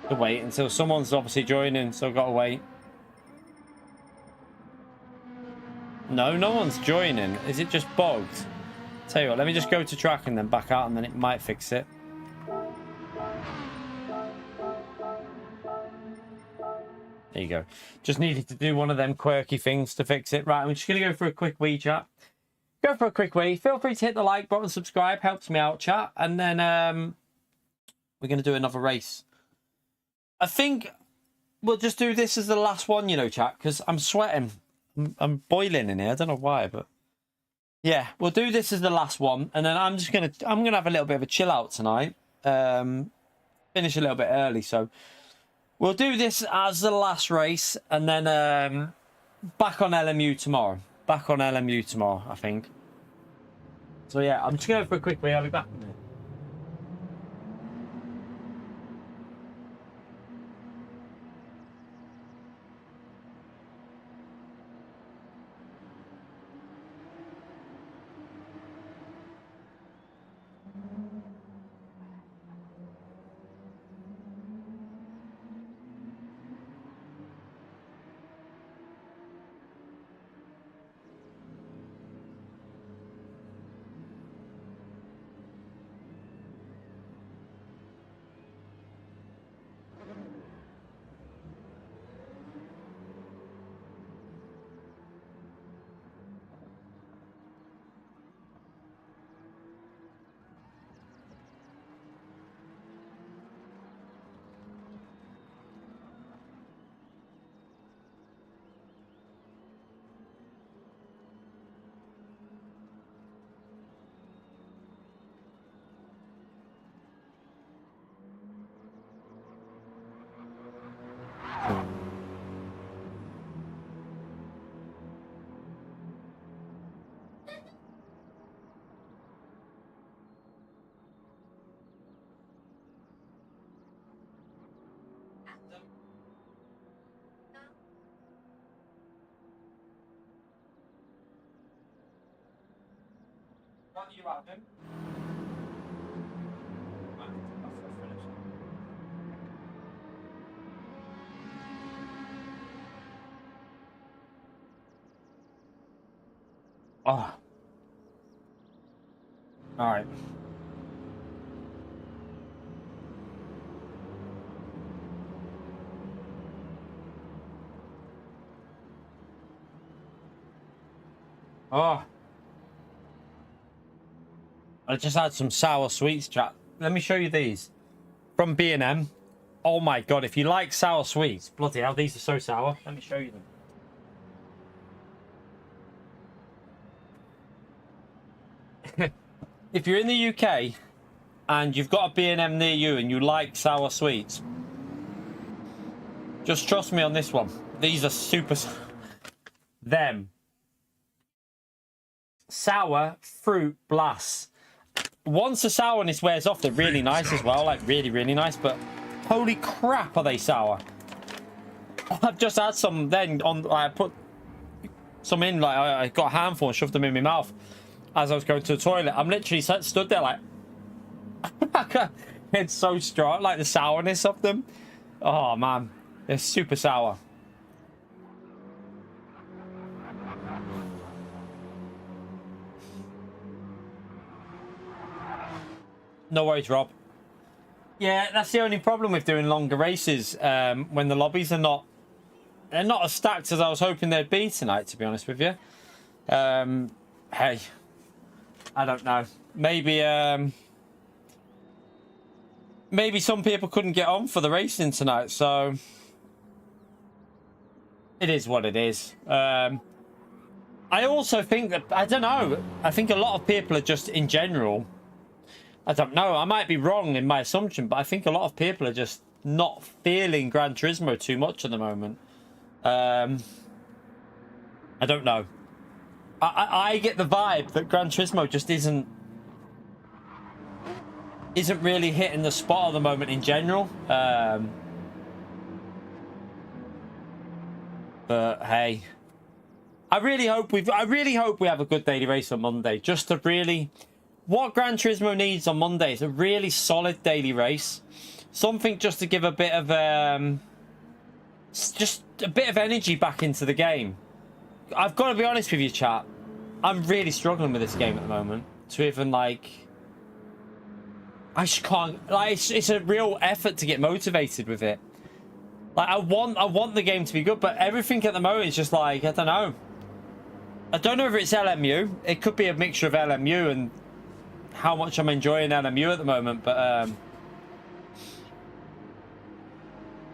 To wait until someone's obviously joining, so I've got to wait. No, no one's joining. Is it just bugged? Tell you what, let me just go to track and then back out, and then it might fix it. There you go. Just needed to do one of them quirky things to fix it. Right, I'm just going to go for a quick wee, chat. Go for a quick wee. Feel free to hit the like button, subscribe. Helps me out, chat. And then we're going to do another race. I think we'll just do this as the last one, you know, chat, because I'm sweating. I'm boiling in here. I don't know why, but yeah, we'll do this as the last one, and then I'm gonna have a little bit of a chill out tonight. Finish a little bit early, so we'll do this as the last race, and then back on LMU tomorrow. Back on LMU tomorrow, I think. So yeah, I'm just going for a quick wee. I'll be back in a minute. What are you having? Oh. All right. Oh. I just had some sour sweets, chat. Let me show you these. From B&M. Oh my god, if you like sour sweets, bloody hell, these are so sour. Let me show you them. If you're in the UK and you've got a B&M near you and you like sour sweets, just trust me on this one. These are super... Them. Sour fruit blasts. Once the sourness wears off, they're really nice as well. Like, really, really nice. But holy crap, are they sour. I've just had some then on... I put some in, like, I got a handful and shoved them in my mouth as I was going to the toilet. I'm literally stood there like... It's so strong, like the sourness of them. Oh, man. They're super sour. No worries, Rob. Yeah, that's the only problem with doing longer races, when the lobbies are not... They're not as stacked as I was hoping they'd be tonight, to be honest with you. Hey, I don't know. Maybe maybe some people couldn't get on for the racing tonight, so it is what it is. I also think that, I don't know, I think a lot of people are just in general... I don't know, I might be wrong in my assumption, but I think a lot of people are just not feeling Gran Turismo too much at the moment. I don't know. I get the vibe that Gran Turismo just isn't really hitting the spot at the moment in general. But hey, I really hope we have a good daily race on Monday. Just to really, what Gran Turismo needs on Monday is a really solid daily race, something just to give a bit of just a bit of energy back into the game. I've got to be honest with you, chat. I'm really struggling with this game at the moment to even like. I just can't. Like, it's a real effort to get motivated with it. Like, I want the game to be good, but everything at the moment is just like, I don't know. I don't know if it's LMU. It could be a mixture of LMU and how much I'm enjoying LMU at the moment, but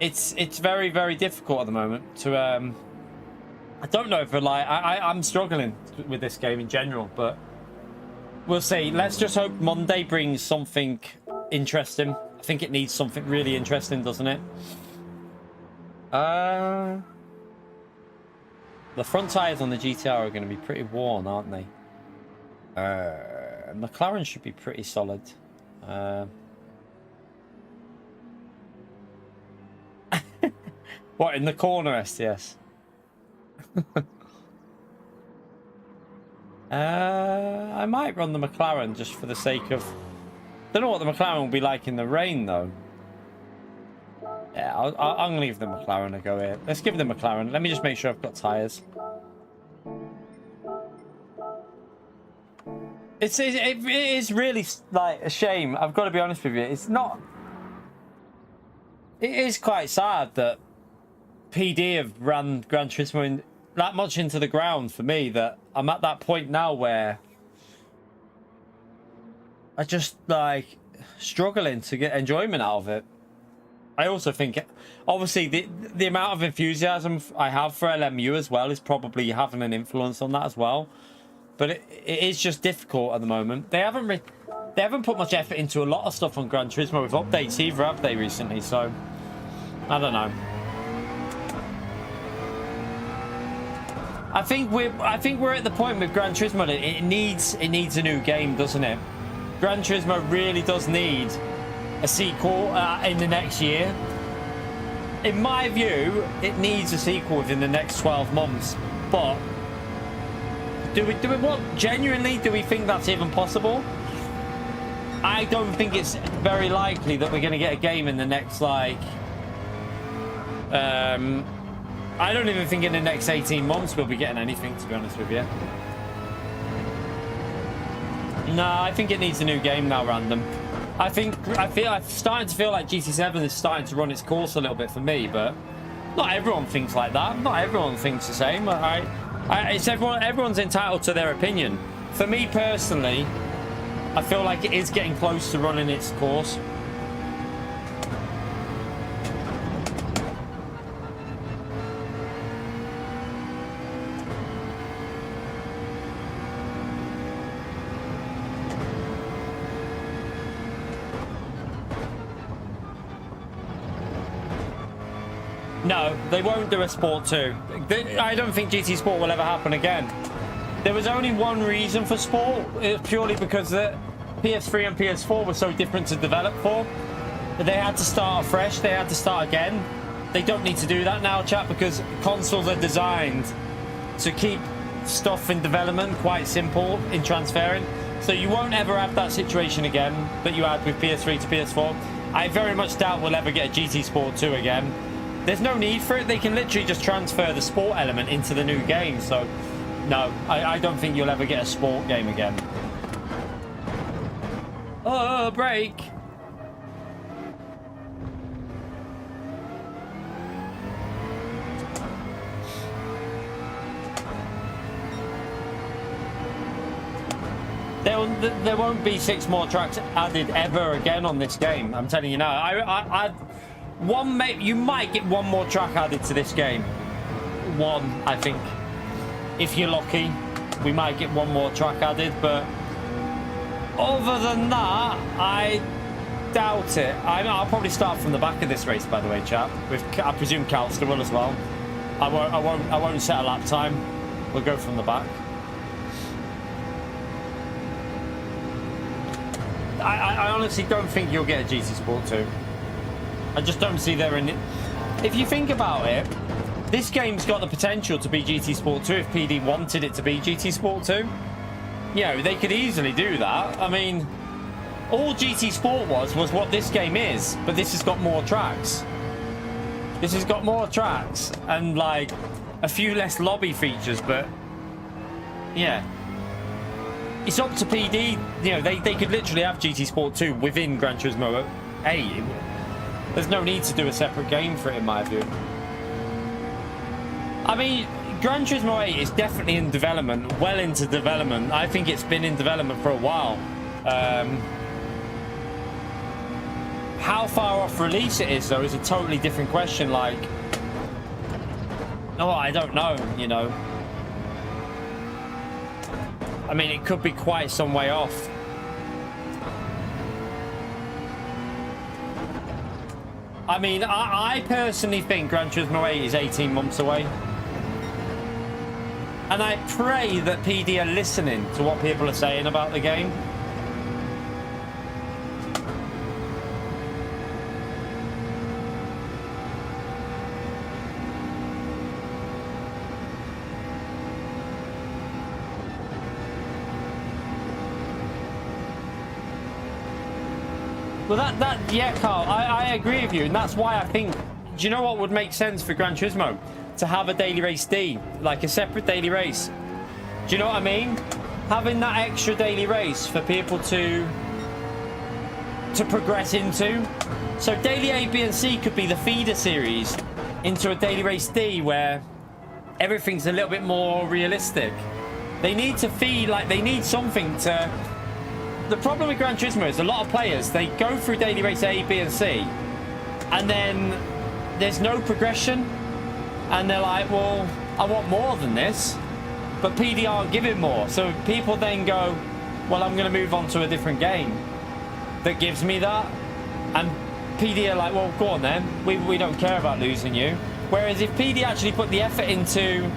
it's very, very difficult at the moment to I don't know if I'm struggling with this game in general, but we'll see. Let's just hope Monday brings something interesting. I think it needs something really interesting, doesn't it? The front tires on the GTR are going to be pretty worn, aren't they? McLaren should be pretty solid. What, in the corner, STS? I might run the McLaren just for the sake of... Don't know what the McLaren will be like in the rain, though. Yeah, I'm going to give the McLaren a go here. Let's give the McLaren. Let me just make sure I've got tyres. It is really, like, a shame. I've got to be honest with you. It's not... It is quite sad that PD have ran Gran Turismo that much into the ground for me, that I'm at that point now where I just, like, struggling to get enjoyment out of it. I also think, obviously, the amount of enthusiasm I have for LMU as well is probably having an influence on that as well. But it is just difficult at the moment. They haven't put much effort into a lot of stuff on Gran Turismo with updates either, have they, recently? So I don't know. I think we're at the point with Gran Turismo that it needs a new game, doesn't it? Gran Turismo really does need a sequel in the next year. In my view, it needs a sequel within the next 12 months. But do we genuinely do we think that's even possible? I don't think it's very likely that we're going to get a game in the next, like, I don't even think in the next 18 months we'll be getting anything, to be honest with you. No, I think it needs a new game now, Random. I'm starting to feel like GT7 is starting to run its course a little bit for me, but not everyone thinks like that. Not everyone thinks the same. Everyone's entitled to their opinion. For me personally, I feel like it is getting close to running its course. No, they won't do a Sport 2. I don't think GT Sport will ever happen again. There was only one reason for Sport, purely because the PS3 and PS4 were so different to develop for. They had to start afresh, they had to start again. They don't need to do that now, chat, because consoles are designed to keep stuff in development quite simple in transferring. So you won't ever have that situation again that you had with PS3 to PS4. I very much doubt we'll ever get a GT Sport 2 again. There's no need for it. They can literally just transfer the sport element into the new game. So, no, I don't think you'll ever get a sport game again. Oh, break. There won't be 6 more tracks added ever again on this game. I'm telling you now. You might get 1 more track added to this game. 1, I think. If you're lucky, we might get 1 more track added, but other than that, I doubt it. I'll probably start from the back of this race, by the way, chat. I presume Calster will as well. I won't set a lap time. We'll go from the back. I honestly don't think you'll get a GT Sport 2. I just don't see there in it. If you think about it, this game's got the potential to be GT Sport 2 if PD wanted it to be GT Sport 2. You know, they could easily do that. I mean, all GT Sport was what this game is, but this has got more tracks. This has got more tracks and like a few less lobby features, but yeah. It's up to PD, you know, they could literally have GT Sport 2 within Gran Turismo 8. There's no need to do a separate game for it, in my view. I mean, Gran Turismo 8 is definitely in development, well into development. I think it's been in development for a while. How far off release it is, though, is a totally different question. Like, oh, I don't know, you know. I mean, it could be quite some way off. I mean, I personally think Gran Turismo 8 is 18 months away. And I pray that PD are listening to what people are saying about the game. Well, yeah, Carl, I agree with you, and that's why I think, do you know what would make sense for Gran Turismo? To have a daily race D, like a separate daily race. Do you know what I mean? Having that extra daily race for people to progress into. So daily A, B, and C could be the feeder series into a daily race D where everything's a little bit more realistic. They need to feed, like, they need something to... The problem with Gran Turismo is a lot of players, they go through daily race A, B, and C, and then there's no progression, and they're like, well, I want more than this, but PD aren't giving more. So people then go, well, I'm going to move on to a different game that gives me that, and PD are like, well, go on then, we don't care about losing you. Whereas if PD actually put the effort into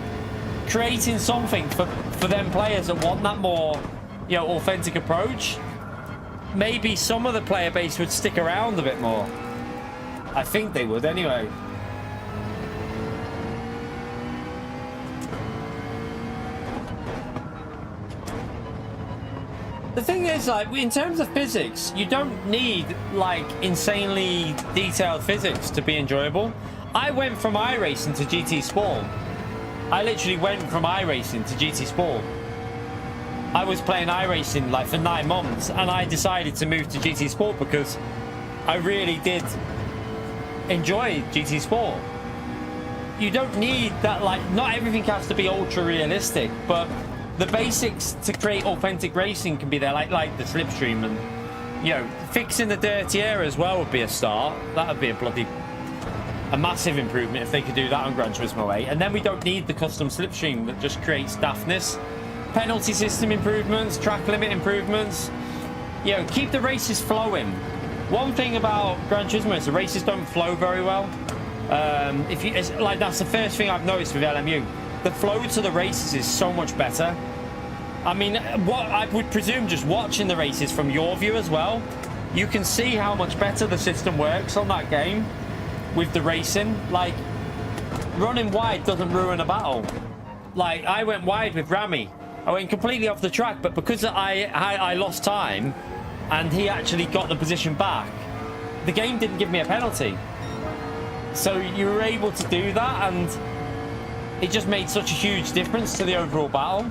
creating something for them players that want that more, you know, authentic approach, maybe some of the player base would stick around a bit more. I think they would anyway. The thing is, like, in terms of physics, you don't need like insanely detailed physics to be enjoyable. I went from iRacing to GT Sport. I literally went from iRacing to GT Sport. I was playing iRacing like for 9 months, and I decided to move to GT Sport because I really did enjoy GT Sport. You don't need that, like, not everything has to be ultra realistic, but the basics to create authentic racing can be there, like the slipstream, and, you know, fixing the dirty air as well would be a start. That would be a massive improvement if they could do that on Gran Turismo 8. And then we don't need the custom slipstream that just creates daftness. Penalty system improvements, track limit improvements, you know, keep the races flowing. One thing about Gran Turismo is the races don't flow very well. It's like, that's the first thing I've noticed with LMU. The flow to the races is so much better. I mean, what I would presume, just watching the races from your view as well, you can see how much better the system works on that game with the racing. Like, running wide doesn't ruin a battle. Like, I went wide with Rami. I went completely off the track, but because I lost time and he actually got the position back, the game didn't give me a penalty. So you were able to do that, and it just made such a huge difference to the overall battle.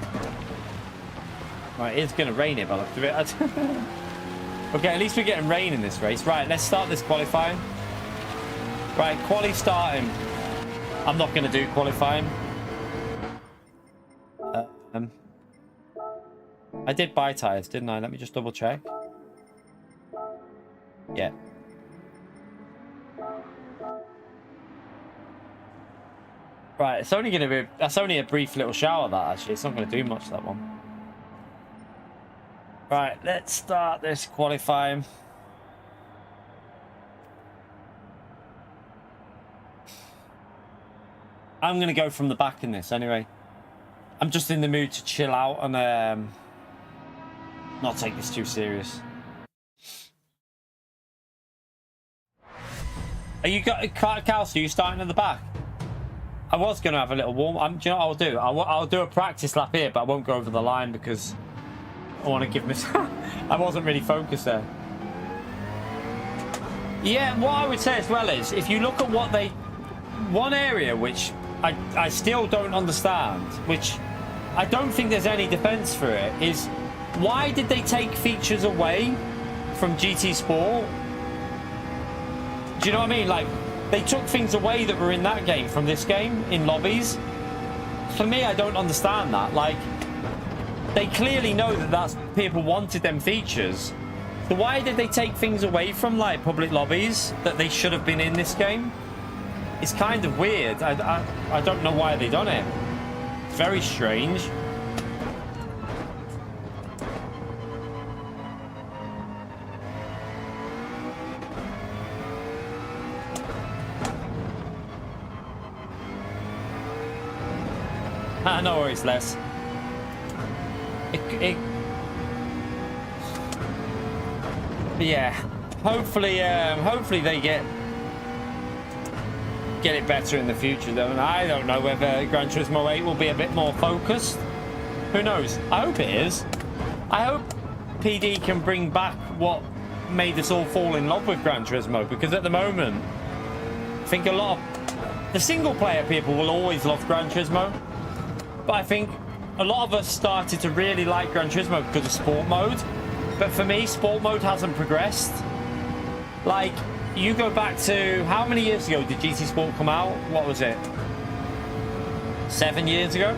Right, it's going to rain it by the look of it. Okay, at least we're getting rain in this race. Right, let's start this qualifying. Right, quali starting. I'm not going to do qualifying. I did buy tyres, didn't I? Let me just double check. Yeah. Right, it's only going to be... That's only a brief little shower, that, actually. It's not going to do much, that one. Right, let's start this qualifying. I'm going to go from the back in this, anyway. I'm just in the mood to chill out and not take this too serious. Are you got Kelsey? Are you starting at the back? I was going to have a little warm. Do you know what I'll do? I'll do a practice lap here, but I won't go over the line because I want to give myself. I wasn't really focused there. Yeah, what I would say as well is if you look at what they, one area which I still don't understand, which I don't think there's any defense for it, is why did they take features away from GT Sport? Do you know what I mean? Like, they took things away that were in that game from this game in lobbies. For me, I don't understand that. Like, they clearly know that people wanted them features. So why did they take things away from, like, public lobbies that they should have been in this game? It's kind of weird. I don't know why they done it. It's very strange. No worries, Les. Yeah. Hopefully they get it better in the future, though. And I don't know whether Gran Turismo 8 will be a bit more focused. Who knows? I hope it is. I hope PD can bring back what made us all fall in love with Gran Turismo, because at the moment, I think a lot of the single-player people will always love Gran Turismo. But I think a lot of us started to really like Gran Turismo because of sport mode. But for me, sport mode hasn't progressed. Like, you go back to, how many years ago did GT Sport come out? What was it? 7 years ago?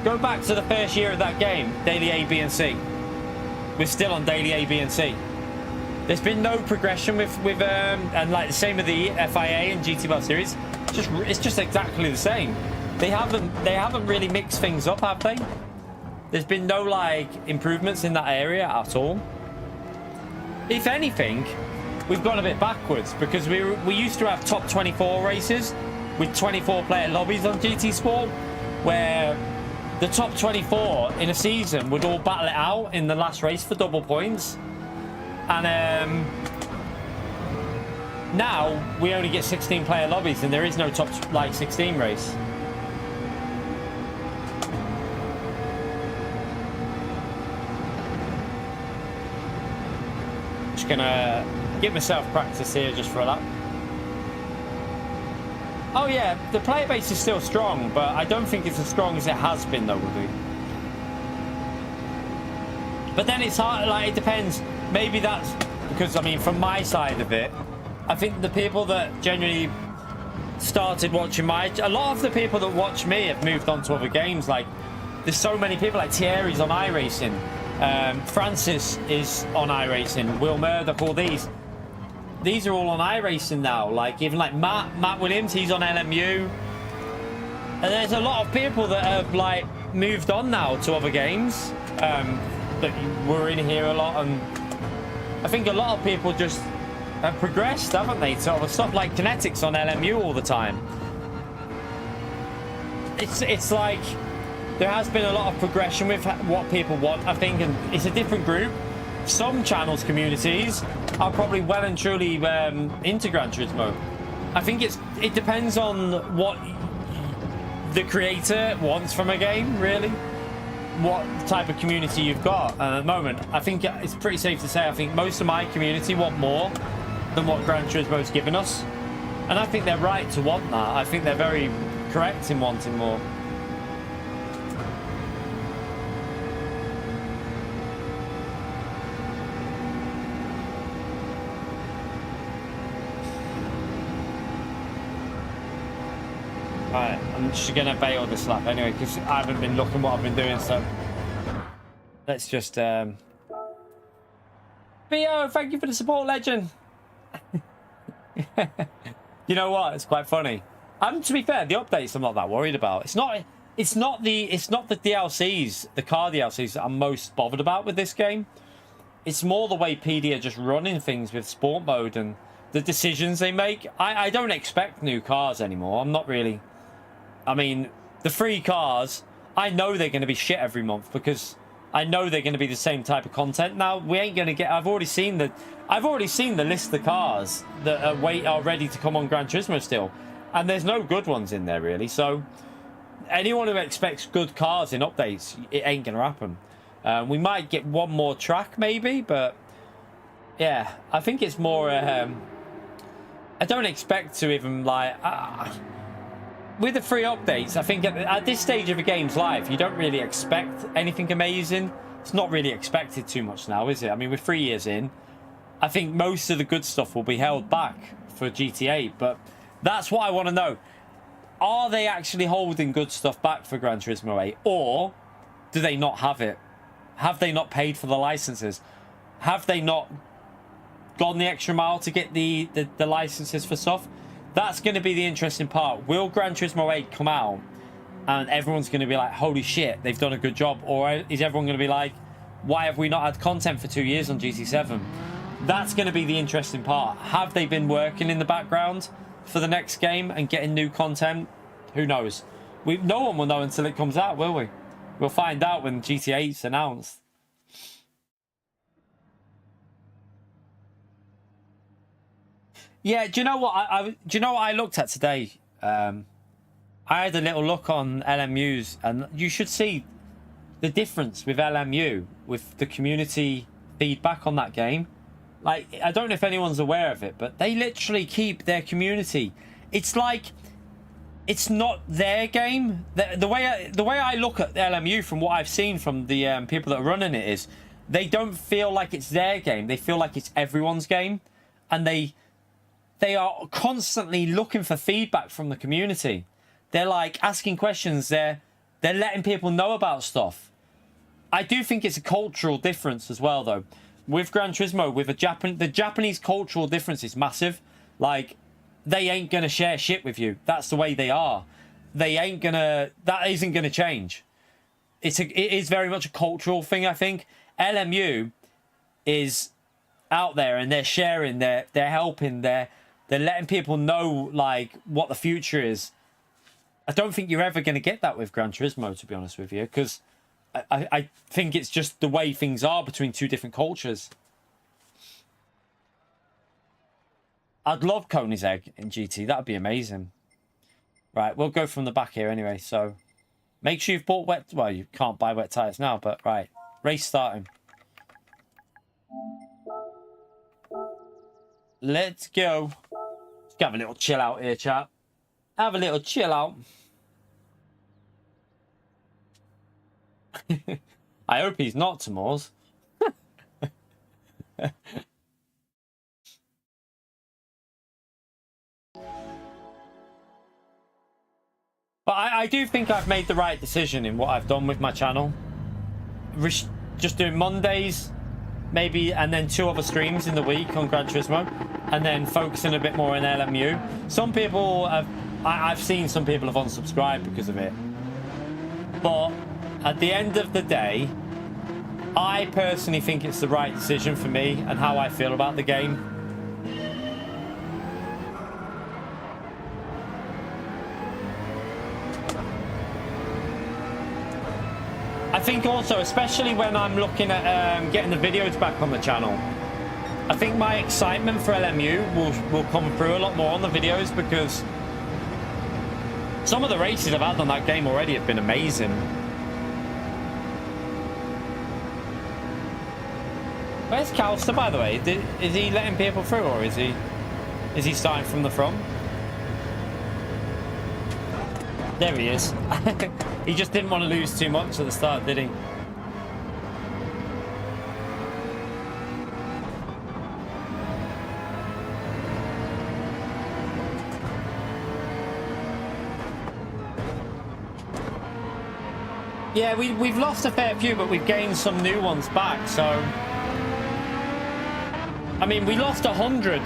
Go back to the first year of that game, daily A, B, and C. We're still on daily A, B, and C. There's been no progression with and like the same with the FIA and GT World Series. It's just exactly the same. They haven't really mixed things up, have they? There's been no, like, improvements in that area at all. If anything, we've gone a bit backwards, because we used to have top 24 races with 24-player lobbies on GT Sport, where the top 24 in a season would all battle it out in the last race for double points. And now we only get 16-player lobbies, and there is no top, like, 16 race. Gonna give myself practice here just for a lap. Oh yeah, the player base is still strong, but I don't think it's as strong as it has been though, Ruby. But then it's hard, like, it depends. Maybe that's because, I mean, from my side of it, I think the people that genuinely started watching a lot of the people that watch me have moved on to other games. Like, there's so many people, like Thierry's on iRacing. Francis is on iRacing, Will Murdoch, all these are all on iRacing now. Like, even like Matt Williams, he's on LMU, and there's a lot of people that have, like, moved on now to other games that were in here a lot. And I think a lot of people just have progressed, haven't they, to other stuff, like Kinetics on LMU all the time. It's like there has been a lot of progression with what people want, I think, and it's a different group. Some channels, communities, are probably well and truly into Gran Turismo. I think it depends on what the creator wants from a game, really. What type of community you've got. And at the moment, I think it's pretty safe to say, I think most of my community want more than what Gran Turismo's given us. And I think they're right to want that. I think they're very correct in wanting more. Alright, I'm just going to bail this lap anyway, because I haven't been looking what I've been doing, so let's just... Theo, thank you for the support, legend! You know what? It's quite funny. To be fair, the updates I'm not that worried about. It's not the DLCs, the car DLCs that I'm most bothered about with this game. It's more the way PD are just running things with sport mode and the decisions they make. I don't expect new cars anymore. I'm not really... I mean, the free cars I know they're going to be shit every month because I know they're going to be the same type of content. Now we ain't going to get. I've already seen the list of cars that are ready to come on Gran Turismo still, and there's no good ones in there really. So anyone who expects good cars in updates, it ain't going to happen. We might get one more track maybe, but yeah, I think it's more. I don't expect to even like. With the free updates, I think at this stage of a game's life, you don't really expect anything amazing. It's not really expected too much now, is it? I mean, we're 3 years in. I think most of the good stuff will be held back for GTA, but that's what I want to know. Are they actually holding good stuff back for Gran Turismo 8, or do they not have it? Have they not paid for the licenses? Have they not gone the extra mile to get the licenses for stuff? That's going to be the interesting part. Will Gran Turismo 8 come out and everyone's going to be like, holy shit, they've done a good job? Or is everyone going to be like, why have we not had content for 2 years on GT7? That's going to be the interesting part. Have they been working in the background for the next game and getting new content? Who knows? No one will know until it comes out, will we? We'll find out when GTA8's announced. Yeah, do you know what I looked at today? I had a little look on LMU's, and you should see the difference with LMU, with the community feedback on that game. Like, I don't know if anyone's aware of it, but they literally keep their community. It's like it's not their game. The way I look at LMU from what I've seen from the people that are running it is, they don't feel like it's their game. They feel like it's everyone's game, and they are constantly looking for feedback from the community. They're like asking questions. They're letting people know about stuff. I do think it's a cultural difference as well, though. With Gran Turismo, with the Japanese cultural difference is massive. Like, they ain't gonna share shit with you. That's the way they are. They ain't gonna. That isn't gonna change. It is very much a cultural thing. I think LMU is out there and they're sharing. They're helping. They're letting people know like what the future is. I don't think you're ever going to get that with Gran Turismo, to be honest with you, because I think it's just the way things are between two different cultures. I'd love Koenigsegg in GT. That'd be amazing. Right, we'll go from the back here anyway. So make sure you've bought wet... Well, you can't buy wet tyres now, but right. Race starting. Let's go. Let's have a little chill out here, chap. Have a little chill out. I hope he's not Tamors. But I do think I've made the right decision in what I've done with my channel. Just doing Mondays, maybe, and then 2 other streams in the week on Gran Turismo, and then focusing a bit more on LMU. Some people have, I've seen some people have unsubscribed because of it. But at the end of the day, I personally think it's the right decision for me and how I feel about the game. I think also, especially when I'm looking at getting the videos back on the channel, I think my excitement for LMU will come through a lot more on the videos, because some of the races I've had on that game already have been amazing. Where's Calster, by the way? Is he letting people through, or is he starting from the front? There he is. He just didn't want to lose too much at the start, did he? Yeah, we've lost a fair few, but we've gained some new ones back, so... I mean, we lost 100.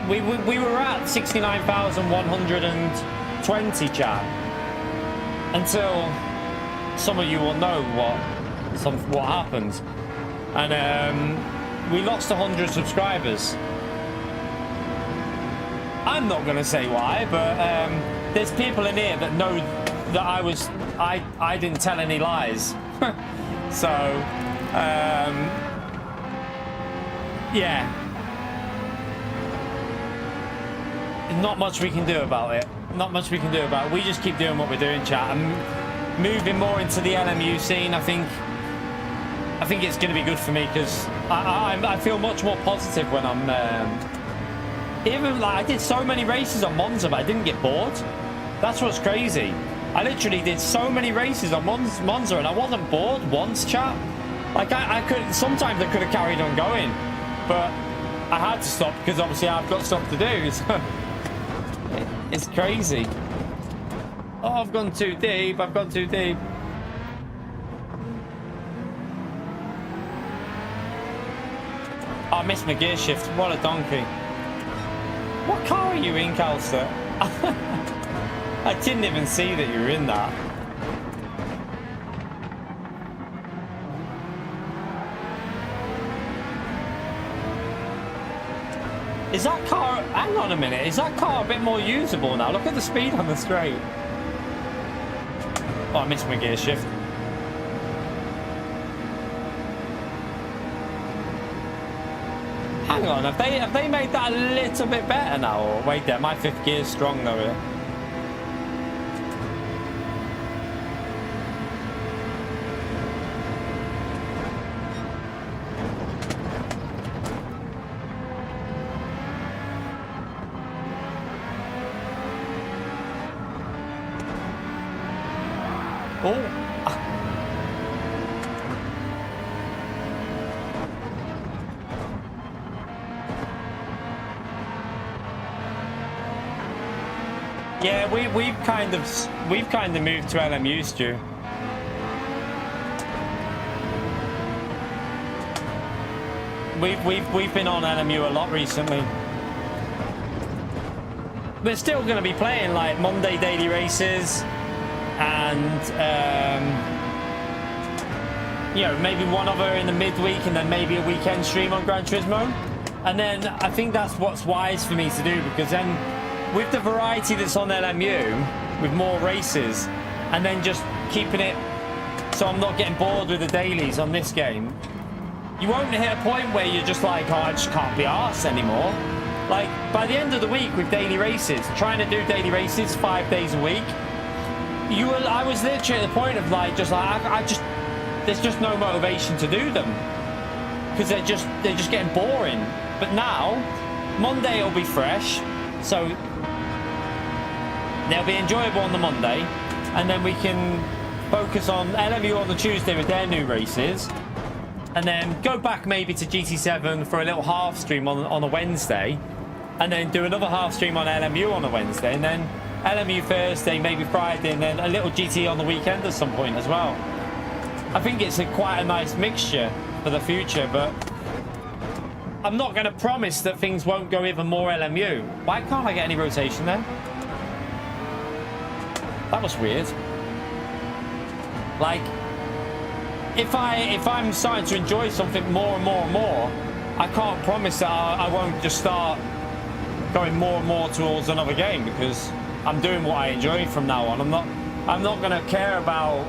We were at 69,120, chat. Until some of you will know what happened. And we lost 100 subscribers. I'm not going to say why, but there's people in here that know that I didn't tell any lies. So, yeah. Not much we can do about it. Not much we can do about it. We just keep doing what we're doing, chat. And moving more into the LMU scene, I think it's going to be good for me, because I feel much more positive when I'm... even like I did so many races on Monza, but I didn't get bored. That's what's crazy. I literally did so many races on Monza and I wasn't bored once, chat. Like I could, sometimes I could have carried on going, but I had to stop because obviously I've got stuff to do. So it's crazy. Oh, I've gone too deep. I've gone too deep. Oh, I missed my gear shift. What a donkey. What car are you in, Calster? I didn't even see that you were in that. Is that car... Hang on a minute. Is that car a bit more usable now? Look at the speed on the straight. Oh, I missed my gear shift. Hang on, have they made that a little bit better now? Or wait there, my fifth gear's strong though. Here. Oh. Yeah, we've kind of moved to LMU, Stu. We've been on LMU a lot recently. We're still going to be playing like Monday daily races, and you know, maybe one other in the midweek, and then maybe a weekend stream on Gran Turismo. And then I think that's what's wise for me to do, because then, with the variety that's on LMU, with more races, and then just keeping it so I'm not getting bored with the dailies on this game, you won't hit a point where you're just like, oh, I just can't be arsed anymore. Like, by the end of the week with daily races, trying to do daily races 5 days a week, I was literally at the point of like, just like, there's just no motivation to do them, because they're just getting boring. But now, Monday will be fresh, so they'll be enjoyable on the Monday, and then we can focus on LMU on the Tuesday with their new races, and then go back maybe to GT7 for a little half stream on a Wednesday, and then do another half stream on LMU on a Wednesday, and then LMU Thursday, maybe Friday, and then a little GT on the weekend at some point as well. I think it's quite a nice mixture for the future, but I'm not going to promise that things won't go even more LMU. Why can't I get any rotation there? That was weird. Like, if I'm starting to enjoy something more and more and more, I can't promise that I won't just start going more and more towards another game, because I'm doing what I enjoy from now on. I'm not going to care about,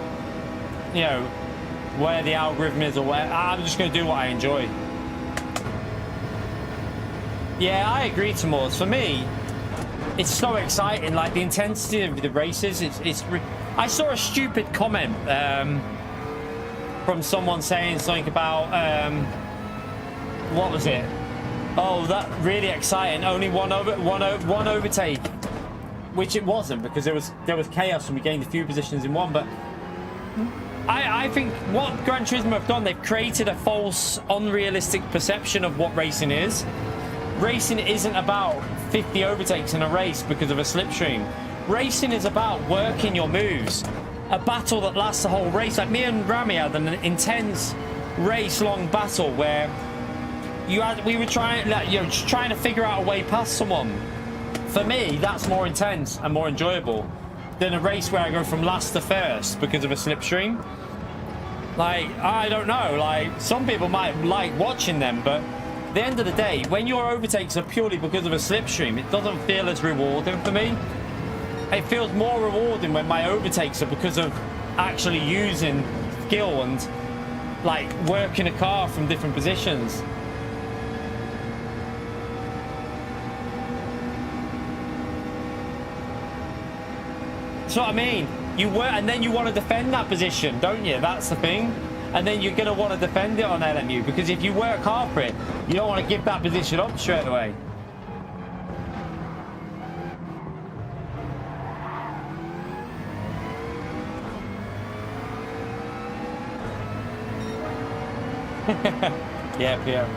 you know, where the algorithm is or where. I'm just going to do what I enjoy. Yeah, I agree, Tamors. For me, it's so exciting. Like, the intensity of the races. I saw a stupid comment from someone saying something about what was it? Oh, that really exciting. Only one overtake, which it wasn't, because there was chaos and we gained a few positions in one. But I think what Gran Turismo have done, they've created a false, unrealistic perception of what racing is. Racing isn't about 50 overtakes in a race because of a slipstream. Racing is about working your moves. A battle that lasts the whole race. Like me and Rami had an intense race-long battle where we were trying, like, you know, just trying to figure out a way past someone. For me, that's more intense and more enjoyable than a race where I go from last to first because of a slipstream. Like, I don't know. Like, some people might like watching them, but at the end of the day, when your overtakes are purely because of a slipstream, it doesn't feel as rewarding for me. it feels more rewarding when my overtakes are because of actually using skill and like working a car from different positions. That's what I mean. You work, and then you want to defend that position, don't you? That's the thing. And then you're going to want to defend it on LMU, because if you work hard for it, you don't want to give that position up straight away. Yeah, yeah.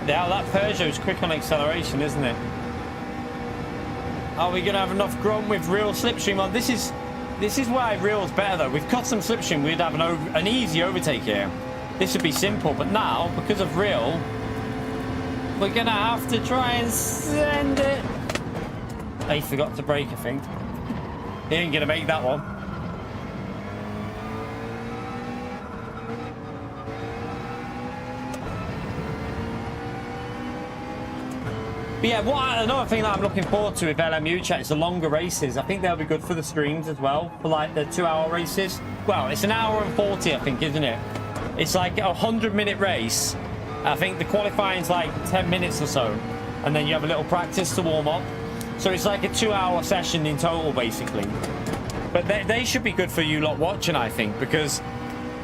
Yeah, that Peugeot's quick on acceleration, isn't it? Are we going to have enough grunt with real slipstream on? This is why real's better though. With custom slipstream, we'd have an easy overtake here. This would be simple, but now because of real, we're going to have to try and send it. He forgot to brake, I think. He ain't going to make that one. But yeah, another thing that I'm looking forward to with LMU chat is the longer races. I think they'll be good for the streams as well, for like the 2-hour races. Well, it's an hour and 40, I think, isn't it? It's like a 100-minute race. I think the qualifying's like 10 minutes or so, and then you have a little practice to warm up. So it's like a 2-hour session in total, basically. But they should be good for you lot watching, I think, because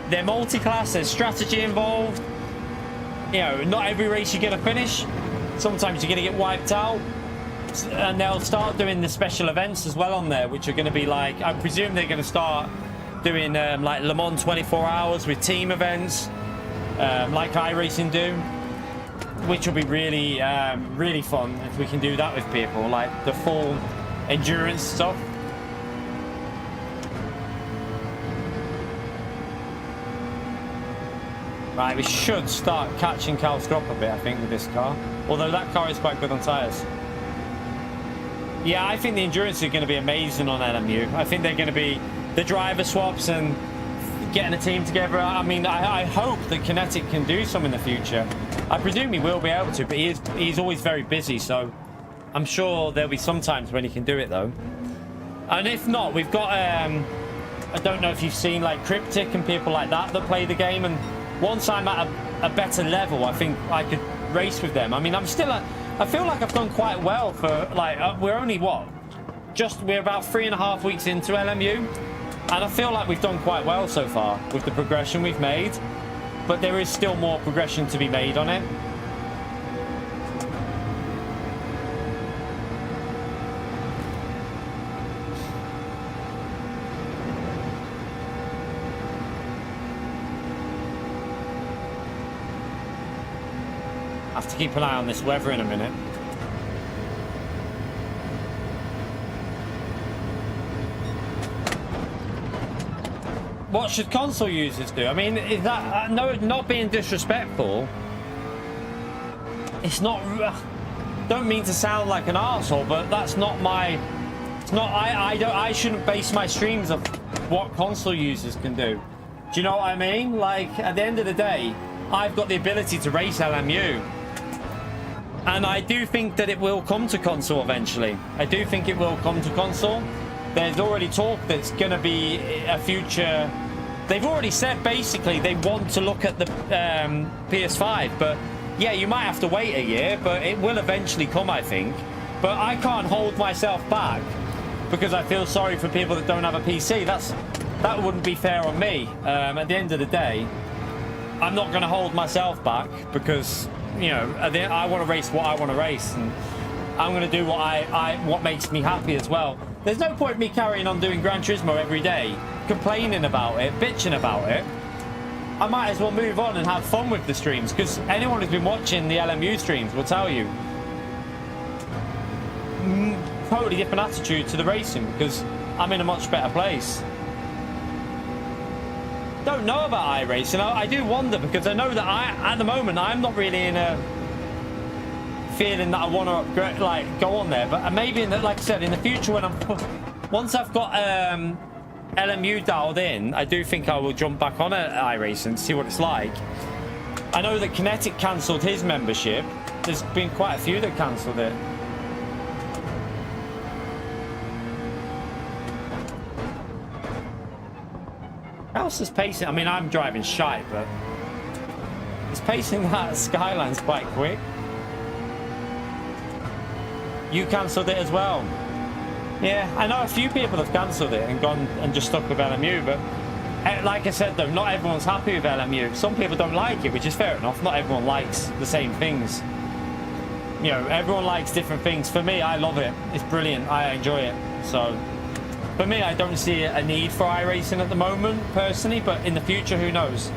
they're multi-class, there's strategy involved. You know, not every race you're going to finish. Sometimes you're going to get wiped out, and they'll start doing the special events as well on there, which are going to be like, I presume they're going to start doing like Le Mans 24 hours with team events, like iRacing do, which will be really, really fun if we can do that with people, like the full endurance stuff. Right, we should start catching Cal Strop a bit, I think, with this car. Although that car is quite good on tyres. Yeah, I think the endurance is going to be amazing on LMU. I think they're going to be the driver swaps and getting a team together. I mean, I hope that Kinetic can do some in the future. I presume he will be able to, but he's always very busy, so I'm sure there'll be some times when he can do it, though. And if not, we've got, I don't know if you've seen, like, Cryptic and people like that play the game, and once I'm at a better level, I think I could race with them. I mean, I feel like I've done quite well for, like, we're only, what? We're about 3.5 weeks into LMU, and I feel like we've done quite well so far with the progression we've made, but there is still more progression to be made on it. I have to keep an eye on this weather in a minute. What should console users do? I mean, is that no, not being disrespectful. It's not. Don't mean to sound like an arsehole, but that's not my. It's not. I shouldn't base my streams of what console users can do. Do you know what I mean? Like, at the end of the day, I've got the ability to race LMU. And I do think that it will come to console eventually. I do think it will come to console. There's already talk that's going to be a future. They've already said basically they want to look at the PS5. But yeah, you might have to wait a year, but it will eventually come, I think. But I can't hold myself back because I feel sorry for people that don't have a PC. That wouldn't be fair on me. At the end of the day, I'm not going to hold myself back because, you know, I want to race what I want to race, and I'm going to do what makes me happy as well. There's no point in me carrying on doing Gran Turismo every day, complaining about it, bitching about it. I might as well move on and have fun with the streams, because anyone who's been watching the LMU streams will tell you totally different attitude to the racing, because I'm in a much better place. Don't know about iRacing. I do wonder, because I know that at the moment I'm not really in a feeling that I want to upgrade, like go on there. But maybe in the, like I said, in the future when once I've got LMU dialed in, I do think I will jump back on at iRacing and see what it's like. I know that Kinetic cancelled his membership. There's been quite a few that cancelled it. How's this pacing? I mean, I'm driving shite, but it's pacing that Skyline's quite quick. You cancelled it as well. Yeah, I know a few people have cancelled it and gone and just stuck with LMU, but like I said though, not everyone's happy with LMU. Some people don't like it, which is fair enough. Not everyone likes the same things. You know, everyone likes different things. For me, I love it. It's brilliant. I enjoy it. So for me, I don't see a need for iRacing at the moment, personally, but in the future, who knows?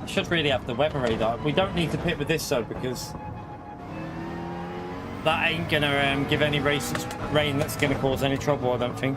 Should really have the weather radar. We don't need to pit with this though, because that ain't gonna give any races rain that's gonna cause any trouble, I don't think.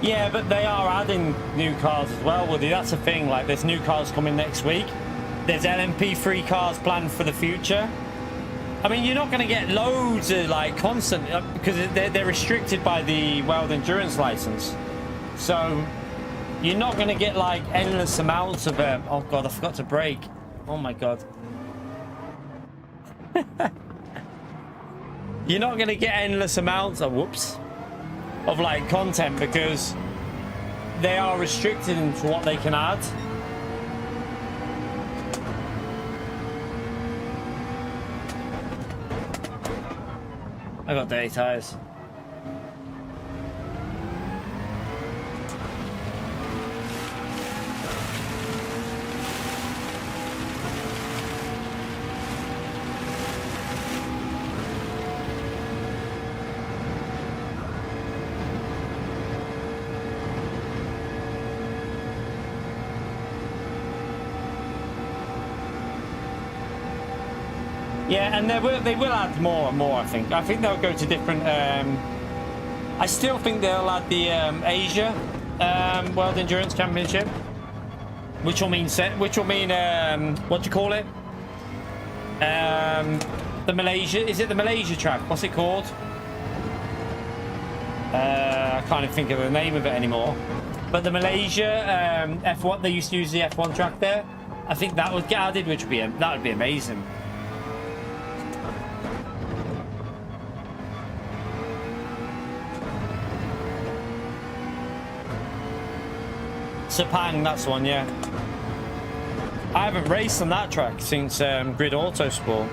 Yeah, but they are adding new cars as well, Woody. That's the thing. Like, there's new cars coming next week. There's LMP3 cars planned for the future. I mean, you're not going to get loads of, like, constant... because they're restricted by the World Endurance license. So, you're not going to get, like, endless amounts of... oh, God, I forgot to brake. Oh, my God. You're not going to get endless amounts of... whoops. Of like content, because they are restricted into what they can add. I got dirty tires. Yeah, and they will add more and more, I think. I think they'll go to different... I still think they'll add the Asia World Endurance Championship, which will mean what do you call it? The Malaysia... Is it the Malaysia track? What's it called? I can't even think of the name of it anymore. But the Malaysia F1, they used to use the F1 track there. I think that would get added, which would be that would be amazing. Sepang, that's one, yeah. I haven't raced on that track since Grid Autosport.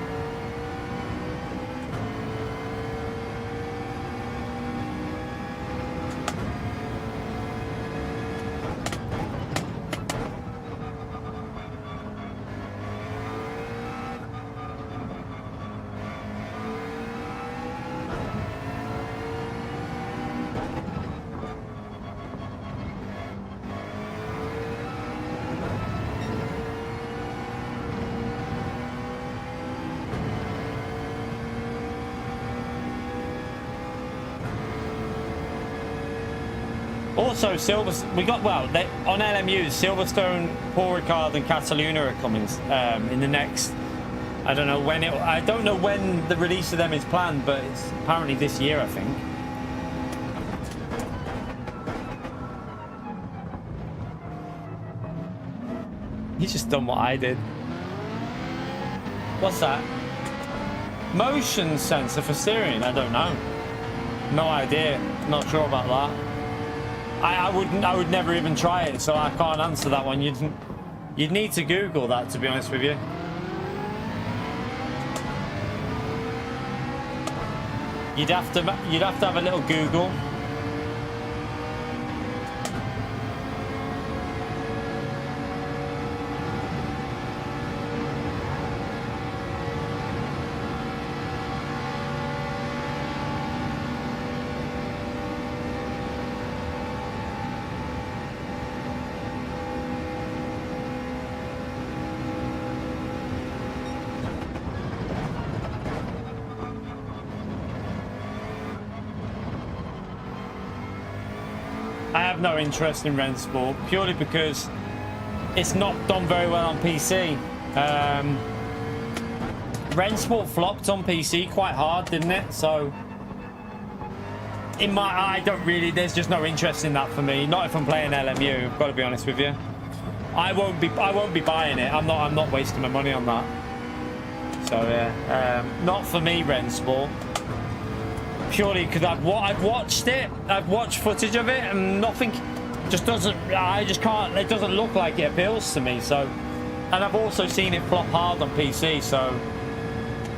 Also, we got, well, on LMU, Silverstone, Paul Ricard, and Cataluna are coming in the next. I don't know when I don't know when the release of them is planned, but it's apparently this year, I think. He's just done what I did. What's that? Motion sensor for steering? I don't know. No idea. Not sure about that. I would never even try it, so I can't answer that one. You'd need to Google that, to be honest with you. You'd have to have a little Google. I have no interest in Rensport purely because it's not done very well on PC. Rensport flopped on PC quite hard, didn't it? So in my eye, there's just no interest in that for me. Not if I'm playing LMU, I've got to be honest with you. I won't be buying it. I'm not wasting my money on that. So yeah, not for me, Rensport. Purely because I've watched it, I've watched footage of it, and nothing just doesn't. I just can't. It doesn't look like it appeals to me. So, and I've also seen it flop hard on PC. So,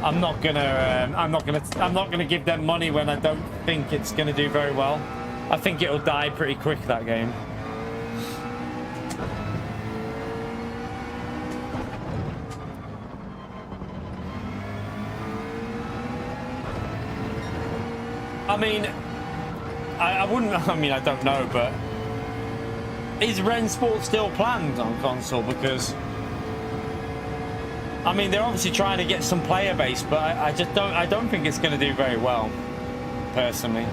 I'm not gonna give them money when I don't think it's gonna do very well. I think it'll die pretty quick, that game. I mean, I wouldn't. I mean, I don't know, but is Rensport still planned on console? Because I mean, they're obviously trying to get some player base, but I just don't. I don't think it's going to do very well, personally.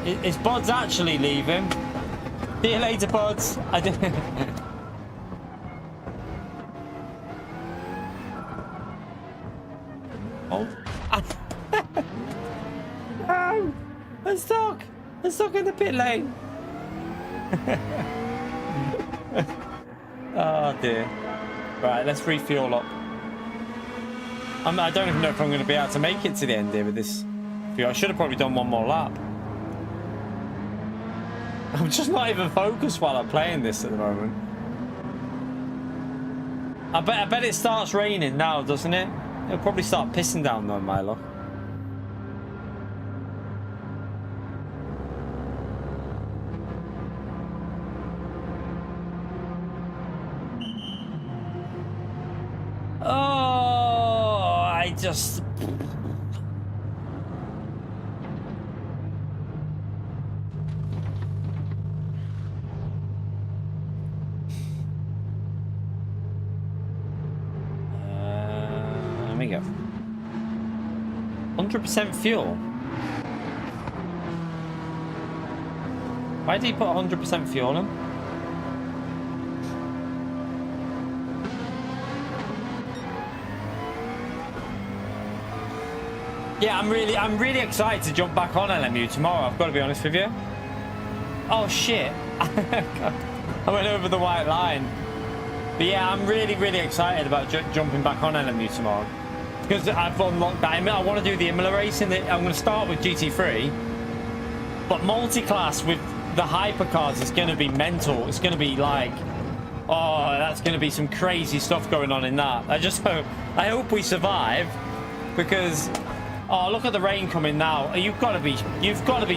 Is Buds actually leaving? See you later, Buds. I did. Oh. No! I'm stuck! I'm stuck in the pit lane! Oh dear. Right, let's refuel up. I don't even know if I'm going to be able to make it to the end here with this fuel. I should have probably done one more lap. I'm just not even focused while I'm playing this at the moment. I bet it starts raining now, doesn't it? It'll probably start pissing down though, my luck. Oh, I just... Let me go. 100% fuel. Why did he put 100% fuel in? Yeah, I'm really excited to jump back on LMU tomorrow. I've got to be honest with you. Oh shit! I went over the white line. But yeah, I'm really excited about jumping back on LMU tomorrow. Because I've unlocked that. I want to do the Imola race. I'm going to start with GT3. But multi-class with the hypercars is going to be mental. It's going to be like... Oh, that's going to be some crazy stuff going on in that. I hope we survive. Because... Oh, look at the rain coming now. You've got to be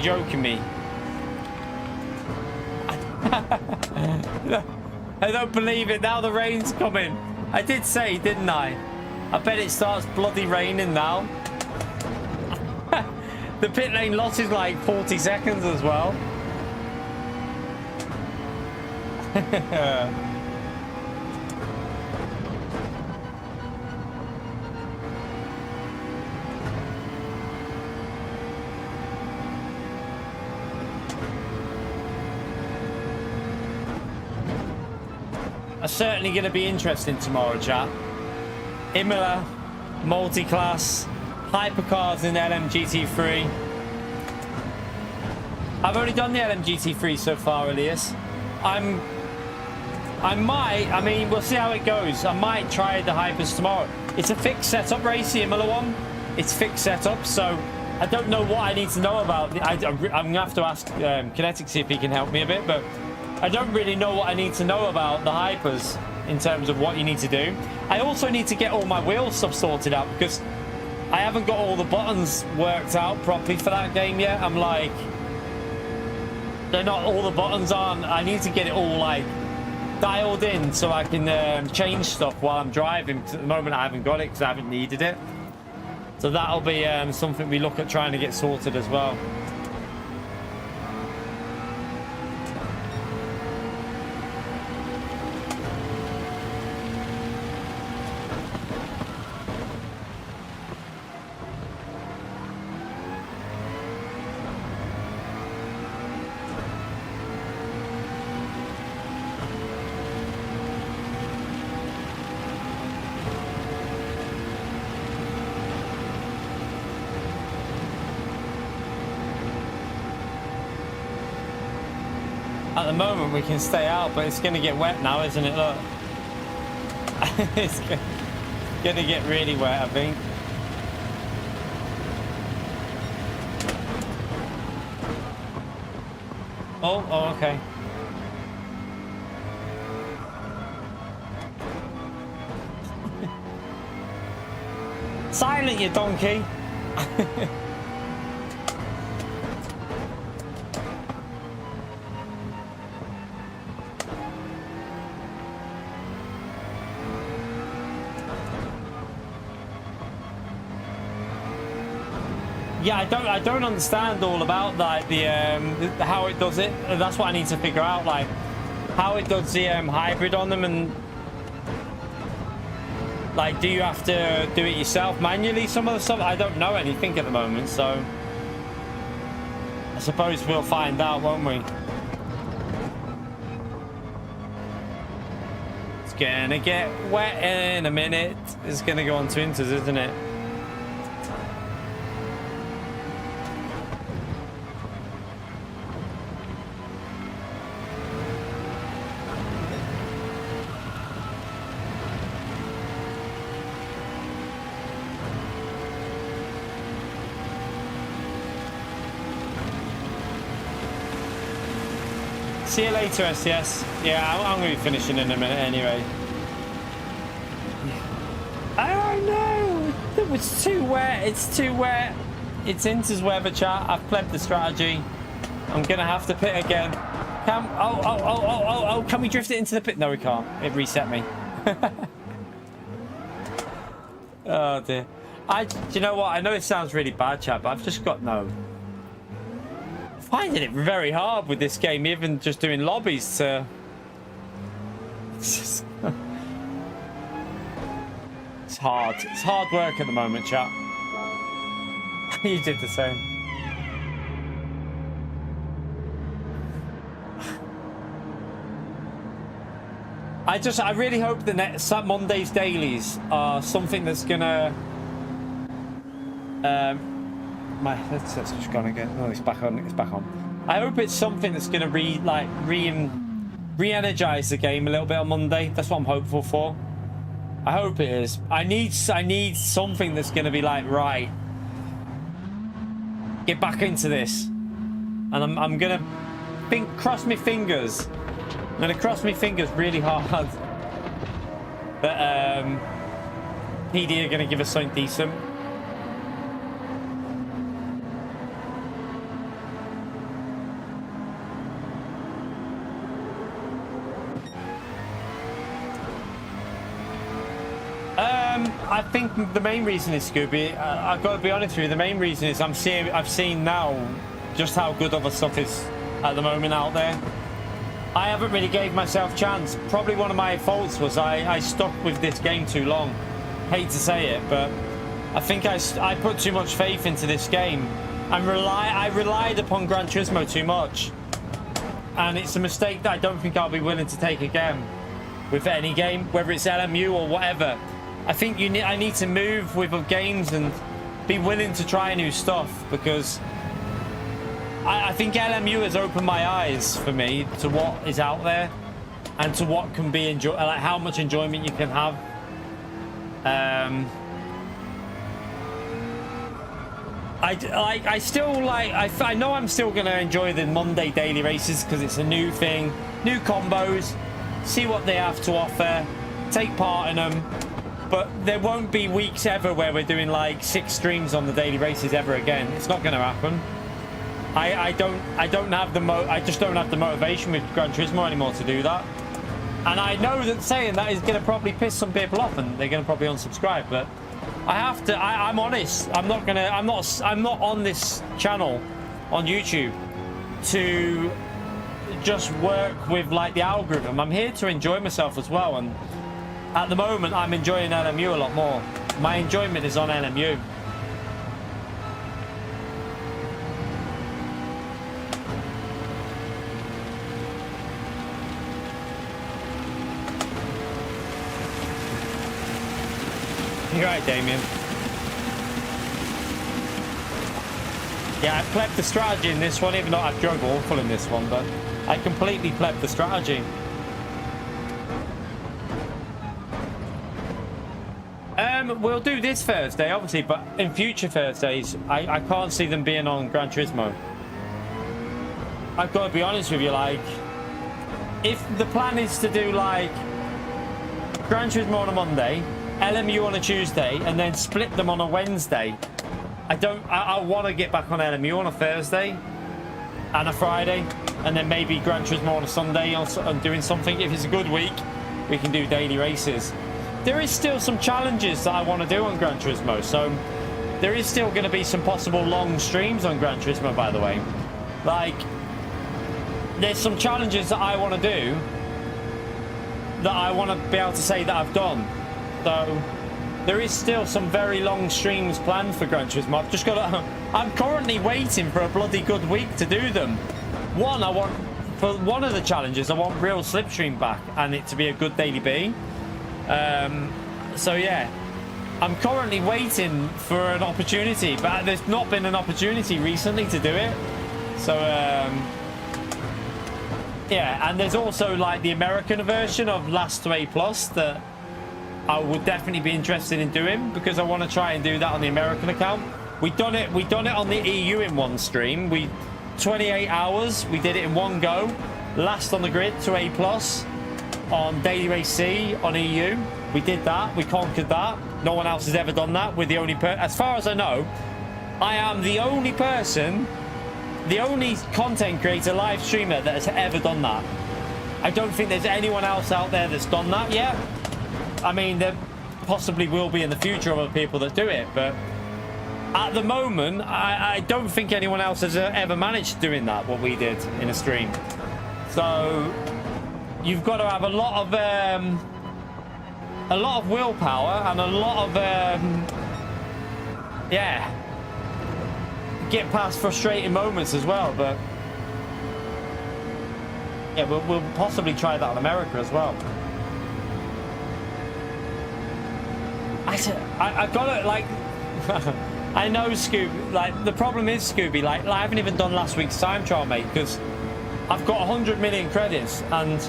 joking me. I don't believe it. Now the rain's coming. I did say, didn't I? I bet it starts bloody raining now. The pit lane loss is like 40 seconds as well. Are certainly going to be interesting tomorrow, chat. Imola, multi-class, hypercars in LMGT3. I've only done the LMGT3 so far, Elias. I might, I mean, we'll see how it goes. I might try the Hypers tomorrow. It's a fixed setup race, the Miller one. It's fixed setup, so I don't know what I need to know about. I'm going to have to ask Kinetic, see if he can help me a bit, but I don't really know what I need to know about the Hypers in terms of what you need to do. I also need to get all my wheel stuff sorted out because I haven't got all the buttons worked out properly for that game yet. I'm like, they're not, all the buttons aren't. I need to get it all like dialed in so I can change stuff while I'm driving. At the moment I haven't got it because I haven't needed it. So that'll be something we look at trying to get sorted as well. At the moment we can stay out, but it's going to get wet now, isn't it? Look. It's going to get really wet, I think. Oh, okay. Silent, you donkey. Yeah, I don't understand all about like the how it does it. That's what I need to figure out, like how it does the hybrid on them, and like do you have to do it yourself manually? Some of the stuff I don't know anything at the moment, so I suppose we'll find out, won't we? It's gonna get wet in a minute. It's gonna go on to Inters, isn't it? See you later, STS. Yeah, I'm going to be finishing in a minute anyway. Oh no! It was too wet. It's too wet. It's Inter's weather, chat. I've pled the strategy. I'm going to have to pit again. Oh, can we drift it into the pit? No, we can't. It reset me. Oh dear. Do you know what? I know it sounds really bad, chat, but I've just got no... Finding it very hard with this game, even just doing lobbies to... It's hard. It's hard work at the moment, chat. You did the same. I really hope the next Monday's dailies are something that's gonna... My headset's just gone again. Oh, it's back on. It's back on. I hope it's something that's going to re-energize the game a little bit on Monday. That's what I'm hopeful for. I hope it is. I need something that's going to be like, right, get back into this. And I'm going to cross my fingers. I'm going to cross my fingers really hard that PD are going to give us something decent. I think the main reason is, Scooby, I've got to be honest with you, the main reason is I've seen now just how good other stuff is at the moment out there. I haven't really gave myself a chance. Probably one of my faults was I stuck with this game too long. Hate to say it, but I think I put too much faith into this game. I relied upon Gran Turismo too much. And it's a mistake that I don't think I'll be willing to take again with any game, whether it's LMU or whatever. I think I need to move with games and be willing to try new stuff, because I think LMU has opened my eyes for me to what is out there. and to what can be like how much enjoyment you can have. I know I'm still going to enjoy the Monday daily races because it's a new thing, new combos, see what they have to offer, take part in them. But there won't be weeks ever where we're doing like 6 streams on the daily races ever again. It's not going to happen. I just don't have the motivation with Gran Turismo anymore to do that. And I know that saying that is going to probably piss some people off, and they're going to probably unsubscribe. But I have to. I'm honest. I'm not on this channel on YouTube to just work with like the algorithm. I'm here to enjoy myself as well. And at the moment, I'm enjoying LMU a lot more. My enjoyment is on LMU. You're right, Damien. Yeah, I plebed the strategy in this one, even though I've drove awful in this one, but I completely plebed the strategy. We'll do this Thursday, obviously, but in future Thursdays, I can't see them being on Gran Turismo. I've got to be honest with you, like, if the plan is to do, like, Gran Turismo on a Monday, LMU on a Tuesday, and then split them on a Wednesday, I want to get back on LMU on a Thursday and a Friday, and then maybe Gran Turismo on a Sunday on doing something. If it's a good week, we can do daily races. There is still some challenges that I want to do on Gran Turismo, so there is still going to be some possible long streams on Gran Turismo, by the way. Like, there's some challenges that I want to do that I want to be able to say that I've done. So there is still some very long streams planned for Gran Turismo. I've just got to, I'm currently waiting for a bloody good week to do them. For one of the challenges, I want real slipstream back and it to be a good daily B. So yeah, I'm currently waiting for an opportunity, but there's not been an opportunity recently to do it. So yeah, and there's also like the American version of Last to A Plus that I would definitely be interested in doing, because I want to try and do that on the American account. We done it on the EU in one stream. 28 hours, we did it in one go. Last on the grid to A Plus on Daily Race C on EU. We did that, we conquered that. No one else has ever done that. We're the only as far as I know, I am the only person, the only content creator, live streamer that has ever done that. I don't think there's anyone else out there that's done that yet. I mean, there possibly will be in the future other people that do it, but at the moment, I don't think anyone else has ever managed doing that, what we did in a stream. So you've got to have a lot of willpower and a lot of yeah, get past frustrating moments as well. But yeah, we'll possibly try that in America as well. I got it, like, I know, Scooby, like, the problem is, Scooby, like, I haven't even done last week's time trial, mate, because I've got 100 million credits, and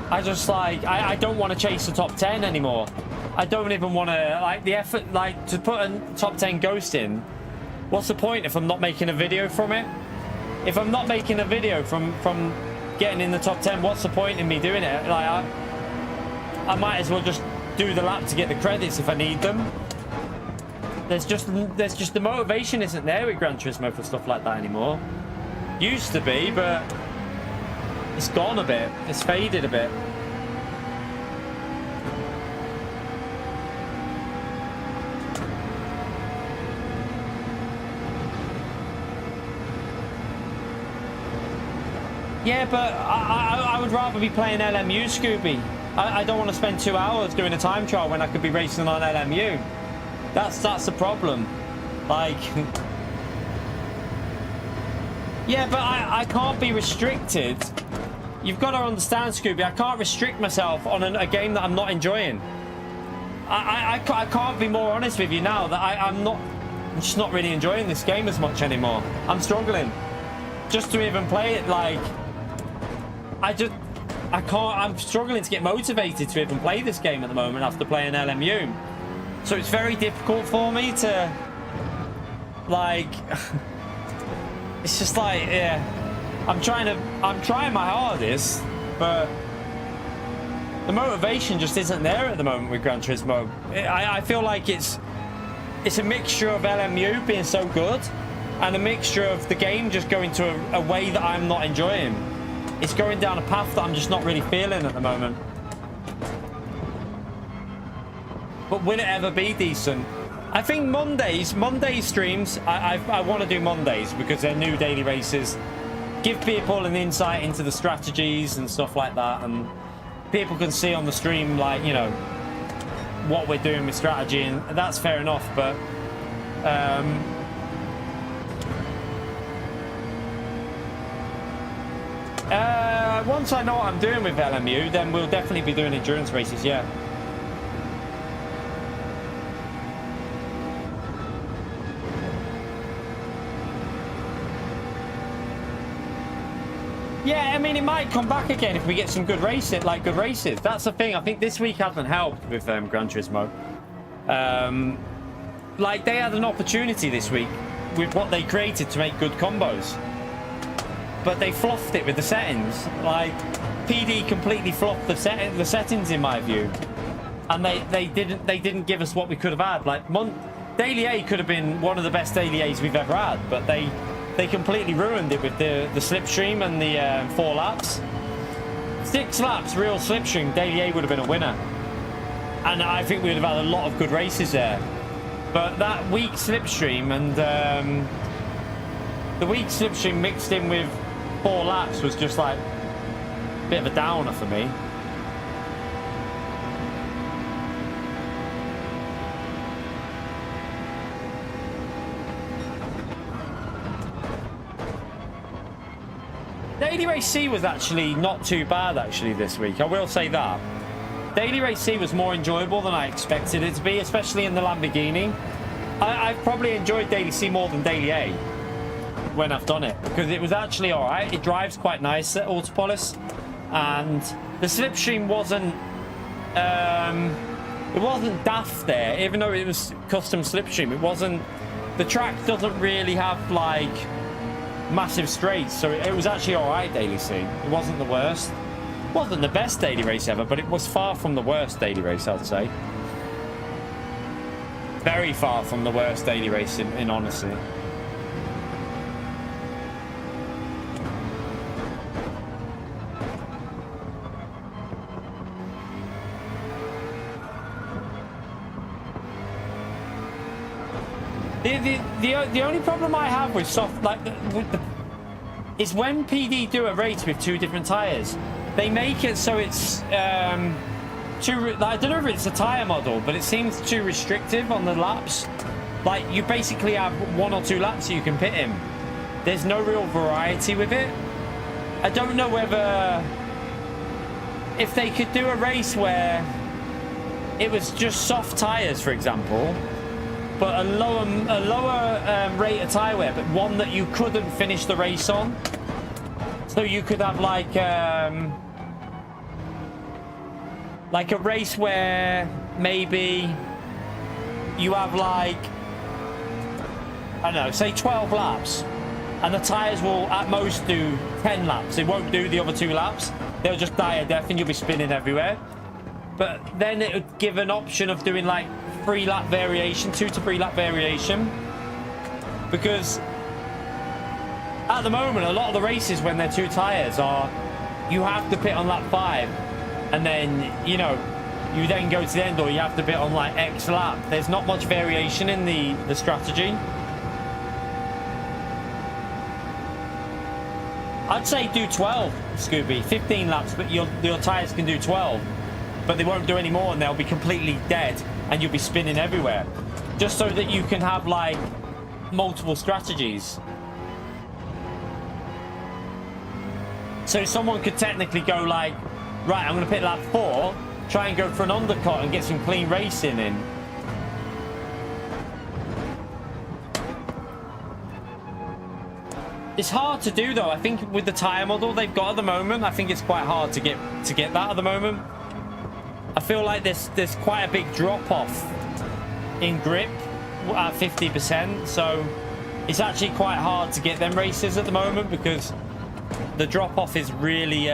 I just, like, I don't want to chase the top 10 anymore. I don't even want to, like, the effort, like, to put a top 10 ghost in, what's the point if I'm not making a video from it? If I'm not making a video from getting in the top 10, what's the point in me doing it? Like, I might as well just do the lap to get the credits if I need them. There's just the motivation isn't there with Gran Turismo for stuff like that anymore. Used to be, but it's gone a bit. It's faded a bit. Yeah, but I would rather be playing LMU, Scooby. I don't want to spend 2 hours doing a time trial when I could be racing on LMU. That's the problem. Like, yeah, but I can't be restricted. You've got to understand, Scooby, I can't restrict myself on a game that I'm not enjoying. I can't be more honest with you now that I'm just not really enjoying this game as much anymore. I'm struggling just to even play it. Like, I can't. I'm struggling to get motivated to even play this game at the moment after playing LMU. So it's very difficult for me to, like, it's just like, yeah, I'm trying my hardest, but the motivation just isn't there at the moment with Gran Turismo. I feel like it's a mixture of LMU being so good and a mixture of the game just going to a way that I'm not enjoying. It's going down a path that I'm just not really feeling at the moment. But will it ever be decent? I think Monday streams, I want to do Mondays because they're new daily races. Give people an insight into the strategies and stuff like that. And people can see on the stream, like, you know, what we're doing with strategy. And that's fair enough. But once I know what I'm doing with LMU, then we'll definitely be doing endurance races, yeah. Yeah, I mean, it might come back again if we get some good races, like good races. That's the thing. I think this week hasn't helped with Gran Turismo. Like, they had an opportunity this week with what they created to make good combos, but they fluffed it with the settings. Like, PD completely fluffed the settings in my view, and they didn't give us what we could have had. Like, Daily A could have been one of the best Daily A's we've ever had, but they completely ruined it with the slipstream and the 4 laps. 6 laps, real slipstream, Daily A would have been a winner. And I think we would have had a lot of good races there. But that weak slipstream and the weak slipstream mixed in with 4 laps was just like a bit of a downer for me. Daily Race C was actually not too bad actually this week. I will say that. Daily Race C was more enjoyable than I expected it to be, especially in the Lamborghini. I've probably enjoyed Daily C more than Daily A when I've done it, because it was actually alright. It drives quite nice at Autopolis, and the slipstream wasn't it wasn't daft there, even though it was custom slipstream. It wasn't, the track doesn't really have like massive straights, so it was actually alright. Daily C, it wasn't the worst. It wasn't the best daily race ever, but it was far from the worst daily race, I'd say. Very far from the worst daily race in honesty. The only problem I have with soft, like, is when PD do a race with 2 different tires, they make it so it's too, like, I don't know if it's a tire model, but it seems too restrictive on the laps. Like, you basically have 1 or 2 laps you can pit in. There's no real variety with it. I don't know whether, if they could do a race where it was just soft tires, for example, but a lower rate of tyre wear, but one that you couldn't finish the race on. So you could have like a race where maybe you have like, I don't know, say 12 laps, and the tyres will at most do 10 laps. It won't do the other 2 laps. They'll just die a death and you'll be spinning everywhere. But then it would give an option of doing like 3 lap variation, 2 to 3 lap variation, because at the moment a lot of the races when they're 2 tires are, you have to pit on lap 5, and then, you know, you then go to the end, or you have to pit on like X lap. There's not much variation in the strategy. I'd say do 12, Scooby, 15 laps, but your tires can do 12, but they won't do any more and they'll be completely dead and you'll be spinning everywhere, just so that you can have like multiple strategies. So someone could technically go like, right, I'm going to pit lap 4, try and go for an undercut and get some clean racing in. It's hard to do though. I think with the tire model they've got at the moment, I think it's quite hard to get that at the moment. I feel like there's quite a big drop off in grip at 50%, so it's actually quite hard to get them races at the moment because the drop off is really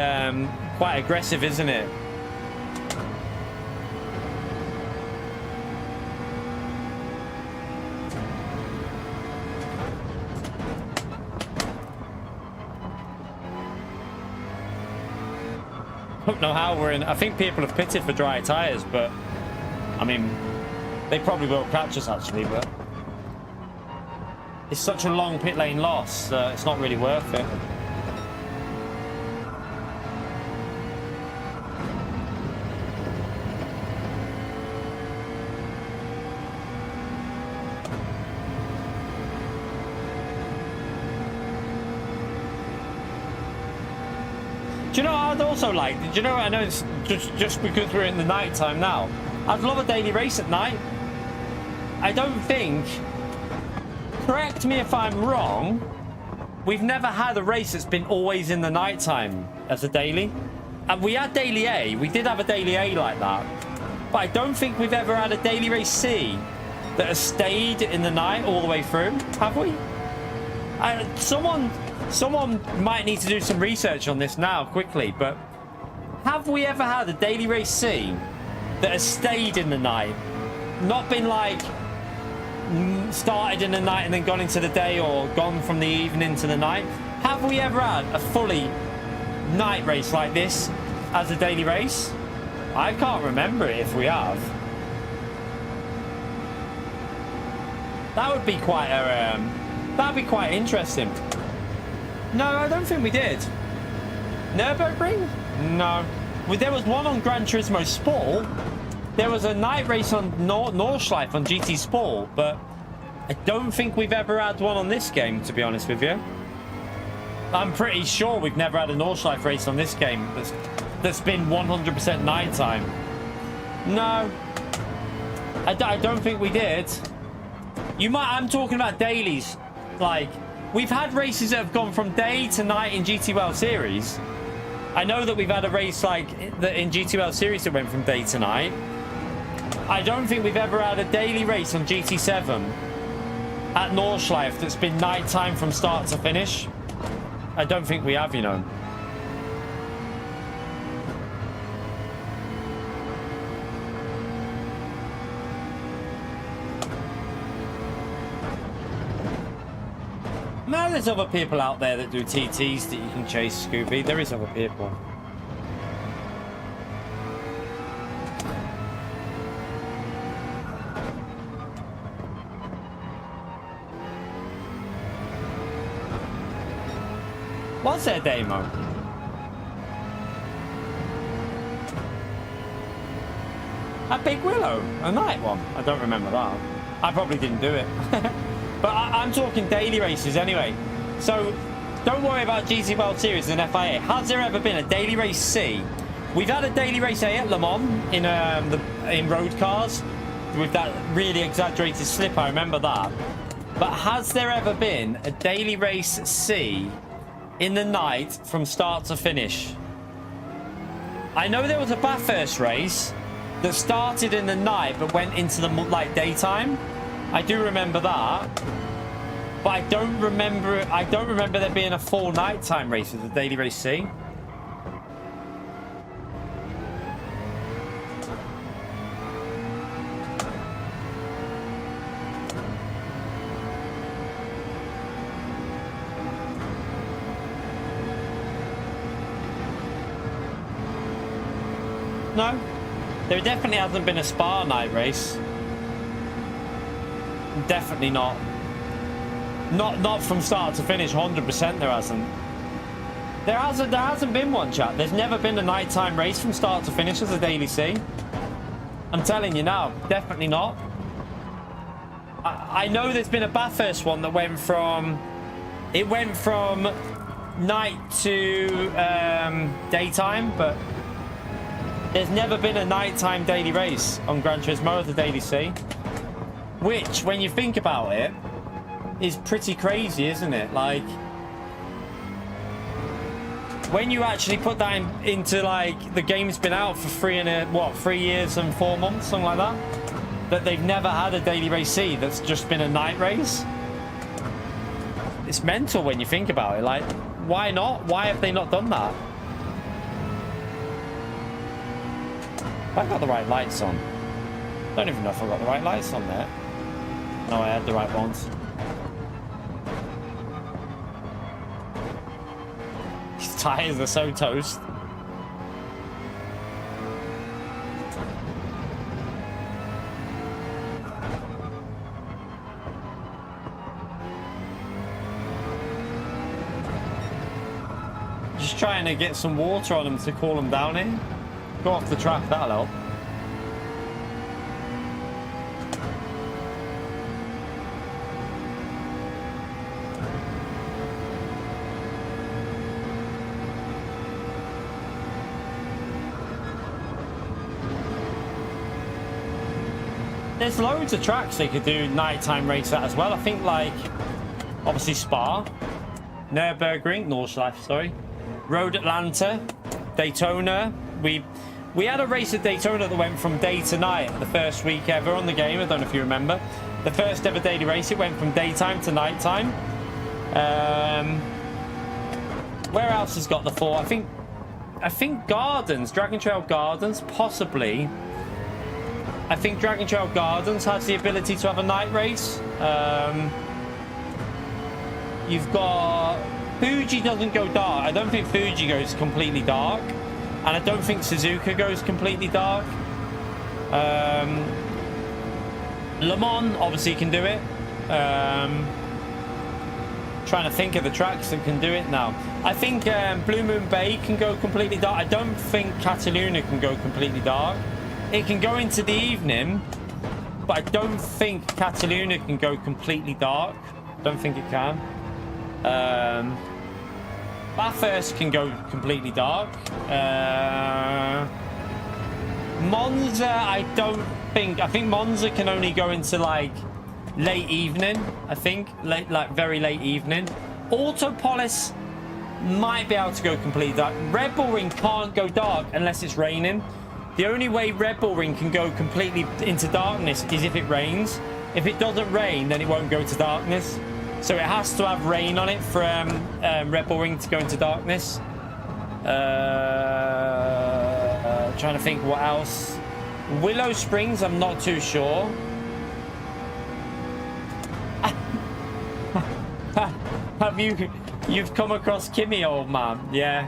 quite aggressive, isn't it? I don't know how we're in. I think people have pitted for dry tires, but I mean, they probably will catch us actually, but it's such a long pit lane loss, it's not really worth it. Do you know what I'd also like? Do you know what I know? It's just because we're in the night time now. I'd love a daily race at night. I don't think, correct me if I'm wrong, we've never had a race that's been always in the night time as a daily. And we had daily A. We did have a daily A like that. But I don't think we've ever had a daily race C that has stayed in the night all the way through. Have we? Someone might need to do some research on this now quickly, but have we ever had a daily race C that has stayed in the night? Not been like started in the night and then gone into the day or gone from the evening to the night? Have we ever had a fully night race like this as a daily race? I can't remember it if we have. That would be quite a that'd be quite interesting. No, I don't think we did. Nürburgring? No. Well, there was one on Gran Turismo Sport. There was a night race on Nordschleife on GT Sport, but I don't think we've ever had one on this game, to be honest with you. I'm pretty sure we've never had a Nordschleife race on this game that's been 100% nighttime. No. I don't think we did. I'm talking about dailies. Like, we've had races that have gone from day to night in GT World Series. I know that we've had a race like that in GT World Series that went from day to night. I don't think we've ever had a daily race on GT7 at Nordschleife that's been nighttime from start to finish. I don't think we have, you know. No, there's other people out there that do TTs that you can chase, Scooby. There is other people. What's their demo? At Big Willow, a night one. I don't remember that. I probably didn't do it. But I'm talking daily races anyway. So don't worry about GT World Series and FIA. Has there ever been a daily race C? We've had a daily race A at Le Mans in road cars with that really exaggerated slip. I remember that. But has there ever been a daily race C in the night from start to finish? I know there was a Bathurst race that started in the night but went into the daytime. I do remember that, but I don't remember there being a full nighttime race with the daily race C. No, there definitely hasn't been a Spa night race. Definitely not. Not from start to finish. 100% there hasn't. There hasn't been one, chat. There's never been a nighttime race from start to finish as a daily C. I'm telling you now, definitely not. I know there's been a Bathurst one that went from night to daytime, but there's never been a nighttime daily race on Gran Turismo as a daily C. Which, when you think about it, is pretty crazy, isn't it? Like, when you actually put that into like the game's been out for 3 years and 4 months, something like that they've never had a daily race C that's just been a night race. It's mental when you think about it. Like, why not? Why have they not done that? Have I got the right lights on? Don't even know if I got the right lights on there. No, I had the right ones. These tires are so toast. Just trying to get some water on them to cool them down in. Go off the track, that'll help. There's loads of tracks they could do nighttime race at as well. I think, like, obviously Spa, Nürburgring, Nordschleife, sorry, Road Atlanta, Daytona. We had a race at Daytona that went from day to night the first week ever on the game. I don't know if you remember. The first ever daily race, it went from daytime to nighttime. Where else has got the 4? I think Gardens, Dragon Trail Gardens, possibly. I think Dragon Trail Gardens has the ability to have a night race. You've got Fuji doesn't go dark. I don't think Fuji goes completely dark, and I don't think Suzuka goes completely dark. Le Mans obviously can do it. Trying to think of the tracks that can do it now. I think Blue Moon Bay can go completely dark. I don't think Cataluna can go completely dark. It can go into the evening, but I don't think Cataluna can go completely dark. Don't think it can. Bathurst can go completely dark. Monza, I don't think. I think Monza can only go into like late evening. I think like very late evening. Autopolis might be able to go completely dark. Red Bull Ring can't go dark unless it's raining. The only way Red Bull Ring can go completely into darkness is if it rains. If it doesn't rain, then it won't go to darkness. So it has to have rain on it for Red Bull Ring to go into darkness. Trying to think what else. Willow Springs, I'm not too sure. You've come across Kimmy, old man? Yeah.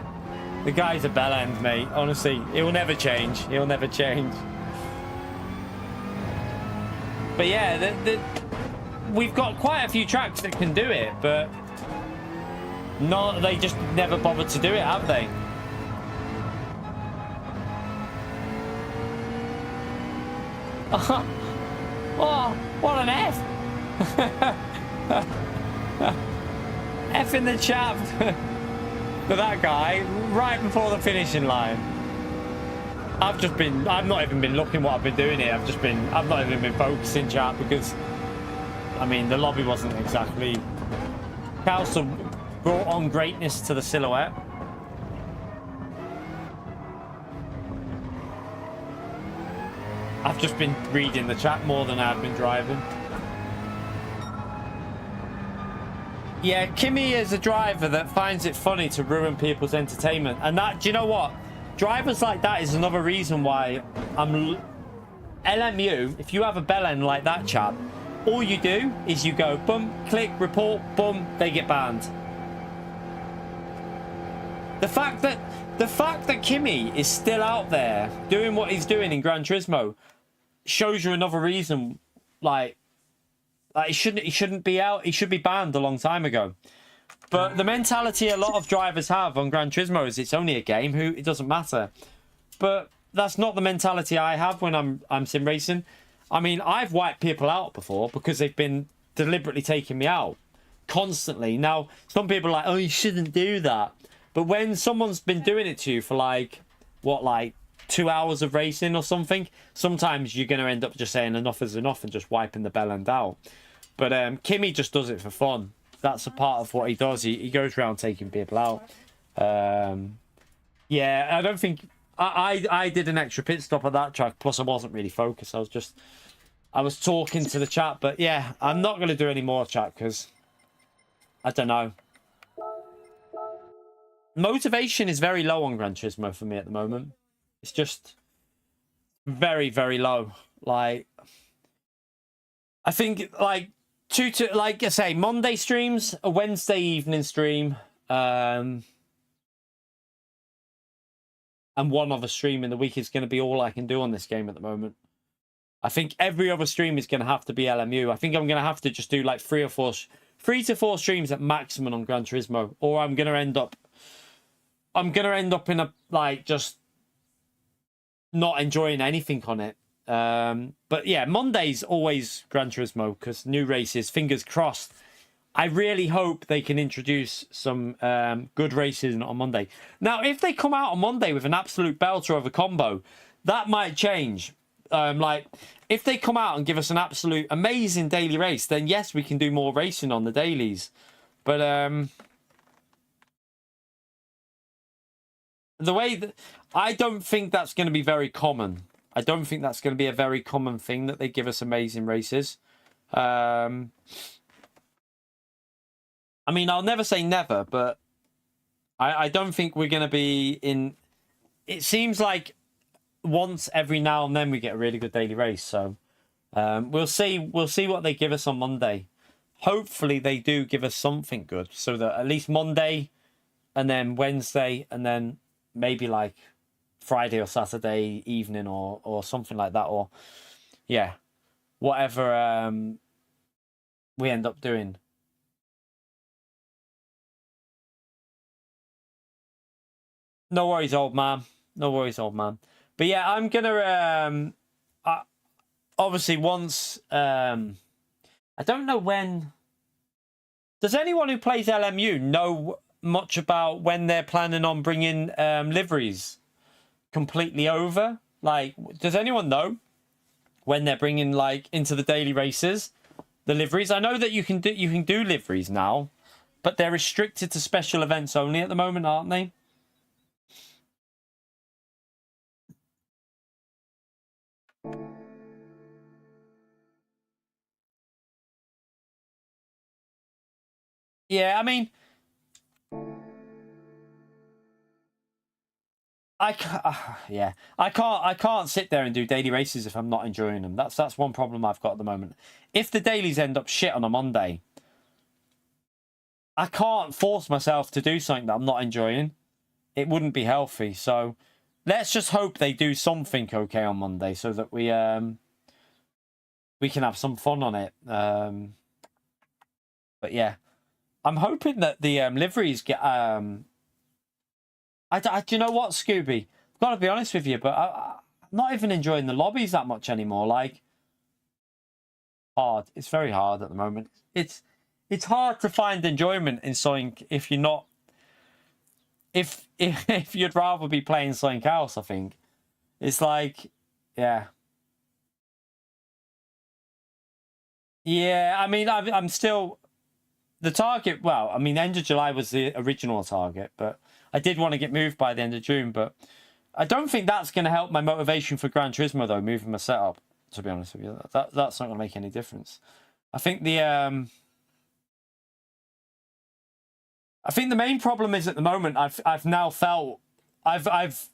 The guy's a bell end, mate. Honestly, it will never change. He'll never change. But yeah, we've got quite a few tracks that can do it, but they just never bothered to do it, have they? Oh, what an F! F in the chat for that guy right before the finishing line. I've not even been looking what I've been doing here. I've not even been focusing, chat, because I mean the lobby wasn't exactly. Council brought on greatness to the silhouette. I've just been reading the chat more than I've been driving. Yeah, Kimmy is a driver that finds it funny to ruin people's entertainment. And that, do you know what? Drivers like that is another reason why I'm... LMU, if you have a bell end like that, chap, all you do is you go, boom, click, report, boom, they get banned. The fact that Kimmy is still out there doing what he's doing in Gran Turismo shows you another reason, like he shouldn't be out. He should be banned a long time ago. But the mentality a lot of drivers have on Gran Turismo is it's only a game. It doesn't matter. But that's not the mentality I have when I'm sim racing. I mean, I've wiped people out before because they've been deliberately taking me out constantly. Now, some people are like, oh, you shouldn't do that. But when someone's been doing it to you for like 2 hours of racing or something, sometimes you're going to end up just saying enough is enough and just wiping the bell end out. But Kimmy just does it for fun. That's a part of what he does. He goes around taking people out. Yeah, I don't think I did an extra pit stop at that track. Plus, I wasn't really focused. I was talking to the chat. But yeah, I'm not going to do any more chat because I don't know. Motivation is very low on Gran Turismo for me at the moment. It's just very, very low. Like, I think like like I say, Monday streams, a Wednesday evening stream, and one other stream in the week is going to be all I can do on this game at the moment. I think every other stream is going to have to be LMU. I think I'm going to have to just do like 3 to 4 streams at maximum on Gran Turismo, or I'm going to end up in a like just not enjoying anything on it. But yeah, Monday's always Gran Turismo because new races. Fingers crossed. I really hope they can introduce some good races on Monday. Now, if they come out on Monday with an absolute belter of a combo, that might change. Like, if they come out and give us an absolute amazing daily race, then yes, we can do more racing on the dailies. But the way that I don't think that's going to be very common. I don't think that's going to be a very common thing that they give us amazing races. I mean, I'll never say never, but I don't think we're going to be in... It seems like once every now and then we get a really good daily race. So we'll see. We'll see what they give us on Monday. Hopefully they do give us something good so that at least Monday and then Wednesday and then maybe like Friday or Saturday evening or something like that, or yeah, whatever we end up doing. No worries, old man. No worries, old man. But yeah, I'm gonna obviously once I don't know when. Does anyone who plays LMU know much about when they're planning on bringing liveries completely over? Like, does anyone know when they're bringing like into the daily races the liveries? I know that you can do liveries now, but they're restricted to special events only at the moment, aren't they? Yeah, I mean, yeah, I can't sit there and do daily races if I'm not enjoying them. That's one problem I've got at the moment. If the dailies end up shit on a Monday, I can't force myself to do something that I'm not enjoying. It wouldn't be healthy. So let's just hope they do something okay on Monday so that we can have some fun on it. But yeah, I'm hoping that the liveries get do you know what, Scooby? I've got to be honest with you, but I'm not even enjoying the lobbies that much anymore. Like, hard. It's very hard at the moment. It's hard to find enjoyment in something if you're not. If you'd rather be playing something else, I think it's like, yeah. Yeah, I mean, I'm still the target. Well, I mean, end of July was the original target, but I did want to get moved by the end of June. But I don't think that's going to help my motivation for Gran Turismo, though. Moving my setup, to be honest with you, that's not going to make any difference. I think the main problem is at the moment I've now felt I've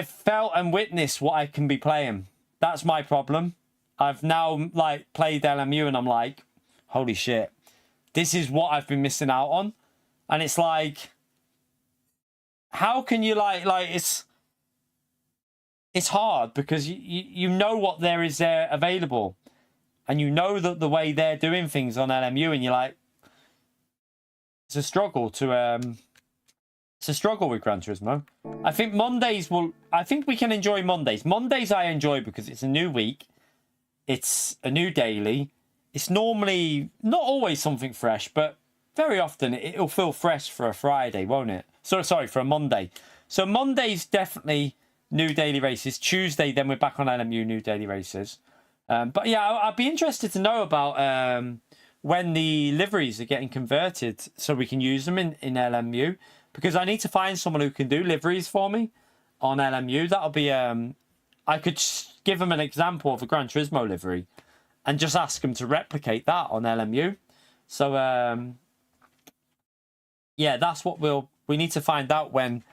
felt and witnessed what I can be playing. That's my problem. I've now like played LMU and I'm like, holy shit, this is what I've been missing out on. And it's like, how can you like it's hard because you know what there is there available, and you know that the way they're doing things on LMU, and you're like, it's a struggle with Gran Turismo. I think I think we can enjoy Mondays. Mondays I enjoy because it's a new week. It's a new daily. It's normally not always something fresh, but very often it'll feel fresh for a Friday, won't it? Sorry, for a Monday. So Monday's definitely new daily races. Tuesday, then we're back on LMU, new daily races. But yeah, I'd be interested to know about when the liveries are getting converted so we can use them in LMU. because I need to find someone who can do liveries for me on LMU. That'll be I could give them an example of a Gran Turismo livery and just ask them to replicate that on LMU. So yeah, that's what we need to find out when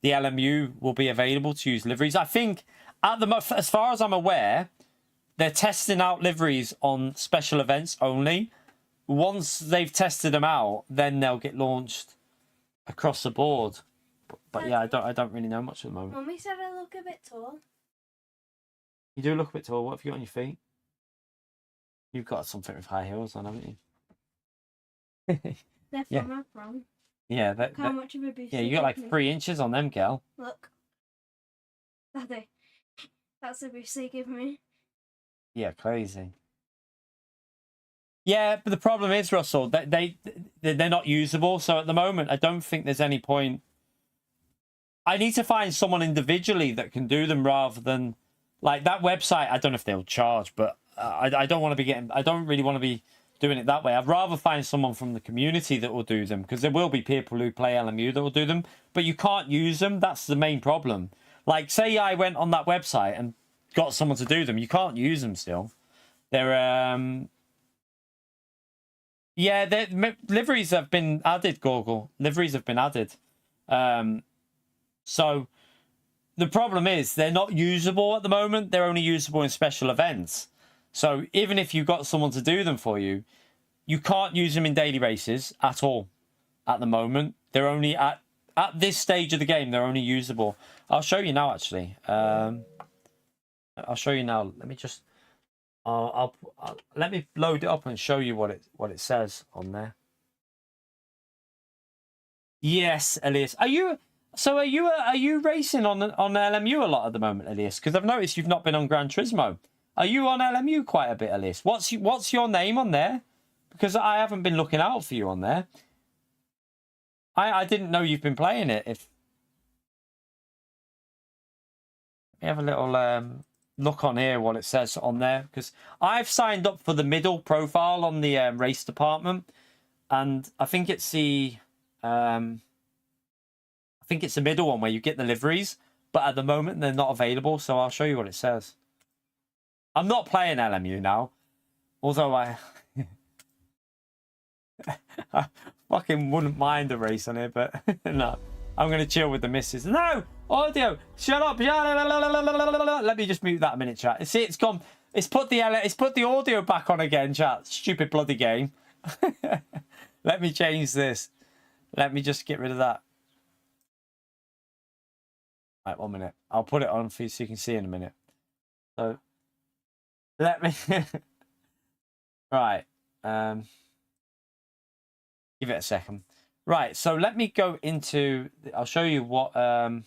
the LMU will be available to use liveries. I think at the as far as I'm aware, they're testing out liveries on special events only. Once they've tested them out, then they'll get launched across the board. But yeah, I don't really know much at the moment. Mummy said I look a bit tall. You do look a bit tall. What have you got on your feet? You've got something with high heels on, haven't you? They're yeah. from from. Yeah, look how much of a boost. Yeah, you got like 3 inches on them, girl. Look, Daddy, that's the boost they give me. Yeah, crazy. Yeah, but the problem is, Russell, that they're not usable. So at the moment, I don't think there's any point. I need to find someone individually that can do them rather than like that website. I don't know if they'll charge, but I don't want to be getting. I don't really want to be doing it that way. I'd rather find someone from the community that will do them, because there will be people who play LMU that will do them, but you can't use them. That's the main problem. Like, say I went on that website and got someone to do them, you can't use them still. They're yeah, liveries have been added, Gorgle. Liveries have been added. So the problem is they're not usable at the moment. They're only usable in special events. So even if you've got someone to do them for you, you can't use them in daily races at all at the moment. They're only at this stage of the game, they're only usable. I'll show you now, actually. I'll show you now. Let me just let me load it up and show you what it says on there. Yes, Elias. Are you racing on LMU a lot at the moment, Elias? Because I've noticed you've not been on Gran Turismo. Are you on LMU quite a bit, Elias? What's your name on there? Because I haven't been looking out for you on there. I didn't know you've been playing it. If we have a little look on here, what it says on there, because I've signed up for the middle profile on the race department, and I think it's the middle one where you get the liveries, but at the moment they're not available. So I'll show you what it says. I'm not playing LMU now, although I fucking wouldn't mind a race on here, but no, I'm going to chill with the missus. No, audio, shut up. Let me just mute that a minute, chat. See, it's gone. It's put the audio back on again, chat. Stupid bloody game. Let me change this. Let me just get rid of that. Right, 1 minute. I'll put it on for you so you can see in a minute. So let me right. Give it a second. Right, so let me go into. I'll show you what. No,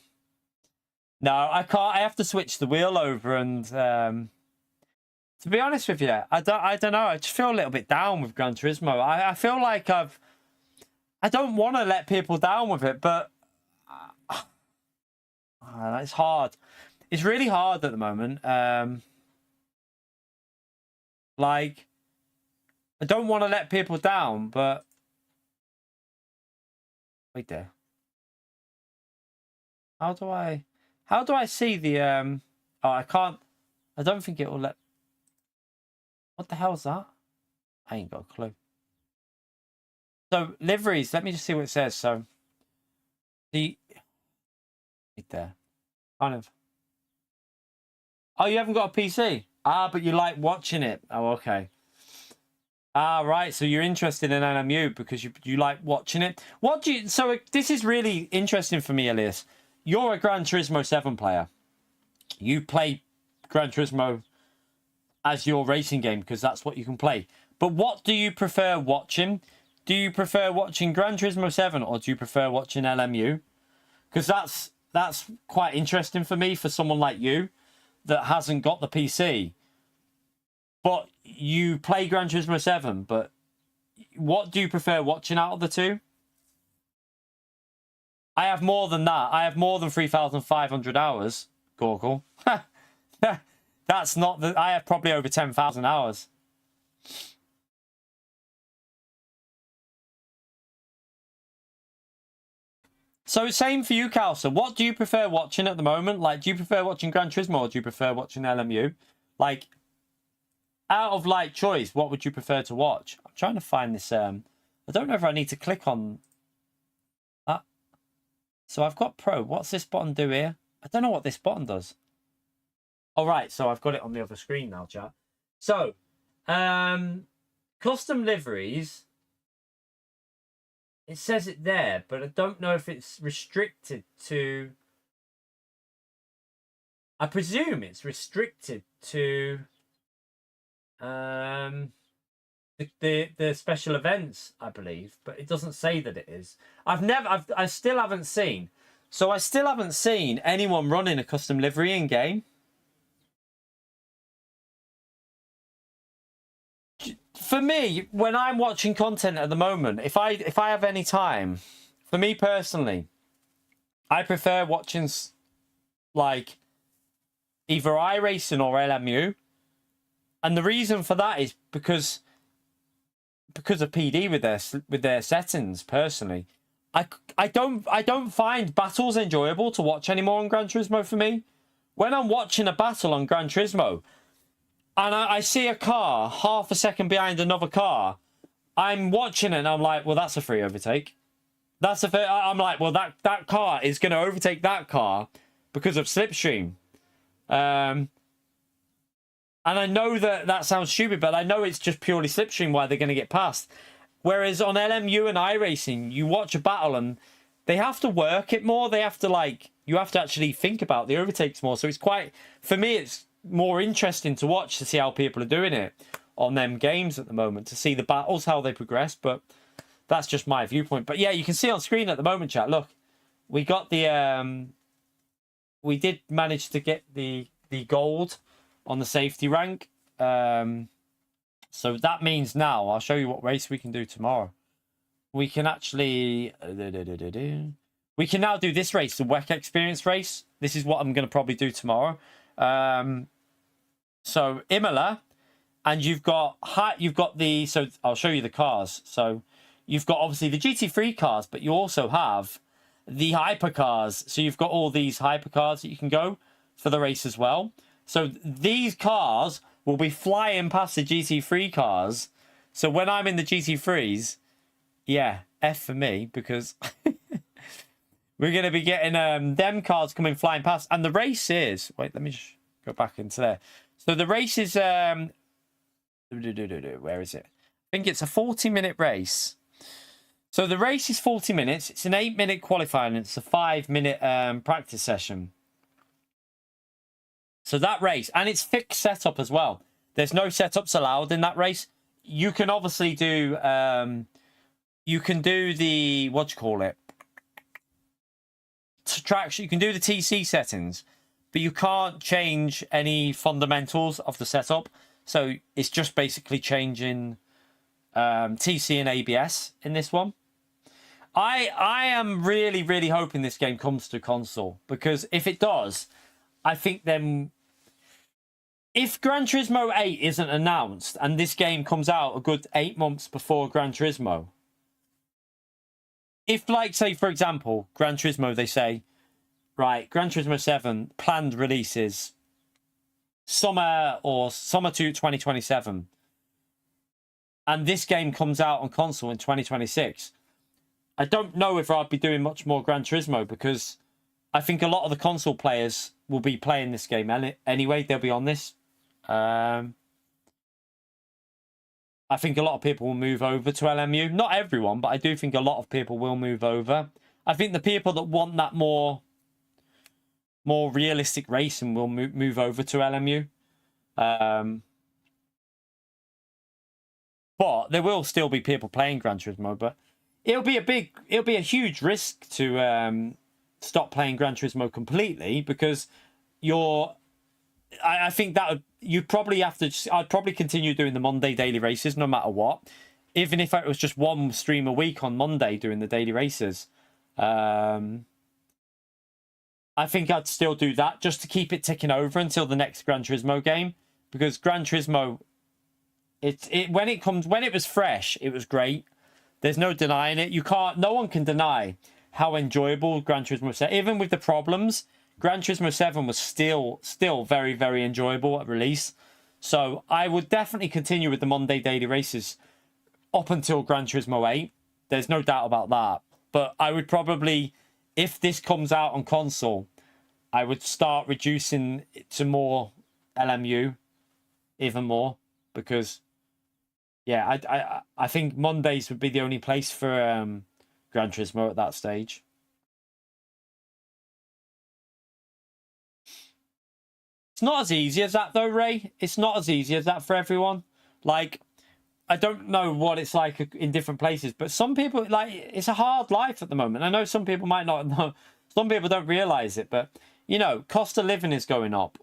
I can't. I have to switch the wheel over, and to be honest with you, I don't know. I just feel a little bit down with Gran Turismo. I feel like I don't want to let people down with it, but it's hard. It's really hard at the moment. Like, I don't want to let people down, but wait there. How do I see the oh, I can't. I don't think it will let. What the hell's that? I ain't got a clue. So liveries, let me just see what it says. So the right there. Kind of. Oh, you haven't got a PC? Ah, but you like watching it. Oh, okay. Ah, right. So you're interested in LMU because you like watching it. What do you? So this is really interesting for me, Elias. You're a Gran Turismo 7 player. You play Gran Turismo as your racing game because that's what you can play. But what do you prefer watching? Do you prefer watching Gran Turismo 7 or do you prefer watching LMU? Because that's quite interesting for me, for someone like you that hasn't got the PC. But you play Gran Turismo 7, but what do you prefer watching out of the two? I have more than that. I have more than 3,500 hours, Gorgle. That's not the. I have probably over 10,000 hours. So same for you, Calsa. What do you prefer watching at the moment? Like, do you prefer watching Gran Turismo or do you prefer watching LMU? Like, out of like choice, what would you prefer to watch? I'm trying to find this. I don't know if I need to click on that. So I've got Pro. What's this button do here? I don't know what this button does. All right, so I've got it on the other screen now, chat. So, custom liveries. It says it there, but I don't know if it's restricted to... I presume it's restricted to the special events, I believe, but it doesn't say that it is. I still haven't seen. So I still haven't seen anyone running a custom livery in game. For me, when I'm watching content at the moment, if I have any time, for me personally, I prefer watching like either iRacing or LMU, and the reason for that is because of PD with their settings. Personally, I don't find battles enjoyable to watch anymore on Gran Turismo. For me, when I'm watching a battle on Gran Turismo, and I see a car half a second behind another car, I'm watching it and I'm like, well, that's a free overtake. I'm like, well, that car is going to overtake that car because of slipstream. And I know that sounds stupid, but I know it's just purely slipstream why they're going to get past. Whereas on LMU and iRacing, you watch a battle and they have to work it more. They have to you have to actually think about the overtakes more. So it's for me, it's more interesting to watch to see how people are doing it on them games at the moment, to see the battles, how they progress. But that's just my viewpoint. But yeah, you can see on screen at the moment, chat, look, we got the we did manage to get the gold on the safety rank. So that means now I'll show you what race we can do tomorrow. We can actually we can now do this race, the WEC experience race. This is what I'm going to probably do tomorrow. So Imola, and you've got the, so I'll show you the cars. So you've got obviously the GT3 cars, but you also have the hypercars. So you've got all these hypercars that you can go for the race as well. So these cars will be flying past the GT3 cars. So when I'm in the GT3s, yeah, F for me, because we're going to be getting them cars coming flying past. And the race is, wait, let me just go back into there. So the race is, where is it? I think it's a 40-minute race. So the race is 40 minutes. It's an 8-minute qualifying, and it's a 5-minute practice session. So that race, and it's fixed setup as well. There's no setups allowed in that race. You can obviously do, you can do the, what do you call it? Traction. You can do the TC settings, but you can't change any fundamentals of the setup. So it's just basically changing TC and ABS in this one. I am really, really hoping this game comes to console, because if it does, I think then if Gran Turismo 8 isn't announced and this game comes out a good 8 months before Gran Turismo, if, like, say, for example, Gran Turismo, they say, right, Gran Turismo 7 planned releases summer to 2027, and this game comes out on console in 2026, I don't know if I'd be doing much more Gran Turismo, because I think a lot of the console players will be playing this game anyway. They'll be on this. I think a lot of people will move over to LMU. Not everyone, but I do think a lot of people will move over. I think the people that want that more realistic racing will move over to LMU. But there will still be people playing Gran Turismo, but it'll be a huge risk to stop playing Gran Turismo completely, because I think that you probably have to. I'd probably continue doing the Monday daily races no matter what, even if it was just one stream a week on Monday doing the daily races. I think I'd still do that just to keep it ticking over until the next Gran Turismo game, because Gran Turismo, when it was fresh, it was great. There's no denying it. No one can deny how enjoyable Gran Turismo 7, even with the problems, Gran Turismo 7 was still very, very enjoyable at release. So I would definitely continue with the Monday daily races up until Gran Turismo 8. There's no doubt about that. But I would probably, if this comes out on console, I would start reducing it to more LMU, even more, because yeah, I think Mondays would be the only place for Gran Turismo at that stage. It's not as easy as that though, Ray. It's not as easy as that for everyone. Like, I don't know what it's like in different places, but some people, like, it's a hard life at the moment. I know some people might not know. Some people don't realize it, but, you know, cost of living is going up.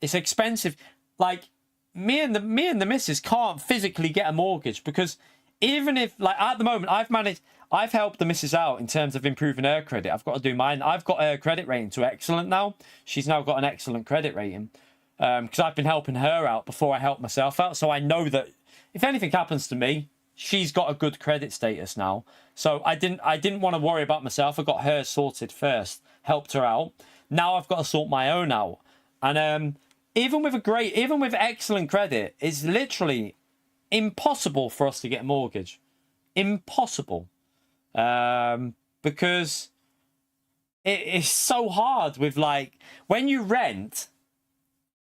It's expensive. Like, me and the missus can't physically get a mortgage because even if, like, at the moment, I've helped the missus out in terms of improving her credit. I've got to do mine. I've got her credit rating to excellent now. She's now got an excellent credit rating because I've been helping her out before I help myself out. So I know that if anything happens to me, she's got a good credit status now. So I didn't want to worry about myself. I got her sorted first, helped her out. Now I've got to sort my own out. And even with excellent credit, it's literally impossible for us to get a mortgage. Impossible. Because it's so hard with, like, when you rent.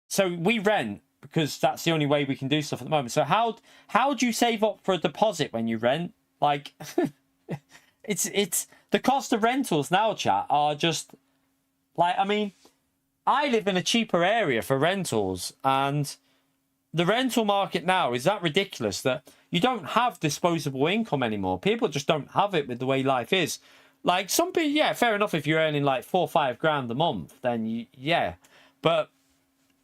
So we rent because that's the only way we can do stuff at the moment. So how do you save up for a deposit when you rent? Like, it's the cost of rentals now, chat, are just like, I mean, I live in a cheaper area for rentals, and the rental market now is that ridiculous that you don't have disposable income anymore. People just don't have it with the way life is. Like, some people, yeah, fair enough if you're earning like 4 or 5 grand a month, then yeah, but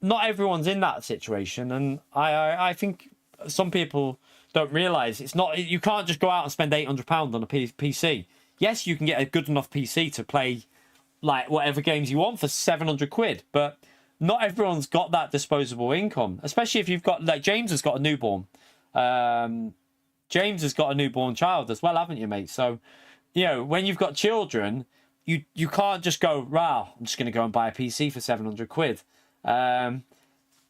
not everyone's in that situation. And I think some people don't realize it's not, you can't just go out and spend £800 on a PC. Yes, you can get a good enough PC to play like whatever games you want for 700 quid, but not everyone's got that disposable income, especially if you've got, like, James has got a newborn. James has got a newborn child as well, haven't you, mate? So, you know, when you've got children, you can't just go, wow, I'm just going to go and buy a PC for 700 quid. Yeah,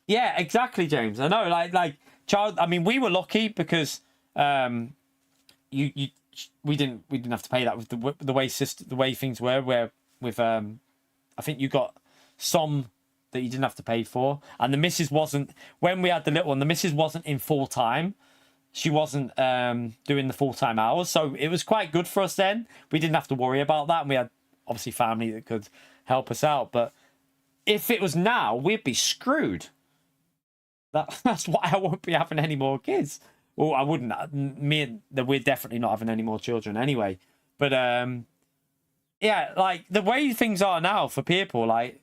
exactly, James. I know, like child. I mean, we were lucky because we didn't have to pay that with the way things were. Where with I think you got some that you didn't have to pay for, and the missus wasn't, when we had the little one, the missus wasn't in full time. She wasn't doing the full-time hours, so it was quite good for us then. We didn't have to worry about that, and we had obviously family that could help us out. But if it was now, we'd be screwed. That's why I won't be having any more kids. Well, I wouldn't. We're definitely not having any more children anyway. But yeah, like the way things are now for people, like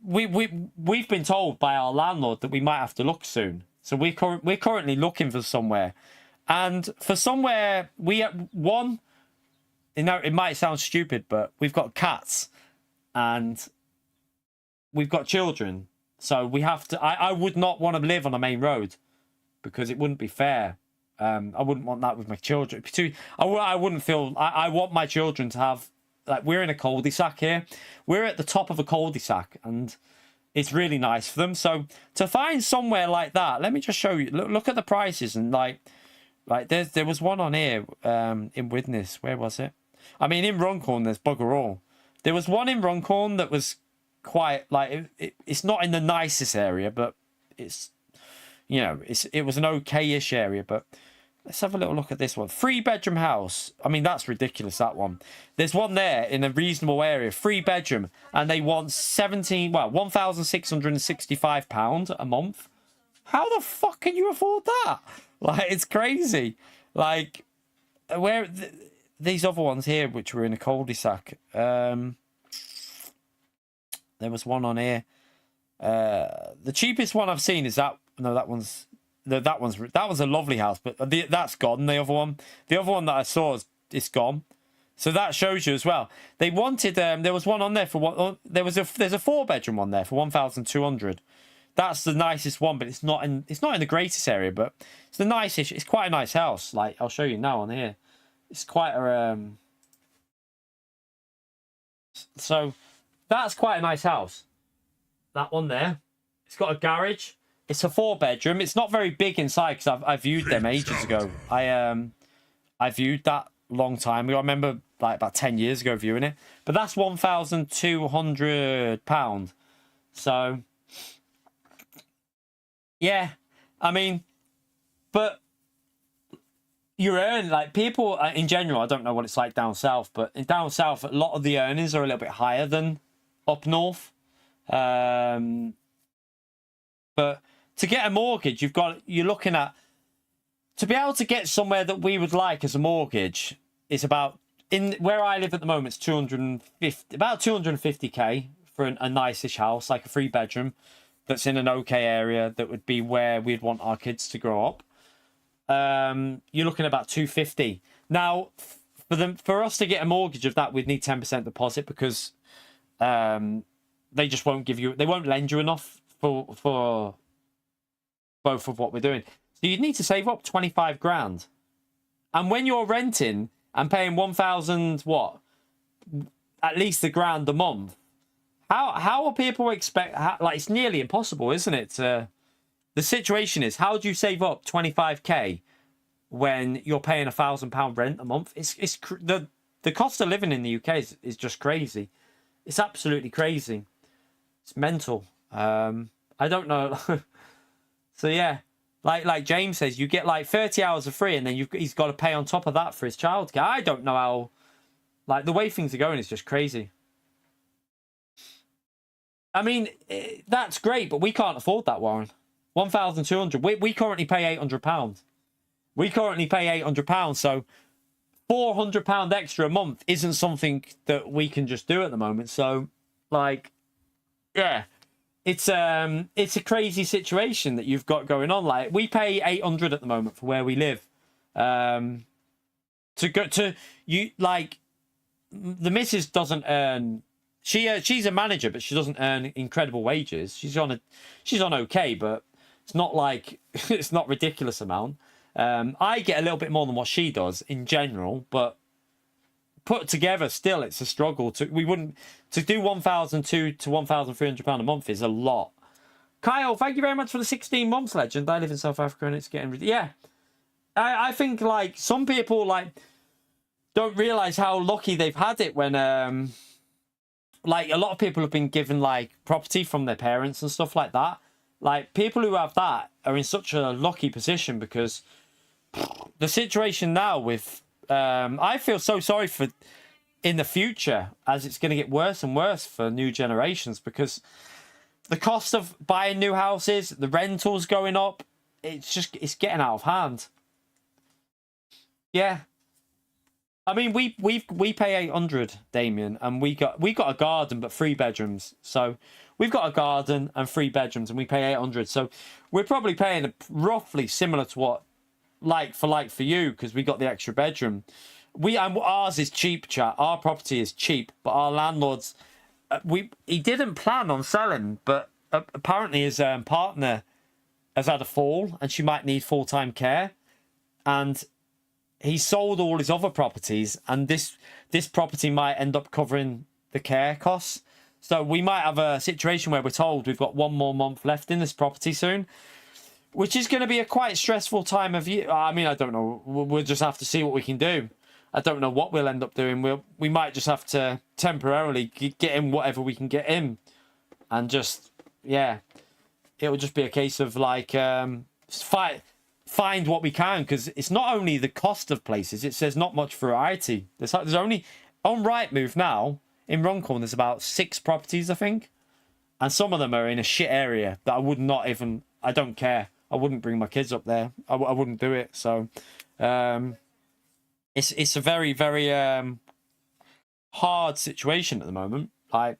we've been told by our landlord that we might have to look soon. So we're currently looking for somewhere, and for somewhere one, you know, it might sound stupid, but we've got cats and we've got children. So we have to, I would not want to live on a main road because it wouldn't be fair. I wouldn't want that with my children. I wouldn't feel, I want my children to have, like, we're in a cul-de-sac here. We're at the top of a cul-de-sac and it's really nice for them. So to find somewhere like that, let me just show you, look at the prices. And like there was one on here in Widnes. Where was it? I mean, in Runcorn, there's bugger all. There was one in Runcorn that was quite, like, it's not in the nicest area, but it's, you know, it was an okay-ish area. But let's have a little look at this one. 3-bedroom house. I mean, that's ridiculous, that one. There's one there in a reasonable area, 3-bedroom, and they want £1,665 a month. How the fuck can you afford that? Like, it's crazy. Like, where these other ones here, which were in a cul-de-sac. There was one on here. The cheapest one I've seen is that. No, that one's a lovely house, but that's gone. The other one that I saw is gone. So that shows you as well. They wanted there was one on there for one. There's a 4-bedroom one there for 1,200. That's the nicest one, but it's not in the greatest area, but it's the nicest. It's quite a nice house. Like, I'll show you now on here. It's quite a So that's quite a nice house. That one there. It's got a garage. It's a 4-bedroom. It's not very big inside because I viewed them ages ago. I viewed that long time ago. I remember like about 10 years ago viewing it. But that's £1,200. So yeah, I mean, but you earn, like, people in general, I don't know what it's like down south, but in down south, a lot of the earnings are a little bit higher than up north. But to get a mortgage, you're looking at, to be able to get somewhere that we would like as a mortgage is about, in where I live at the moment, it's about 250k for a nice-ish house, like a 3-bedroom that's in an okay area that would be where we'd want our kids to grow up. You're looking at about 250. Now, for us to get a mortgage of that, we'd need 10% deposit because they just won't they won't lend you enough for both of what we're doing. So you'd need to save up 25 grand. And when you're renting and paying 1,000, at least £1,000 a month, how are people like, it's nearly impossible, isn't it? The situation is, how do you save up 25k when you're paying £1,000 rent a month? The cost of living in the UK is just crazy. It's absolutely crazy. It's mental. I don't know. So yeah, like James says, you get like 30 hours of free, and then he's got to pay on top of that for his childcare. I don't know how, like, the way things are going is just crazy. I mean, that's great, but we can't afford that, Warren. 1,200. We currently pay £800. We currently pay £800, so £400 extra a month isn't something that we can just do at the moment. So, like, yeah, it's a crazy situation that you've got going on. Like, we pay 800 at the moment for where we live. To go to you, like, the missus doesn't earn. She's a manager, but she doesn't earn incredible wages. She's on okay, but it's not like it's not ridiculous amount. I get a little bit more than what she does in general, but put together, still it's a struggle. To do £1,200 to £1,300 a month is a lot. Kyle, thank you very much for the 16 months, legend. I live in South Africa and it's getting yeah. I think, like, some people, like, don't realise how lucky they've had it when like, a lot of people have been given, like, property from their parents and stuff like that. Like, people who have that are in such a lucky position, because the situation now with I feel so sorry for in the future, as it's going to get worse and worse for new generations, because the cost of buying new houses, the rentals going up, it's getting out of hand. Yeah. I mean, we pay 800, Damien, and we got a garden, but 3 bedrooms. So we've got a garden and 3 bedrooms, and we pay 800. So we're probably paying roughly similar to what like for you, because we got the extra bedroom. Ours is cheap, chat. Our property is cheap, but our landlord's he didn't plan on selling, but apparently his partner has had a fall, and she might need full-time care, and he sold all his other properties, and this property might end up covering the care costs. So we might have a situation where we're told we've got 1 more month left in this property soon, which is going to be a quite stressful time of year. I mean, I don't know. We'll just have to see what we can do. I don't know what we'll end up doing. We might just have to temporarily get in whatever we can get in, and just, yeah, it will just be a case of, like, find what we can, because it's not only the cost of places, it says not much variety. There's only, on Rightmove now, in Runcorn, there's about 6 properties, I think, and some of them are in a shit area that I would not even, I don't care. I wouldn't bring my kids up there. I wouldn't do it. So it's a very, very hard situation at the moment. Like,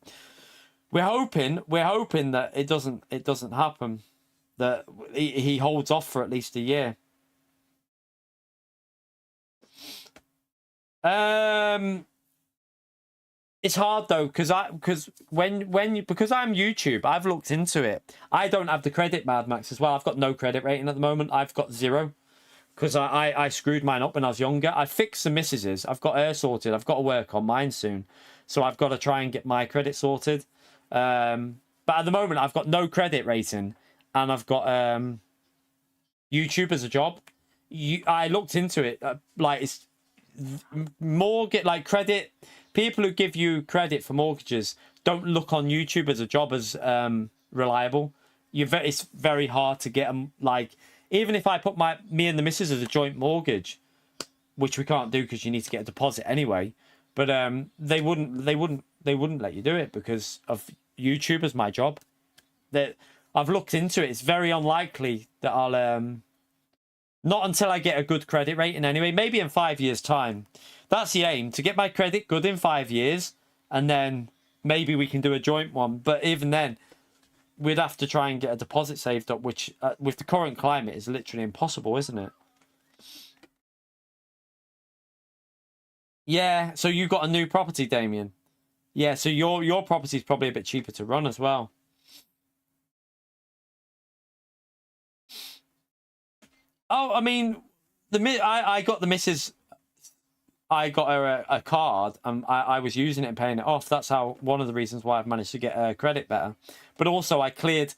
we're hoping that it doesn't happen, that he holds off for at least a year. It's hard though, because I'm YouTube, I've looked into it. I don't have the credit, Mad Max, as well. I've got no credit rating at the moment. I've got 0. because I screwed mine up when I was younger. I fixed the missus's. I've got her sorted. I've got to work on mine soon. So I've got to try and get my credit sorted. But at the moment, I've got no credit rating. And I've got YouTube as a job. I looked into it. Like, it's mortgage, like credit. People who give you credit for mortgages don't look on YouTube as a job as reliable. It's very hard to get them. Like, even if I put me and the missus as a joint mortgage, which we can't do because you need to get a deposit anyway, but they wouldn't let you do it because of YouTube as my job. That I've looked into it. It's very unlikely that I'll not until I get a good credit rating anyway. Maybe in 5 years' time. That's the aim, to get my credit good in 5 years, and then maybe we can do a joint one. But even then, we'd have to try and get a deposit saved up, which with the current climate is literally impossible, isn't it? Yeah, so you got a new property, Damien. Yeah, so your property is probably a bit cheaper to run as well. Oh, I mean, I got the missus. I got her a card, and I was using it and paying it off. That's how one of the reasons why I've managed to get her credit better. But also, I cleared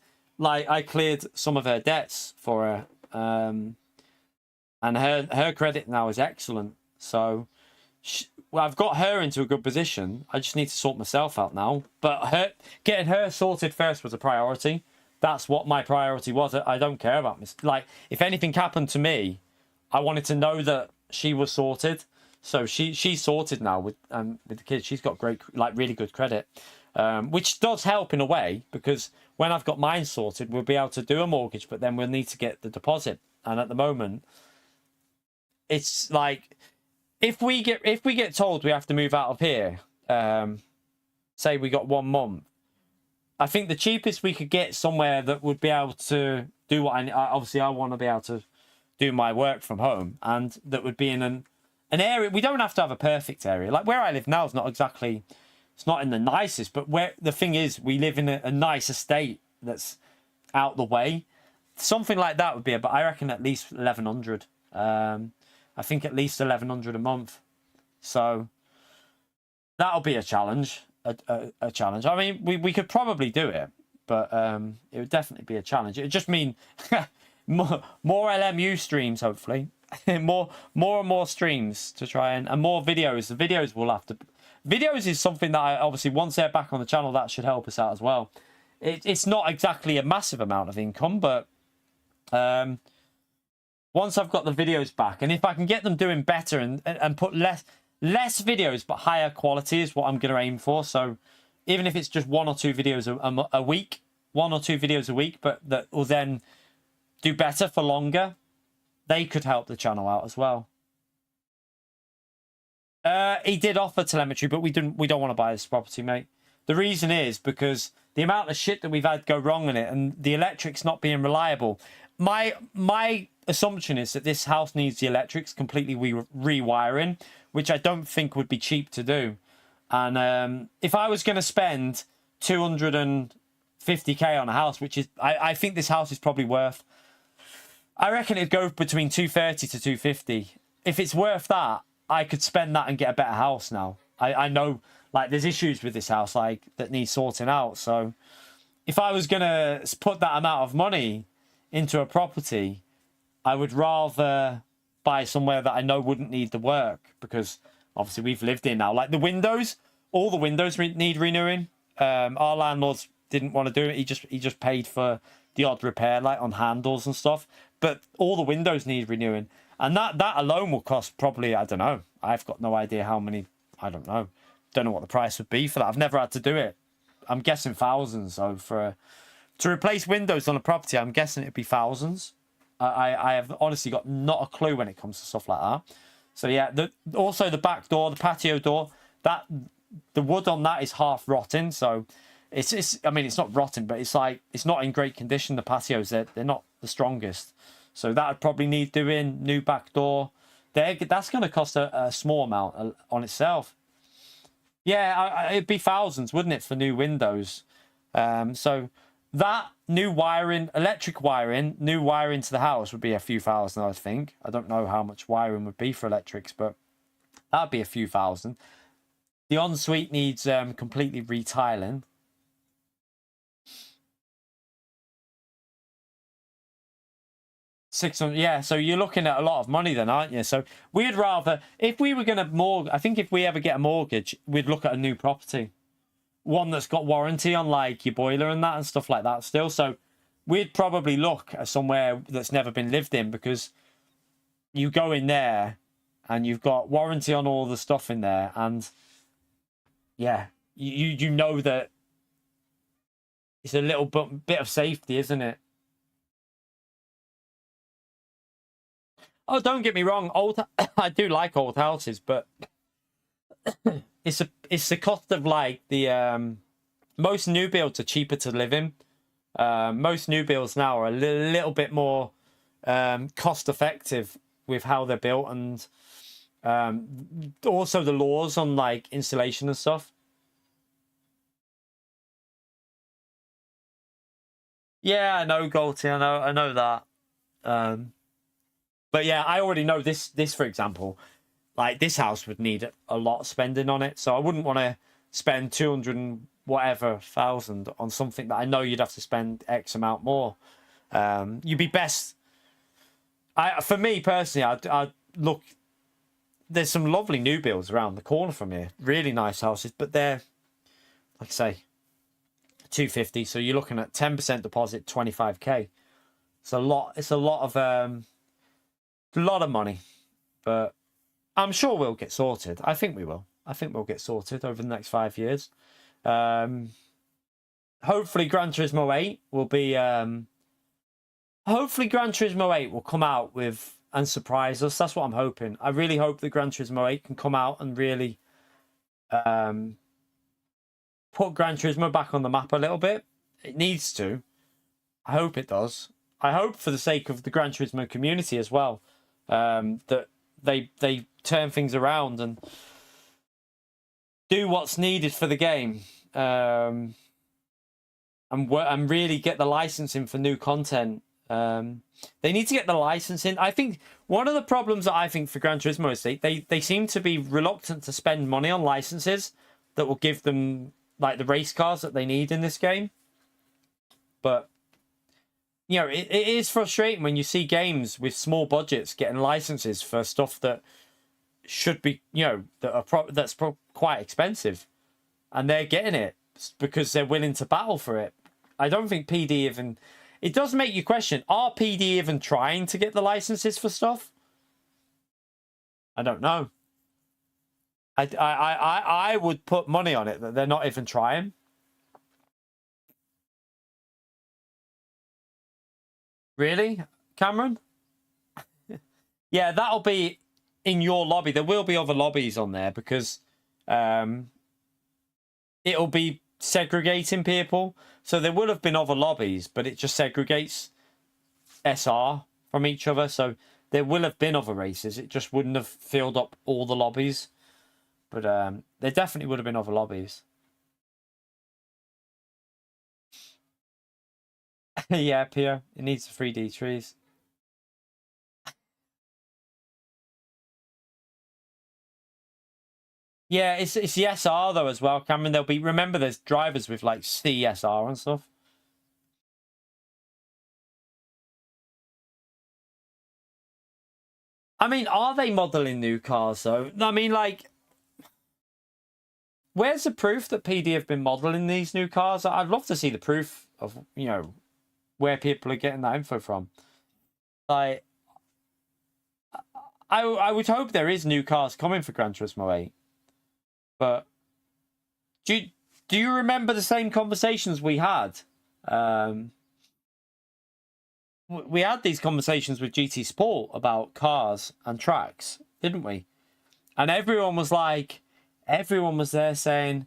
some of her debts for her, and her credit now is excellent. So, well, I've got her into a good position. I just need to sort myself out now. But getting her sorted first was a priority. That's what my priority was. I don't care about this. Like, if anything happened to me, I wanted to know that she was sorted. So she's sorted now with the kids. She's got great, like, really good credit, which does help in a way, because when I've got mine sorted, we'll be able to do a mortgage, but then we'll need to get the deposit. And at the moment, it's like, if we get told we have to move out of here, say we got 1 month, I think the cheapest we could get somewhere that would be able to do what obviously I want to be able to do my work from home, and that would be in an area. We don't have to have a perfect area. Like where I live now is not exactly, it's not in the nicest, but where the thing is, we live in a nice estate that's out the way. Something like that would be, but I reckon at least 1,100. I think at least 1,100 a month. So that'll be a challenge. A challenge. I mean, we could probably do it, but it would definitely be a challenge. It would just mean more LMU streams, hopefully. more and more streams to try and more videos. The videos will have to. Videos is something that I obviously, once they're back on the channel, that should help us out as well. It's not exactly a massive amount of income, but once I've got the videos back, and if I can get them doing better and put less videos but higher quality is what I'm going to aim for. So even if it's just 1 or 2 videos a week, 1 or 2 videos a week, but that will then do better for longer, they could help the channel out as well. He did offer telemetry, but we don't want to buy this property, mate. The reason is because the amount of shit that we've had go wrong in it, and the electrics not being reliable. My assumption is that this house needs the electrics completely rewiring, which I don't think would be cheap to do. And if I was going to spend 250k on a house, which is, I think this house is probably worth, I reckon it'd go between 230 to 250. If it's worth that, I could spend that and get a better house now. I know, like, there's issues with this house, like, that need sorting out. So if I was going to put that amount of money into a property, I would rather buy somewhere that I know wouldn't need the work, because obviously we've lived in now. Like the windows, all the windows need renewing. Our landlords didn't want to do it. He just paid for the odd repair, like on handles and stuff. But all the windows need renewing, and that alone will cost probably, I don't know. I've got no idea how many. I don't know. Don't know what the price would be for that. I've never had to do it. I'm guessing thousands. So to replace windows on a property, I'm guessing it'd be thousands. I have honestly got not a clue when it comes to stuff like that. So yeah, also the back door, the patio door, that the wood on that is half rotten. So it's I mean, it's not rotten, but it's like, it's not in great condition. The patios, they're not the strongest. So that would probably need doing. New back door. That's going to cost a small amount on itself. Yeah, it'd be thousands, wouldn't it, for new windows? So That, new wiring, electric wiring, new wiring to the house would be a few thousand, I think. I don't know how much wiring would be for electrics, but that'd be a few thousand. The ensuite needs completely retiling. $600, yeah. So you're looking at a lot of money then, aren't you? So we'd rather, if we were going to I think if we ever get a mortgage, we'd look at a new property, one that's got warranty on like your boiler and that and stuff like that still. So we'd probably look at somewhere that's never been lived in, because you go in there and you've got warranty on all the stuff in there, and yeah, you know that it's a little bit of safety, isn't it? Oh, don't get me wrong, I do like old houses, but it's the cost of like the most new builds are cheaper to live in. Most new builds now are a little bit more cost effective with how they're built, and also the laws on like insulation and stuff. Yeah, I know, Golty, I know that. But yeah, I already know this for example, like this house would need a lot of spending on it, so I wouldn't want to spend 200 and whatever thousand on something that I know you'd have to spend X amount more. You'd be best. For me personally, I'd look. There's some lovely new builds around the corner from here, really nice houses, but they're, like I say, 250. So you're looking at 10% deposit, 25k. It's a lot. It's a lot of money, but I'm sure we'll get sorted. I think we will. I think we'll get sorted over the next 5 years. Hopefully Gran Turismo 8 will be hopefully Gran Turismo 8 will come out with and surprise us. That's what I'm hoping. I really hope that Gran Turismo 8 can come out and really put Gran Turismo back on the map a little bit. It needs to. I hope it does. I hope for the sake of the Gran Turismo community as well, that they turn things around and do what's needed for the game, and really get the licensing for new content. They need to get the licensing. I think one of the problems that I think for Gran Turismo is they seem to be reluctant to spend money on licenses that will give them like the race cars that they need in this game. But you know, it is frustrating when you see games with small budgets getting licenses for stuff that should be, you know, that's quite expensive, and they're getting it because they're willing to battle for it. I don't think PD even. It does make you question: are PD even trying to get the licenses for stuff? I don't know. I would put money on it that they're not even trying. Really, Cameron? Yeah, that'll be in your lobby. There will be other lobbies on there because it'll be segregating people. So there will have been other lobbies, but it just segregates SR from each other. So there will have been other races. It just wouldn't have filled up all the lobbies. But there definitely would have been other lobbies. Yeah, Pia, it needs the 3D trees. Yeah, it's the SR though as well, Cameron. There'll be, remember, there's drivers with like CSR and stuff. I mean, are they modeling new cars though? I mean, like, where's the proof that PD have been modeling these new cars? I'd love to see the proof of, you know, where people are getting that info from. Like, I would hope there is new cars coming for Gran Turismo 8. But do you remember the same conversations we had? We had these conversations with GT Sport about cars and tracks, didn't we? And everyone was there saying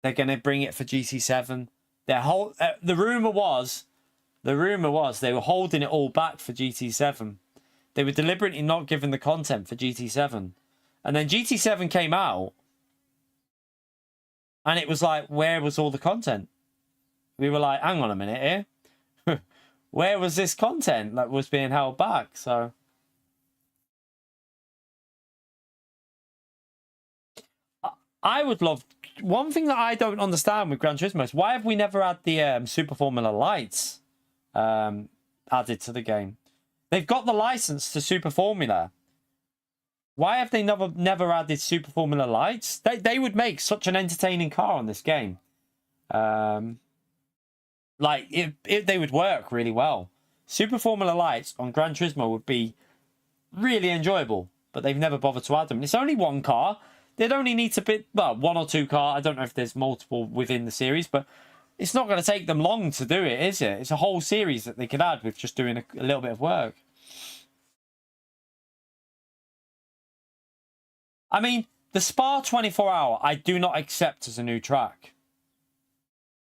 they're going to bring it for GT7. The rumor was they were holding it all back for GT7. They were deliberately not giving the content for GT7. And then GT7 came out, and it was like, where was all the content? we were like, hang on a minute here. Where was this content that was being held back? So I would love... One thing that I don't understand with Gran Turismo is why have we never had the Super Formula lights added to the game? They've got the license to Super Formula. Why have they never added Super Formula lights? They would make such an entertaining car on this game. Like, they would work really well. Super Formula lights on Gran Turismo would be really enjoyable, but they've never bothered to add them. It's only one car. They'd only need to be, well, one or two car. I don't know if there's multiple within the series, but it's not going to take them long to do it, is it? It's a whole series that they could add with just doing a little bit of work. I mean, the Spa 24 Hour, I do not accept as a new track.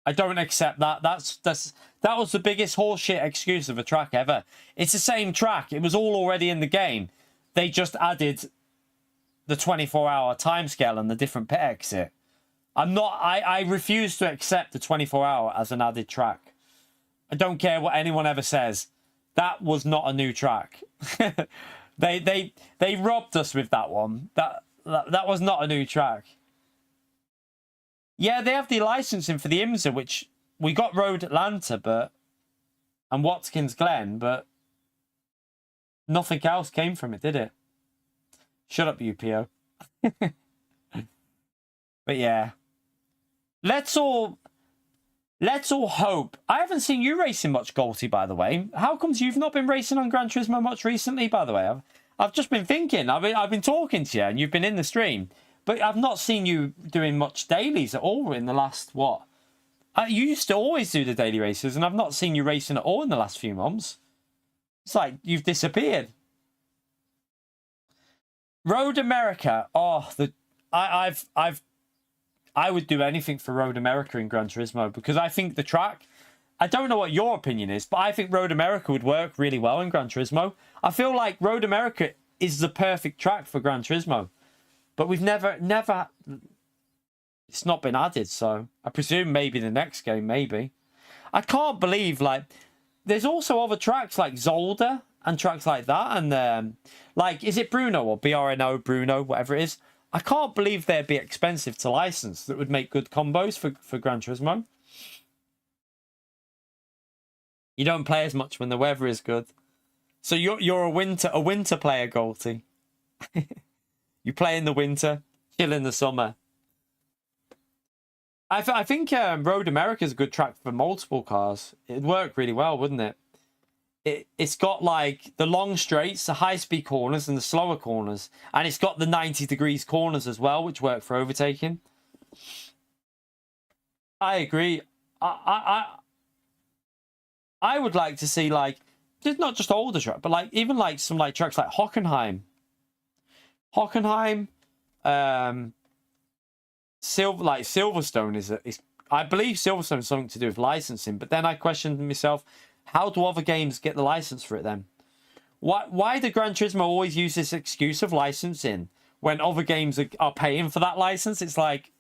I don't accept that. That was the biggest horseshit excuse of a track ever. It's the same track. It was all already in the game. They just added the 24-hour timescale and the different pit exit. I refuse to accept the 24-hour as an added track. I don't care what anyone ever says. That was not a new track. They robbed us with that one. That was not a new track. Yeah, they have the licensing for the IMSA, which we got Road Atlanta, and Watkins Glen, but nothing else came from it, did it? Shut up, UPO. But yeah, let's all hope. I haven't seen you racing much, Galty, by the way. How comes you've not been racing on Gran Turismo much recently? By the way, I've just been thinking. I've been talking to you, and you've been in the stream, but I've not seen you doing much dailies at all in the last what? You used to always do the daily races, and I've not seen you racing at all in the last few months. It's like you've disappeared. Road America. Oh, I would do anything for Road America in Gran Turismo because I think the track. I don't know what your opinion is, but I think Road America would work really well in Gran Turismo. I feel like Road America is the perfect track for Gran Turismo, but we've never. It's not been added, so I presume maybe the next game, maybe. I can't believe, like, there's also other tracks like Zolder and tracks like that, and like, is it Bruno or BRNO, Bruno, whatever it is? I can't believe they'd be expensive to license that would make good combos for Gran Turismo. You don't play as much when the weather is good. So you're a winter player, Galty. You play in the winter, chill in the summer. I think Road America is a good track for multiple cars. It'd work really well, wouldn't it? It's got like the long straights, the high-speed corners, and the slower corners. And it's got the 90 degrees corners as well, which work for overtaking. I agree. I would like to see, like, not just older track, but like even like some like tracks like Hockenheim. Silverstone is I believe Silverstone is something to do with licensing, but then I questioned myself, how do other games get the license for it then? Why do Gran Turismo always use this excuse of licensing when other games are paying for that license? It's like,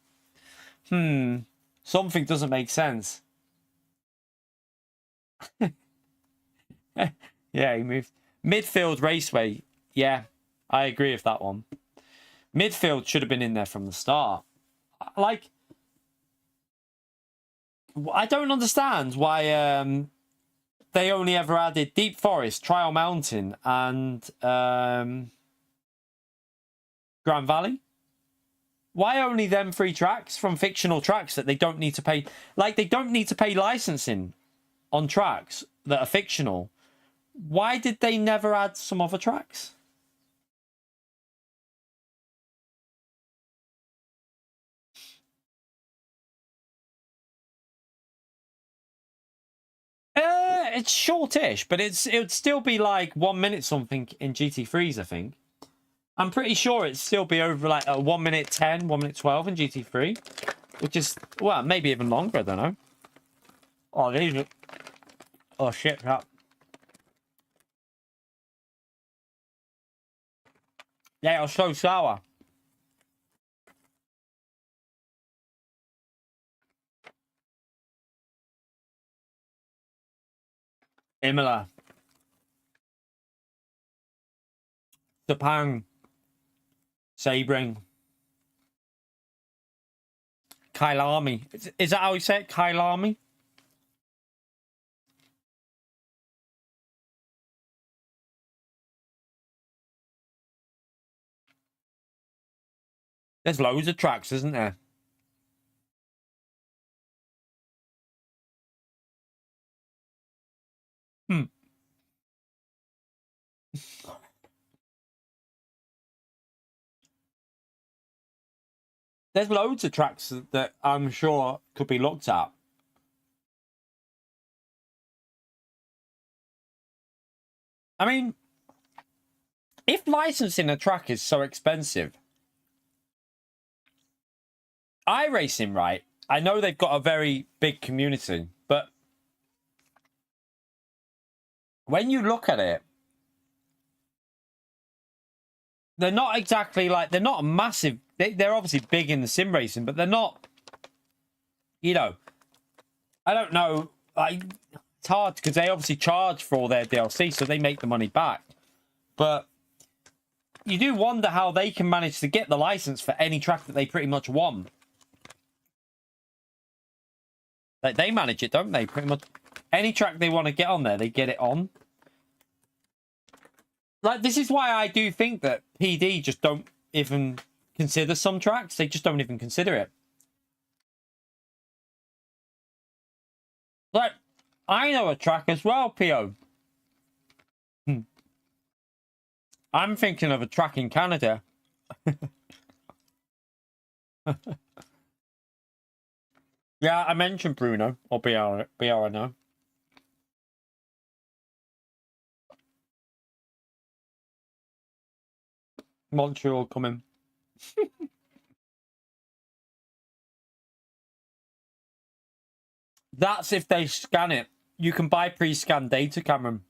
something doesn't make sense. Yeah, he moved. Midfield Raceway. Yeah, I agree with that one. Midfield should have been in there from the start. Like, I don't understand why they only ever added Deep Forest, Trial Mountain, and Grand Valley. Why only them 3 tracks from fictional tracks that they don't need to pay? Like, they don't need to pay licensing on tracks that are fictional. Why did they never add some other tracks? It's shortish, but it would still be like 1 minute something in GT3s, I think. I'm pretty sure it'd still be over like 1 minute 10, 1 minute 12 in GT3, which is, well, maybe even longer, I don't know. Oh, these are... Oh, shit, that... They are so sour. Imola. Sepang. Sebring. Kailami. Is that how you say it? Kailami? There's loads of tracks, isn't there? Hmm. There's loads of tracks that I'm sure could be looked at. I mean, if licensing a track is so expensive, iRacing, right? I know they've got a very big community, but when you look at it, they're not exactly like, they're not a massive, they're obviously big in the sim racing, but they're not, you know, I don't know, like, it's hard because they obviously charge for all their DLC, so they make the money back. But you do wonder how they can manage to get the license for any track that they pretty much want. Like, they manage it, don't they? Pretty much any track they want to get on there, they get it on. Like, this is why I do think that PD just don't even consider some tracks. They just don't even consider it. Like, I know a track as well, PO. I'm thinking of a track in Canada. Yeah, I mentioned Bruno, or BRNO. Montreal coming. That's if they scan it. You can buy pre-scanned data, Cameron.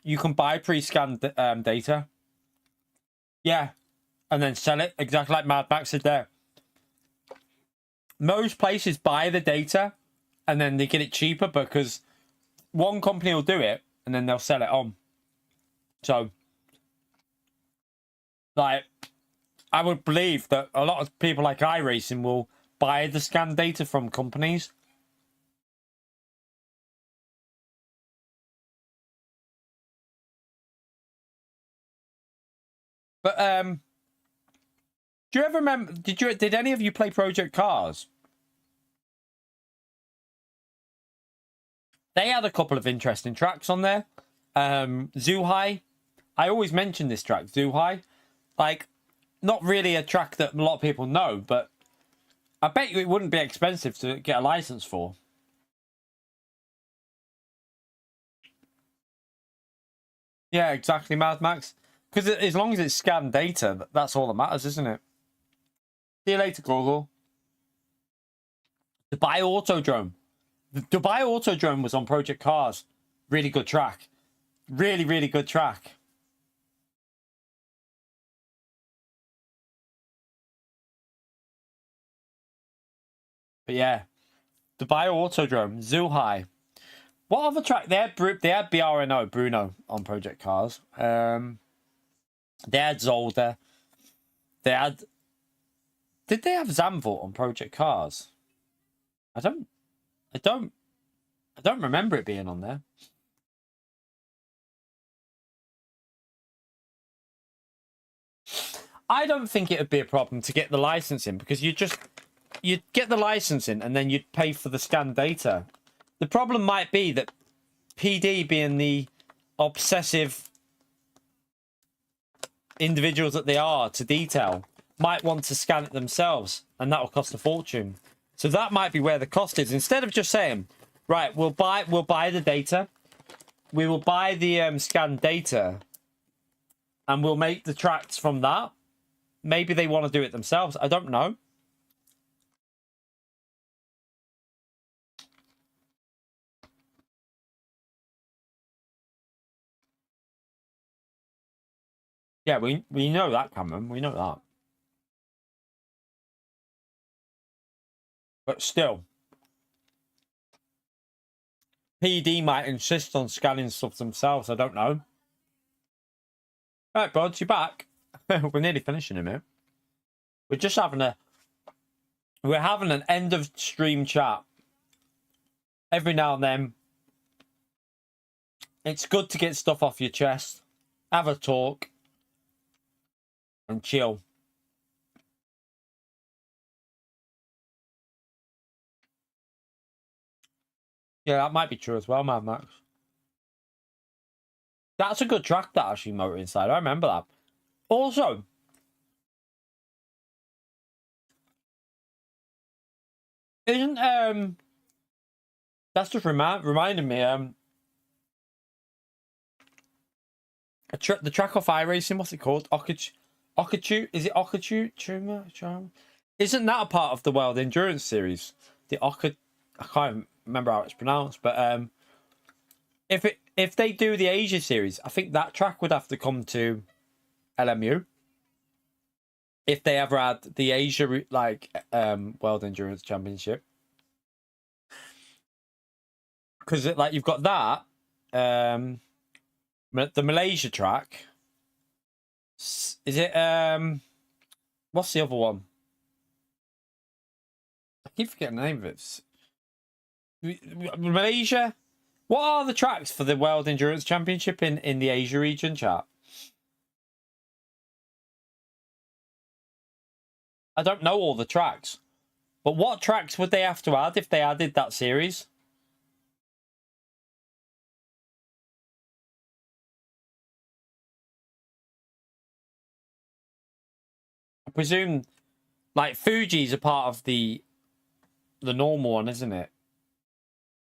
You can buy pre-scanned data. Yeah. And then sell it, exactly like Mad Max said there. Most places buy the data and then they get it cheaper because one company will do it and then they'll sell it on. So, like, I would believe that a lot of people like iRacing will buy the scan data from companies. But do you ever remember? Did any of you play Project Cars? They had a couple of interesting tracks on there. Zhuhai. I always mention this track, Zhuhai. Like, not really a track that a lot of people know, but I bet you it wouldn't be expensive to get a license for. Yeah, exactly, Mad Max. Because as long as it's scanned data, that's all that matters, isn't it? See you later, Google. Dubai Autodrome. The Dubai Autodrome was on Project Cars. Really good track. Really, really good track. But yeah, Dubai Autodrome, Zhuhai. What other track? They had BRNO, Bruno, on Project Cars. They had Zolder. They had. Did they have Zandvoort on Project Cars? I don't remember it being on there. I don't think it would be a problem to get the licensing because you'd get the licensing and then you'd pay for the scanned data. The problem might be that PD, being the obsessive individuals that they are to detail, might want to scan it themselves, and that will cost a fortune. So that might be where the cost is. Instead of just saying, right, we'll buy the data, we will buy the scanned data, and we'll make the tracks from that. Maybe they want to do it themselves. I don't know. Yeah, we know that, Cameron. We know that. But still, PD might insist on scanning stuff themselves. I don't know. All right, Brods, you're back. We're nearly finishing in here. We're just having an end of stream chat. Every now and then. It's good to get stuff off your chest. Have a talk. And chill. Yeah, that might be true as well, Mad Max. That's a good track, that, actually, Motor Inside. I remember that. Also, isn't that's just reminded me the track off iRacing, what's it called? Okachu? Is it Okachu? Isn't that a part of the World Endurance Series? The I can't remember how it's pronounced, but if they do the Asia Series, I think that track would have to come to LMU. If they ever had the Asia World Endurance Championship, because like you've got that, the Malaysia track. Is it what's the other one? I keep forgetting the name of it. Malaysia. What are the tracks for the World Endurance Championship in the Asia region, chat? I don't know all the tracks. But what tracks would they have to add if they added that series? I presume, like, Fuji's a part of the normal one, isn't it?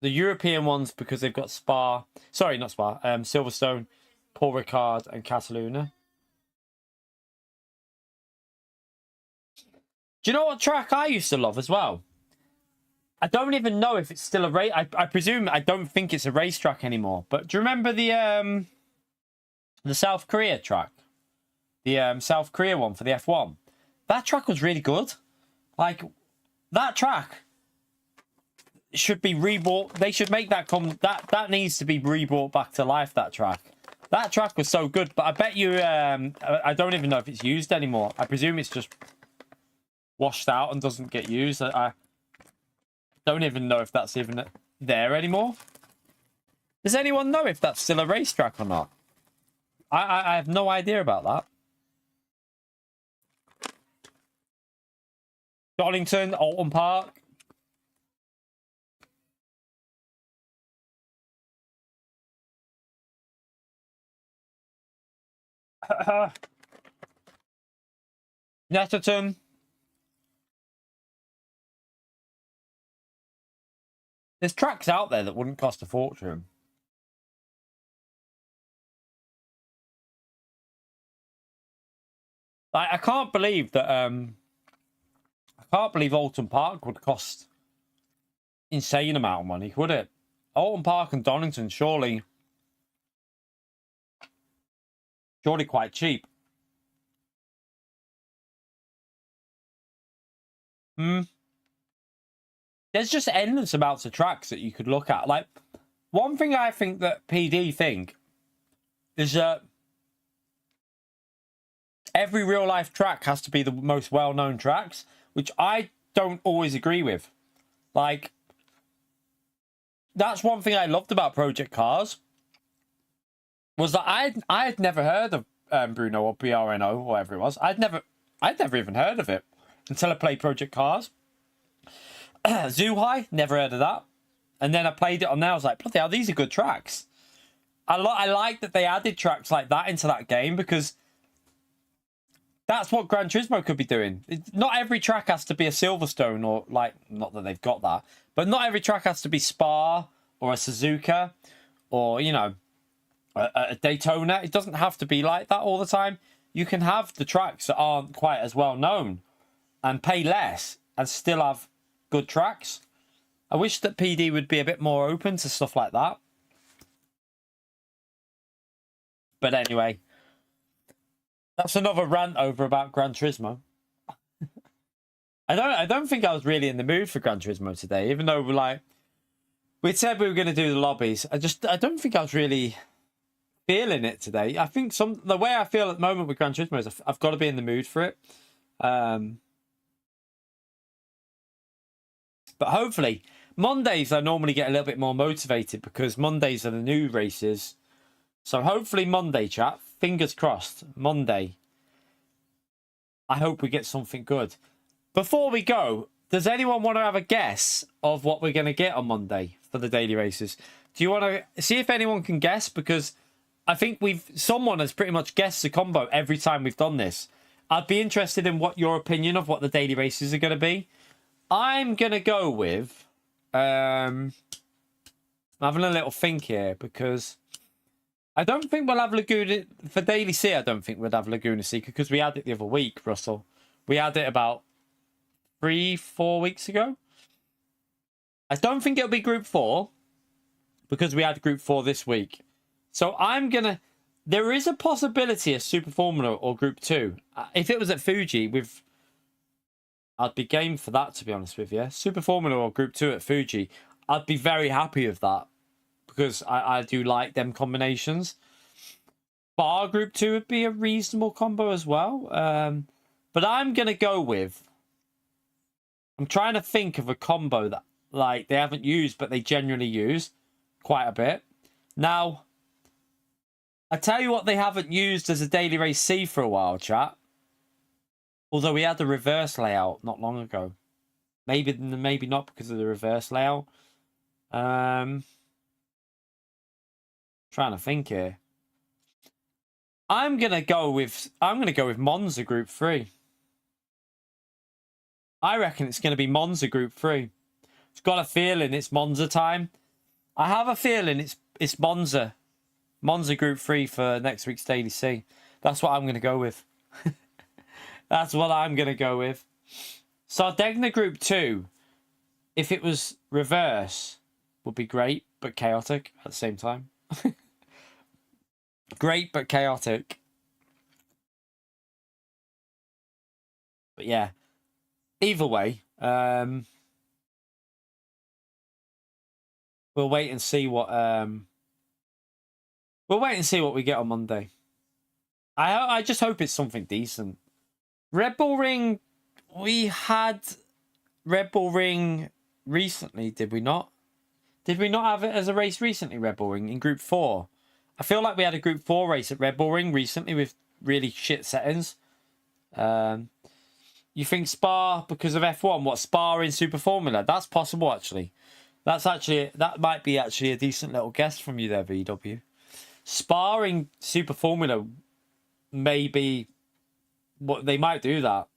The European ones, because they've got Spa. Sorry, not Spa. Silverstone, Paul Ricard, and Cataluna. Do you know what track I used to love as well? I don't even know if it's still a race. I presume, I don't think it's a racetrack anymore. But do you remember the South Korea track? The South Korea one for the F1? That track was really good. Like, that track should be rebought. They should make that that needs to be rebrought back to life, that track. That track was so good, but I bet you I don't even know if it's used anymore. I presume it's just washed out and doesn't get used. I don't even know if that's even there anymore. Does anyone know if that's still a racetrack or not? I have no idea about that. Darlington, Alton Park. Netterton. There's tracks out there that wouldn't cost a fortune. Like, I can't believe that Alton Park would cost insane amount of money, would it? Alton Park and Donington surely quite cheap. There's just endless amounts of tracks that you could look at. Like, one thing I think that PD think is that every real life track has to be the most well-known tracks, which I don't always agree with. Like, that's one thing I loved about Project Cars, was that I had never heard of Bruno or BRNO or whatever it was. I'd never even heard of it until I played Project Cars. Zhuhai, never heard of that. And then I played it on there. I was like, bloody hell, these are good tracks. I like that they added tracks like that into that game, because that's what Gran Turismo could be doing. Not every track has to be a Silverstone, or, like, not that they've got that, but not every track has to be Spa or a Suzuka or, you know, a Daytona. It doesn't have to be like that all the time. You can have the tracks that aren't quite as well known and pay less and still have good tracks. I wish that PD would be a bit more open to stuff like that. But anyway, that's another rant over about Gran Turismo. I don't think I was really in the mood for Gran Turismo today, even though, like, We said we were going to do the lobbies. I don't think I was really feeling it today. I think the way I feel at the moment with Gran Turismo is I've got to be in the mood for it. But hopefully, Mondays I normally get a little bit more motivated because Mondays are the new races. So hopefully Monday, chat. Fingers crossed. Monday. I hope we get something good. Before we go, does anyone want to have a guess of what we're going to get on Monday for the daily races? Do you want to see if anyone can guess? Because I think someone has pretty much guessed the combo every time we've done this. I'd be interested in what your opinion of what the daily races are going to be. I'm going to go with... I'm having a little think here because I don't think we'll have Laguna... For Daily C, I don't think we'll have Laguna Seeker because we had it the other week, Russell. We had it about 3-4 weeks ago. I don't think it'll be Group 4 because we had Group 4 this week. So I'm going to... There is a possibility of Super Formula or Group 2. If it was at Fuji, I'd be game for that, to be honest with you. Super Formula or Group 2 at Fuji, I'd be very happy with that because I do like them combinations. Bar Group 2 would be a reasonable combo as well. But I'm going to go with... I'm trying to think of a combo that like they haven't used, but they generally use quite a bit. Now, I tell you what they haven't used as a daily race C for a while, chat. Although we had the reverse layout not long ago. Maybe not because of the reverse layout. Trying to think here. I'm gonna go with Monza Group 3. I reckon it's gonna be Monza Group 3. It's got a feeling it's Monza time. I have a feeling it's Monza. Monza Group 3 for next week's Daily C. That's what I'm gonna go with. That's what I'm going to go with. Sardegna Group 2, if it was reverse, would be great, but chaotic at the same time. Great, but chaotic. But yeah, either way, we'll wait and see what we get on Monday. I just hope it's something decent. Red Bull Ring, we had Red Bull Ring recently, did we not? Did we not have it as a race recently, Red Bull Ring, in Group 4? I feel like we had a Group 4 race at Red Bull Ring recently with really shit settings. You think Spa because of F1? What, Spa in Super Formula? That's possible, actually. That might be actually a decent little guess from you there, VW. Spa in Super Formula maybe... What they might do that.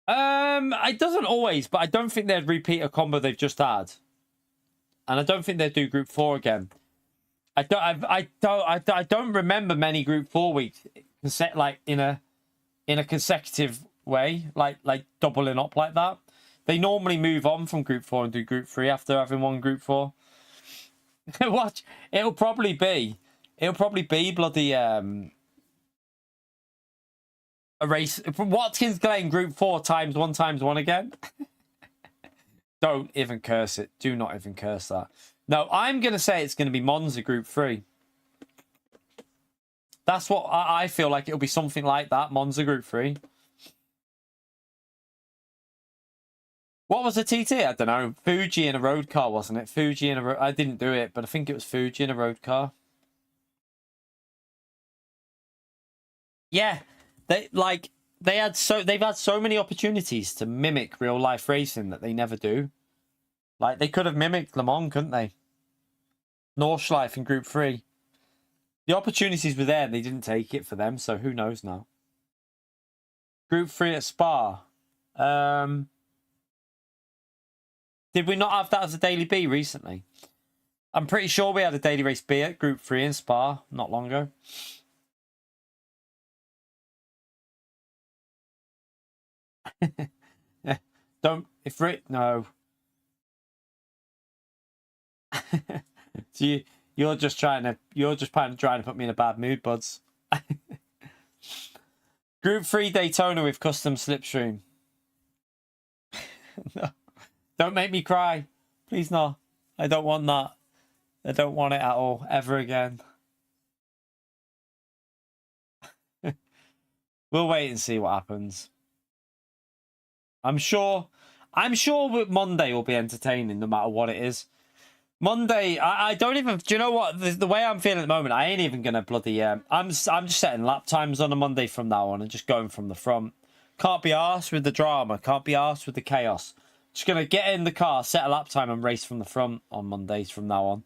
It doesn't always, but I don't think they'd repeat a combo they've just had, and I don't think they'd do Group 4 again. I don't remember many Group 4 weeks like in a consecutive way, like doubling up like that. They normally move on from Group 4 and do Group 3 after having won Group 4. Watch, it'll probably be bloody a race from Watkins Glen Group 4 times 1 times 1 again. Don't even curse it. Do not even curse that. No, I'm going to say it's going to be Monza Group 3. That's what I feel like. It'll be something like that. Monza Group 3. What was the TT? I don't know. Fuji in a road car, wasn't it? Fuji in a I didn't do it, but I think it was Fuji in a road car. Yeah. They've had so many opportunities to mimic real life racing that they never do. Like they could have mimicked Le Mans, couldn't they? Nordschleife in Group 3. The opportunities were there and they didn't take it for them, so who knows now. Group 3 at Spa. Did we not have that as a Daily B recently? I'm pretty sure we had a Daily Race B at Group 3 in Spa not long ago. Yeah, don't no. So you're just trying to put me in a bad mood, buds. Group 3 Daytona with custom slipstream. No, don't make me cry, please. No. I don't want that. I don't want it at all, ever again. We'll wait and see what happens. I'm sure Monday will be entertaining no matter what it is. Monday, I don't even. Do you know what? The way I'm feeling at the moment, I ain't even gonna bloody. I'm just setting lap times on a Monday from now on and just going from the front. Can't be arsed with the drama. Can't be arsed with the chaos. Just gonna get in the car, set a lap time, and race from the front on Mondays from now on.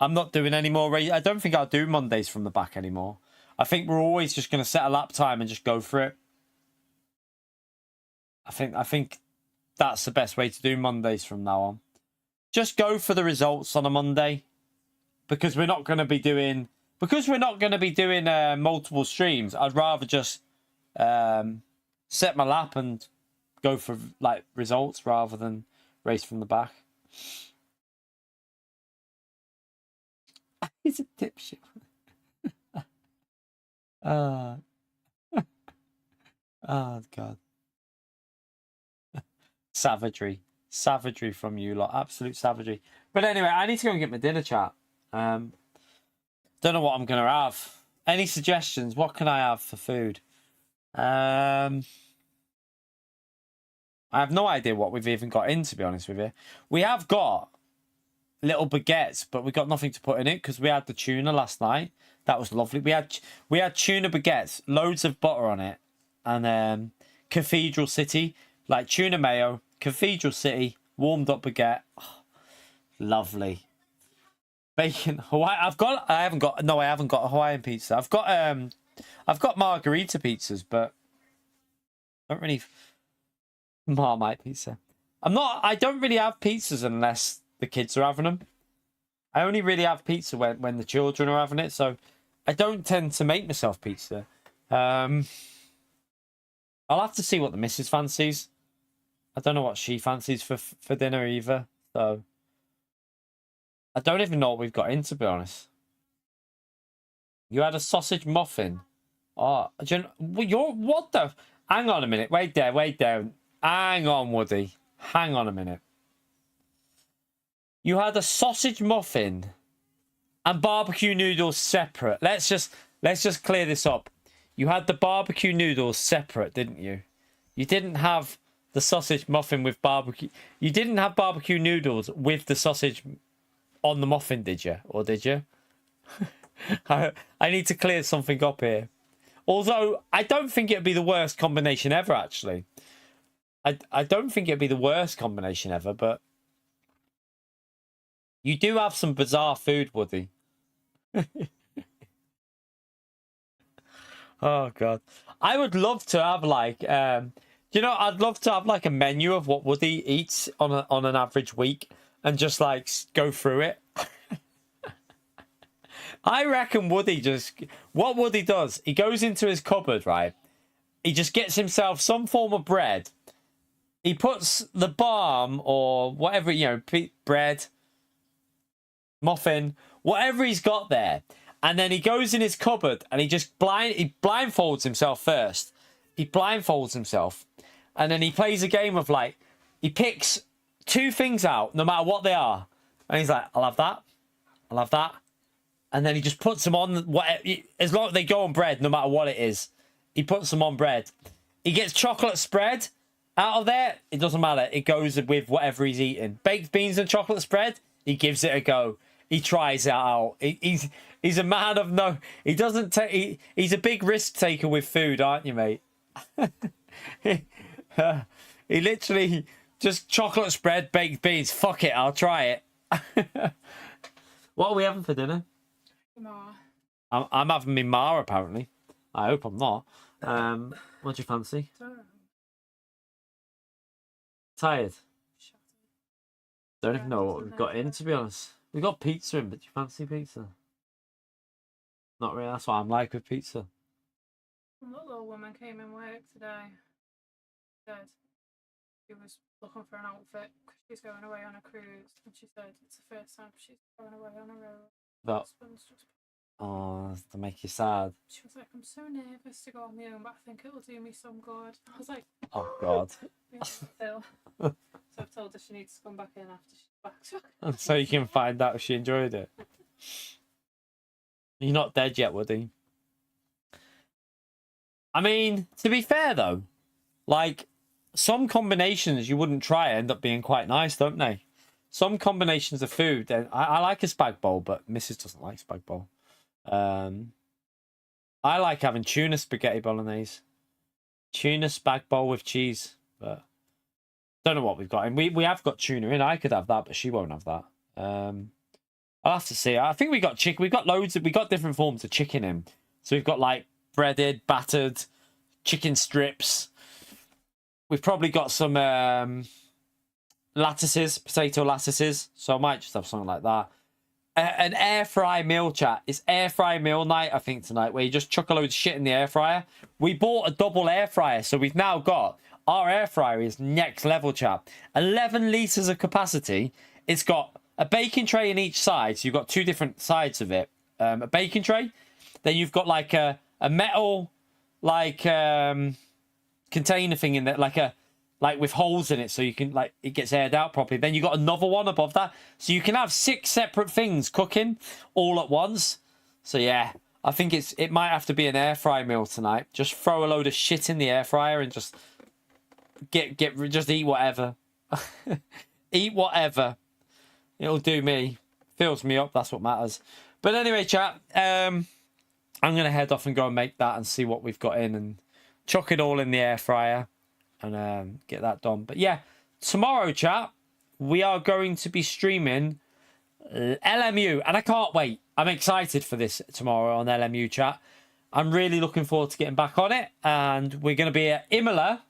I'm not doing any more race. I don't think I'll do Mondays from the back anymore. I think we're always just gonna set a lap time and just go for it. I think that's the best way to do Mondays from now on. Just go for the results on a Monday, because we're not going to be doing multiple streams. I'd rather just set my lap and go for like results rather than race from the back. He's a dipshit. Oh God. Savagery from you lot. Absolute savagery. But anyway, I need to go and get my dinner, chat. Don't know what I'm going to have. Any suggestions? What can I have for food? I have no idea what we've even got in, to be honest with you. We have got little baguettes, but we got nothing to put in it because we had the tuna last night. That was lovely. We had tuna baguettes, loads of butter on it, and Cathedral City, like tuna mayo, Cathedral City, warmed up baguette. Oh, lovely. Bacon Hawaii. I haven't got a Hawaiian pizza. I've got margarita pizzas, but I don't really Marmite pizza. I don't really have pizzas unless the kids are having them. I only really have pizza when the children are having it, so I don't tend to make myself pizza. I'll have to see what the missus fancies. I don't know what she fancies for dinner either, so I don't even know what we've got in, to be honest. You had a sausage muffin. Oh, what the? Hang on a minute. Wait there. Hang on, Woody. Hang on a minute. You had a sausage muffin and barbecue noodles separate. Let's just clear this up. You had the barbecue noodles separate, didn't you? You didn't have the sausage muffin with barbecue. You didn't have barbecue noodles with the sausage on the muffin, did you? Or did you? I need to clear something up here. Although, I don't think it'd be the worst combination ever, actually. I don't think it'd be the worst combination ever, but you do have some bizarre food, Woody. Oh, God. I would love to have, like, I'd love to have, like, a menu of what Woody eats on an average week and just, like, go through it. I reckon what Woody does, he goes into his cupboard, right? He just gets himself some form of bread. He puts the balm or whatever, bread, muffin, whatever he's got there. And then he goes in his cupboard and he blindfolds himself first. He blindfolds himself. And then he plays a game of, like, he picks two things out, no matter what they are. And he's like, I'll have that. I'll have that. And then he just puts them on, as long as they go on bread, no matter what it is. He puts them on bread. He gets chocolate spread out of there. It doesn't matter. It goes with whatever he's eating. Baked beans and chocolate spread, he gives it a go. He tries it out. He's a man of no... He doesn't take... He's a big risk taker with food, aren't you, mate? He literally just chocolate spread, baked beans. Fuck it, I'll try it. What are we having for dinner? Ma. I'm having me ma, apparently. I hope I'm not. What do you fancy? Tired? Don't even know what we've got in, to be honest. We've got pizza in, but do you fancy pizza? Not really. That's what I'm like with pizza. A little woman came in work today. Said she was looking for an outfit because she's going away on a cruise, and she said it's the first time she's going away on a road. But to make you sad. She was like, I'm so nervous to go on my own, but I think it'll do me some good. I was like, oh God. Still. So I've told her she needs to come back in after she's And so you can find out if she enjoyed it. You're not dead yet, Woody. I mean, to be fair though, like some combinations you wouldn't try end up being quite nice, don't they? Some combinations of food, and I like a spag bowl, but Mrs. doesn't like spag bowl. I like having tuna spaghetti bolognese. Tuna spag bowl with cheese, but don't know what we've got. And we have got tuna in. I could have that, but she won't have that. I'll have to see. I think we got chicken. We've got loads of, we got different forms of chicken in. So we've got like breaded, battered, chicken strips. We've probably got some lattices, potato lattices. So I might just have something like that. An air fry meal, chat. It's air fry meal night, I think, tonight, where you just chuck a load of shit in the air fryer. We bought a double air fryer, so we've now got, our air fryer is next level, chat. 11 litres of capacity. It's got a baking tray in each side, so you've got two different sides of it. A baking tray. Then you've got like a metal, like, container thing in there, like with holes in it, so you can, like, it gets aired out properly. Then you got another one above that, so you can have 6 separate things cooking all at once. So yeah, I think it might have to be an air fry meal tonight. Just throw a load of shit in the air fryer and just just eat whatever. Eat whatever. It'll do me. Fills me up. That's what matters. But anyway, chat. I'm gonna head off and go and make that and see what we've got in and chuck it all in the air fryer. And get that done. But yeah, tomorrow, chat, we are going to be streaming LMU, and I can't wait. I'm excited for this tomorrow on LMU, chat. I'm really looking forward to getting back on it, and we're going to be at Imola.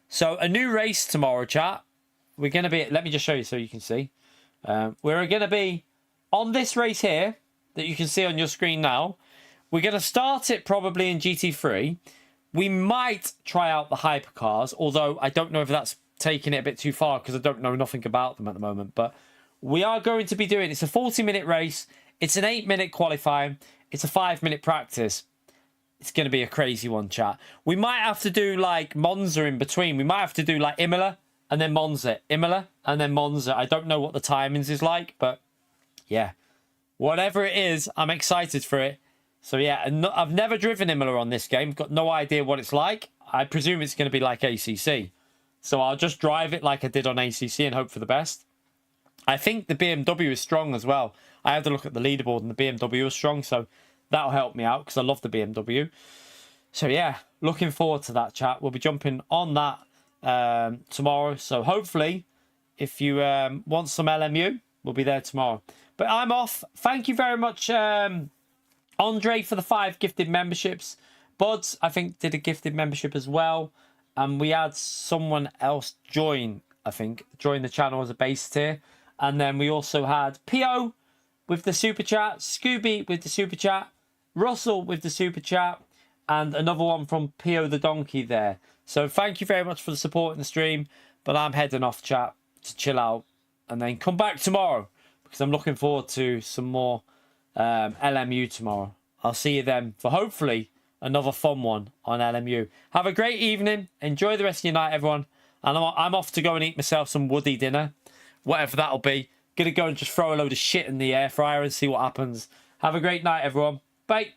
So a new race tomorrow, chat. We're going to be, let me just show you so you can see. We're going to be on this race here that you can see on your screen now. We're going to start it probably in GT3. We might try out the hypercars, although I don't know if that's taking it a bit too far because I don't know nothing about them at the moment. But we are going to be doing, it's a 40-minute race. It's an 8-minute qualifying. It's a 5-minute practice. It's going to be a crazy one, chat. We might have to do like Monza in between. We might have to do like Imola and then Monza. Imola and then Monza. I don't know what the timings is like, but yeah. Whatever it is, I'm excited for it. So yeah, I've never driven Imola on this game. Got no idea what it's like. I presume it's going to be like ACC. So I'll just drive it like I did on ACC and hope for the best. I think the BMW is strong as well. I had to look at the leaderboard and the BMW is strong. So that'll help me out because I love the BMW. So yeah, looking forward to that, chat. We'll be jumping on that tomorrow. So hopefully, if you want some LMU, we'll be there tomorrow. But I'm off. Thank you very much, Andre, for the 5 gifted memberships. Buds, I think, did a gifted membership as well. And we had someone else join, I think, join the channel as a base tier. And then we also had Pio with the super chat, Scooby with the super chat, Russell with the super chat, and another one from Pio the Donkey there. So thank you very much for the support in the stream. But I'm heading off, chat, to chill out and then come back tomorrow because I'm looking forward to some more LMU tomorrow. I'll see you then for hopefully another fun one on LMU. Have a great evening. Enjoy the rest of your night, everyone. And I'm off to go and eat myself some Woody dinner, whatever that'll be. Gonna go and just throw a load of shit in the air fryer and see what happens. Have a great night, everyone. Bye.